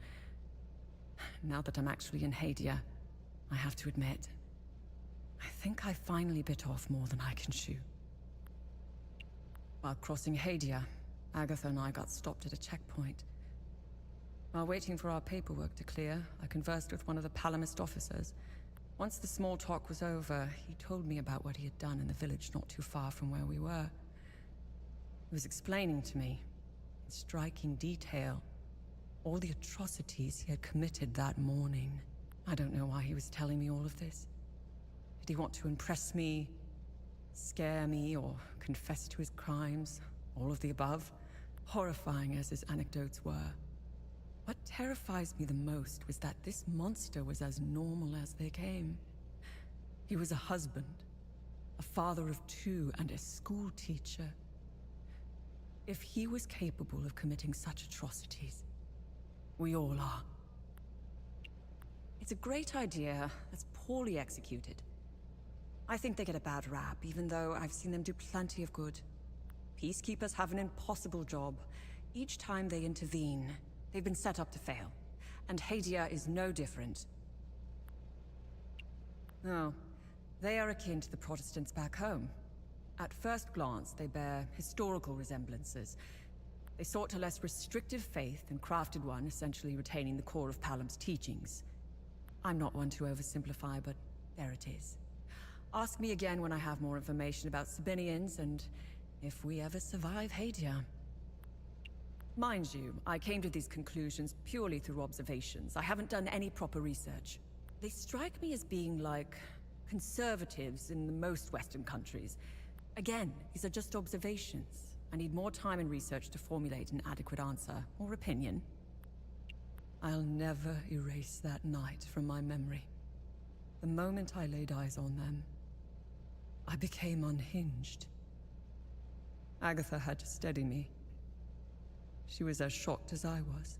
S4: Now that I'm actually in Hadia, I have to admit, I think I finally bit off more than I can chew. While crossing Hadia, Agatha and I got stopped at a checkpoint. While waiting for our paperwork to clear, I conversed with one of the Palamist officers. Once the small talk was over, he told me about what he had done in the village not too far from where we were. He was explaining to me, in striking detail, all the atrocities he had committed that morning. I don't know why he was telling me all of this. Did he want to impress me, scare me, or confess to his crimes? All of the above? Horrifying as his anecdotes were. What terrifies me the most was that this monster was as normal as they came. He was a husband, a father of two, and a school teacher. If he was capable of committing such atrocities, we all are. It's a great idea that's poorly executed. I think they get a bad rap, even though I've seen them do plenty of good. Peacekeepers have an impossible job. Each time they intervene, they've been set up to fail. And Hadia is no different. No, they are akin to the Protestants back home. At first glance, they bear historical resemblances. They sought a less restrictive faith and crafted one, essentially retaining the core of Palam's teachings. I'm not one to oversimplify, but there it is. Ask me again when I have more information about Sabinians and if we ever survive Hadia. Mind you, I came to these conclusions purely through observations. I haven't done any proper research. They strike me as being like conservatives in the most Western countries. Again, these are just observations. I need more time and research to formulate an adequate answer or opinion. I'll never erase that night from my memory. The moment I laid eyes on them, I became unhinged. Agatha had to steady me. She was as shocked as I was.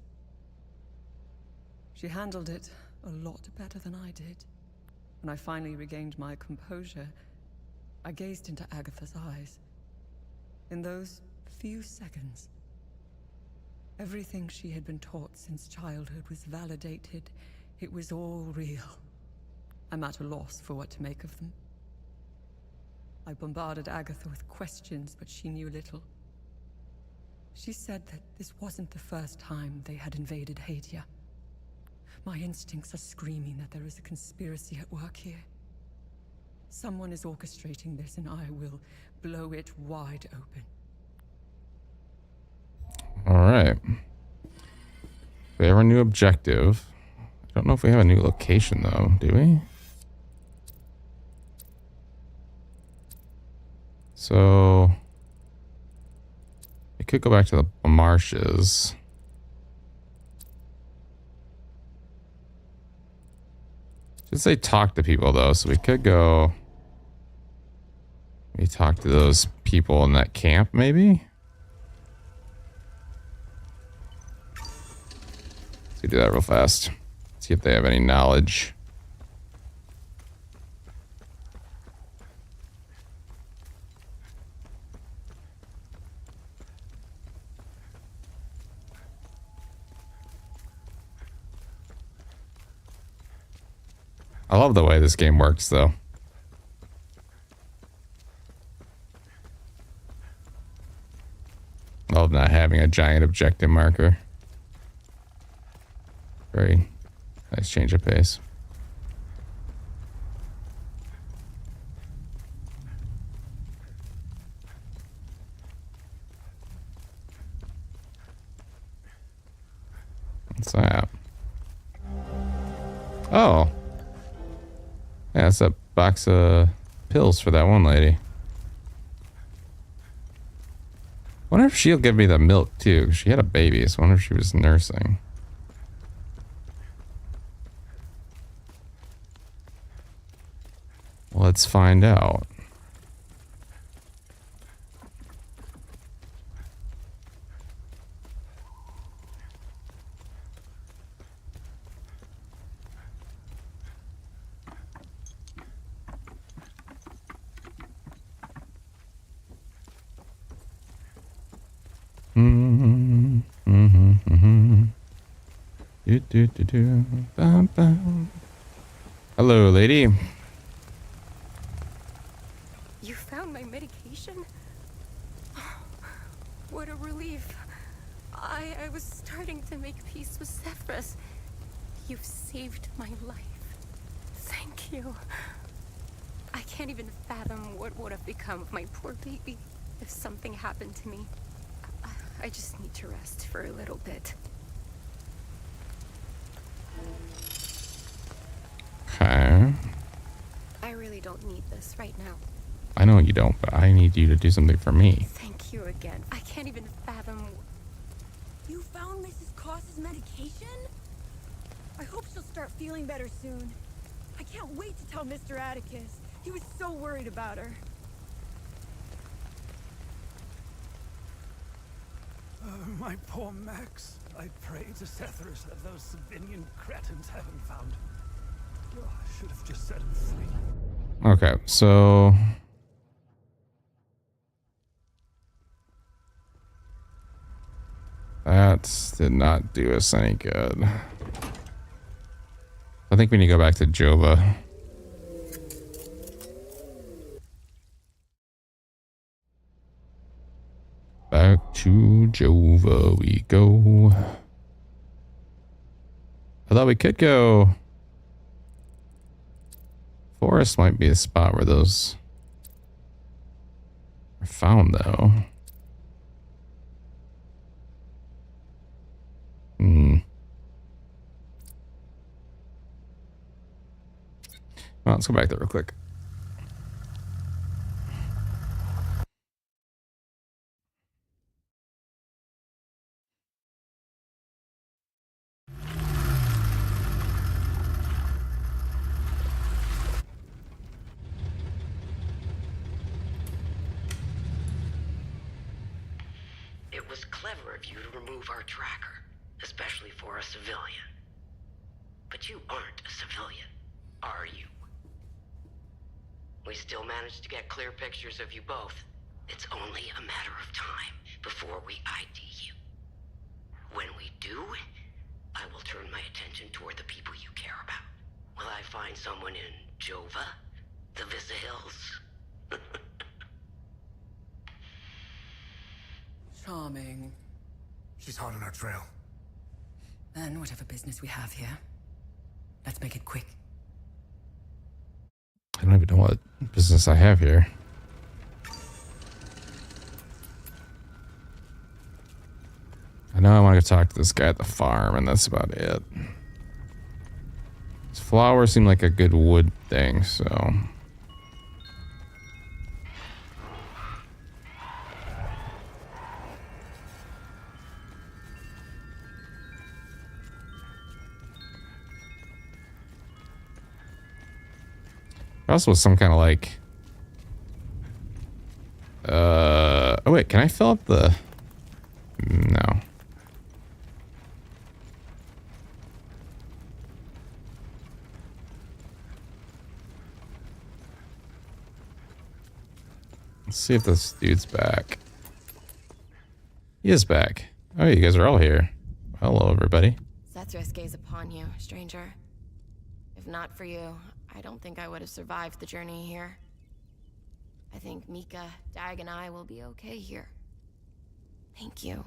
S4: She handled it a lot better than I did. When I finally regained my composure, I gazed into Agatha's eyes. In those few seconds, everything she had been taught since childhood was validated. It was all real. I'm at a loss for what to make of them. I bombarded Agatha with questions, but she knew little. She said that this wasn't the first time they had invaded Hadia. My instincts are screaming that there is a conspiracy at work here. Someone is orchestrating this, and I will blow it wide open.
S3: All right. We have our new objective. I don't know if we have a new location, though. Do we? So we could go back to the marshes. Should say talk to people, though, so we could go. We talk to those people in that camp, maybe. Let's do that real fast. See if they have any knowledge. I love the way this game works, though. Love not having a giant objective marker. Very nice change of pace. What's that? Oh. Yeah, it's a box of pills for that one lady. Wonder if she'll give me the milk too, 'cause she had a baby, so I wonder if she was nursing. Let's find out. Hello, lady.
S10: You found my medication? What a relief. I was starting to make peace with Zephyrus. You've saved my life. Thank you. I can't even fathom what would have become of my poor baby if something happened to me. I just need to rest for a little bit.
S3: Okay.
S10: I really don't need this right now.
S3: I know you don't, but I need you to do something for me.
S10: Thank you again. I can't even fathom.
S11: You found Mrs. Cross's medication? I hope she'll start feeling better soon. I can't wait to tell Mr. Atticus. He was so worried about her.
S5: My poor Max. I pray to Zephyrus that those Sabinian cretins haven't found. Oh, I should have just set him free.
S3: Okay, so that did not do us any good. I think we need to go back to Jova. Back to Jova we go. I thought we could go. Forest might be a spot where those are found, though. Well, let's go back there real quick.
S15: It was clever of you to remove our tracker, especially for a civilian. But you aren't a civilian, are you? We still managed to get clear pictures of you both. It's only a matter of time before we ID you. When we do, I will turn my attention toward the people you care about. Will I find someone in Jova? The Vista Hills?
S4: Charming.
S13: She's hot on our trail.
S4: Then whatever business we have here, let's make it quick.
S3: I don't even know what business I have here. I know I want to go talk to this guy at the farm, and that's about it. This flower seemed like a good wood thing, so... There also was some kind of like... Oh wait, can I fill up the... No. Let's see if this dude's back. He is back. Oh, you guys are all here. Hello, everybody.
S10: Sethris gaze upon you, stranger. If not for you, I don't think I would have survived the journey here. I think Mika, Dag, and I will be okay here. Thank you.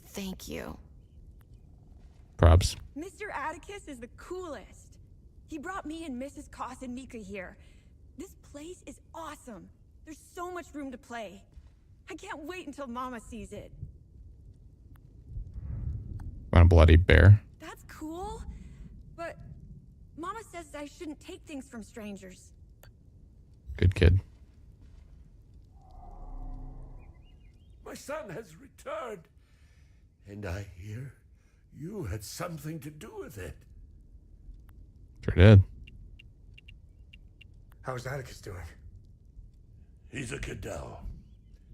S10: Thank you.
S3: Props.
S11: Mr. Atticus is the coolest. He brought me and Mrs. Koss and Mika here. This place is awesome. There's so much room to play. I can't wait until Mama sees it.
S3: Want a bloody bear?
S11: That's cool, but Mama says I shouldn't take things from strangers.
S3: Good kid.
S16: My son has returned, and I hear you had something to do with it.
S3: Sure did.
S13: How's Atticus doing?
S16: He's a Cadell.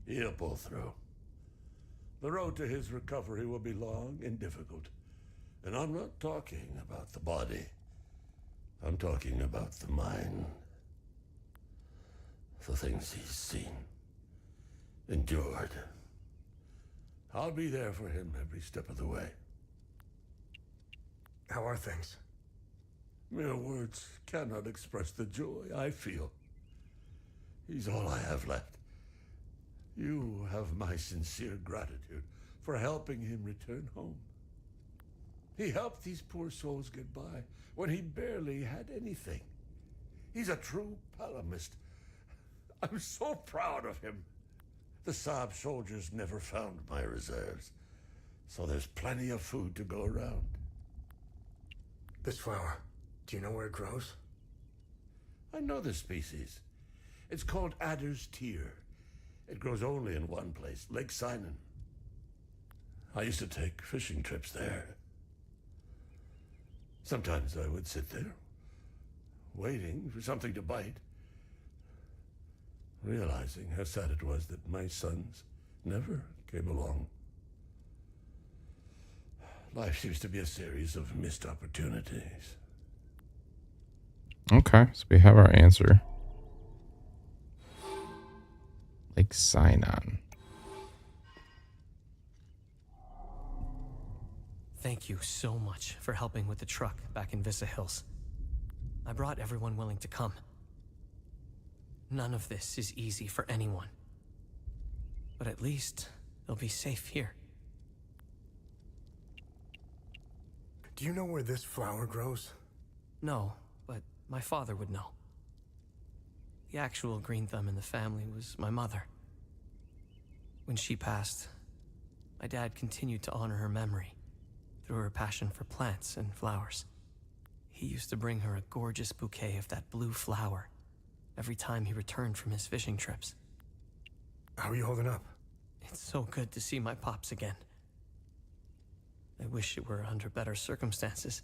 S16: He'll pull through. The road to his recovery will be long and difficult. And I'm not talking about the body. I'm talking about the mind. The things he's seen, endured. I'll be there for him every step of the way.
S13: How are things?
S16: Mere words cannot express the joy I feel. He's all I have left. You have my sincere gratitude for helping him return home. He helped these poor souls get by when he barely had anything. He's a true Palamist. I'm so proud of him. The Saab soldiers never found my reserves, so there's plenty of food to go around.
S13: This flower, do you know where it grows?
S16: I know the species. It's called Adder's Tear. It grows only in one place, Lake Sinan. I used to take fishing trips there. Sometimes I would sit there, waiting for something to bite, realizing how sad it was that my sons never came along. Life seems to be a series of missed opportunities.
S3: Okay, so we have our answer. Lake Sinan.
S6: Thank you so much for helping with the truck back in Vista Hills. I brought everyone willing to come. None of this is easy for anyone. But at least they'll be safe here.
S13: Do you know where this flower grows?
S6: No, but my father would know. The actual green thumb in the family was my mother. When she passed, my dad continued to honor her memory through her passion for plants and flowers. He used to bring her a gorgeous bouquet of that blue flower every time he returned from his fishing trips.
S13: How are you holding up?
S6: It's so good to see my pops again. I wish it were under better circumstances.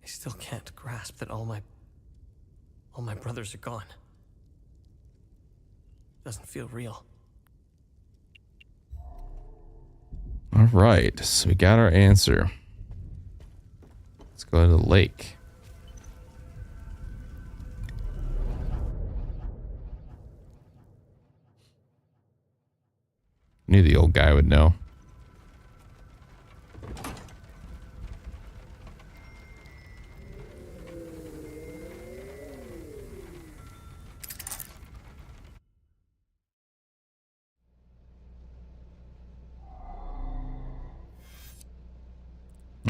S6: I still can't grasp that all my brothers are gone. Doesn't feel real.
S3: All right, so we got our answer. Let's go to the lake. Knew the old guy would know.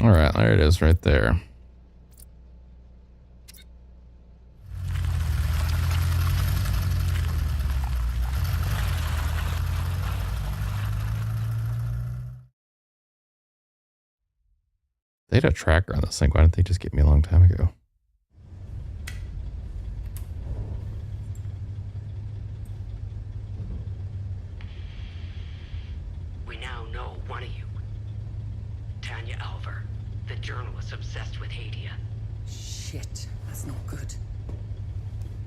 S3: All right, there it is right there. They had a tracker on this thing. Why didn't they just get me a long time ago?
S15: We now know one of you. Tanya Alver, the journalist obsessed with Hadia.
S14: Shit, that's not good.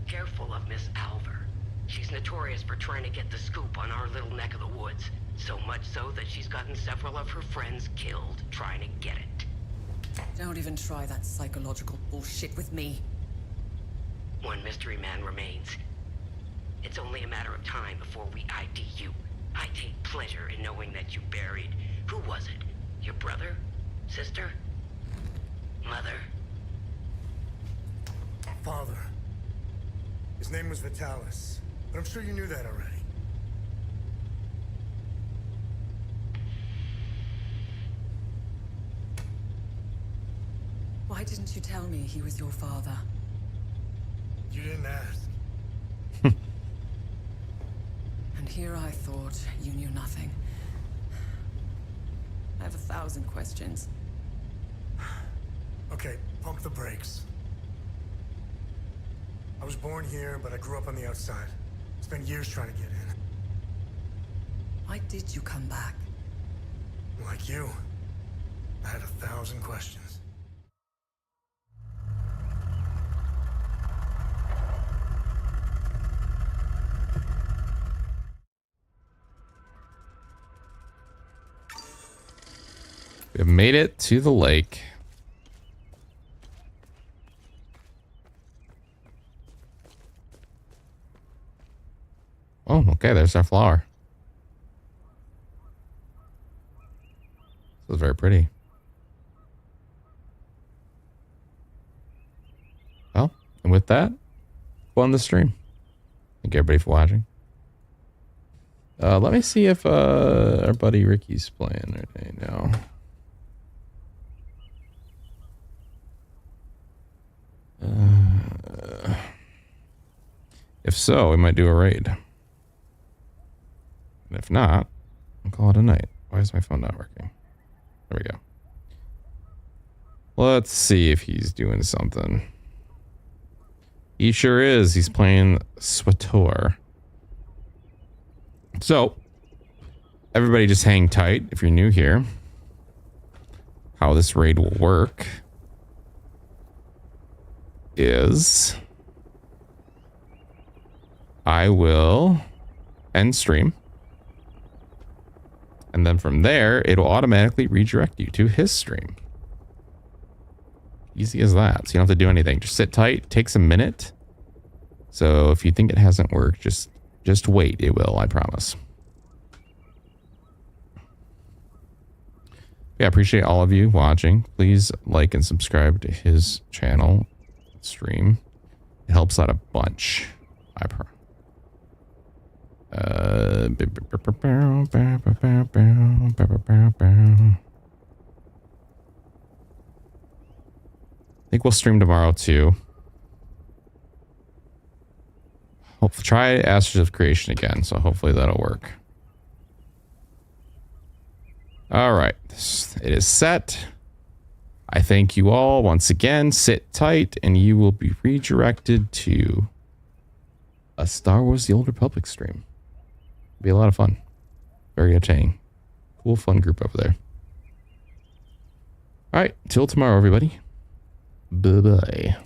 S15: Careful of Miss Alver. She's notorious for trying to get the scoop on our little neck of the woods. So much so that she's gotten several of her friends killed trying to get it.
S14: Don't even try that psychological bullshit with me.
S15: One mystery man remains. It's only a matter of time before we ID you. I take pleasure in knowing that you buried... Who was it? Your brother? Sister? Mother?
S13: Father. His name was Vitalis, but I'm sure you knew that already.
S14: Why didn't you tell me he was your father?
S13: You didn't ask.
S14: And here I thought you knew nothing. I have 1,000 questions.
S13: Okay, pump the brakes. I was born here, but I grew up on the outside. Spent years trying to get in.
S14: Why did you come back?
S13: Like you, I had 1,000 questions.
S3: We have made it to the lake. Oh, okay, there's our flower. This is very pretty. Well, and with that, go on the stream. Thank you everybody for watching. Let me see if our buddy Ricky's playing right now. If so, we might do a raid. And if not, I'll call it a night. Why is my phone not working? There we go. Let's see if he's doing something. He sure is. He's playing SWTOR. So, everybody just hang tight if you're new here. How this raid will work is I will end stream. And then from there, it'll automatically redirect you to his stream. Easy as that. So you don't have to do anything. Just sit tight. It takes a minute. So if you think it hasn't worked, just wait. It will, I promise. Yeah, I appreciate all of you watching. Please like and subscribe to his channel stream. It helps out a bunch. I promise. I think we'll stream tomorrow too. Try Ashes of Creation again, so hopefully that'll work. All right, it is set. I thank you all once again. Sit tight, and you will be redirected to a Star Wars: The Old Republic stream. It'll be a lot of fun. Very entertaining. Cool, fun group over there. All right, till tomorrow, everybody. Bye-bye.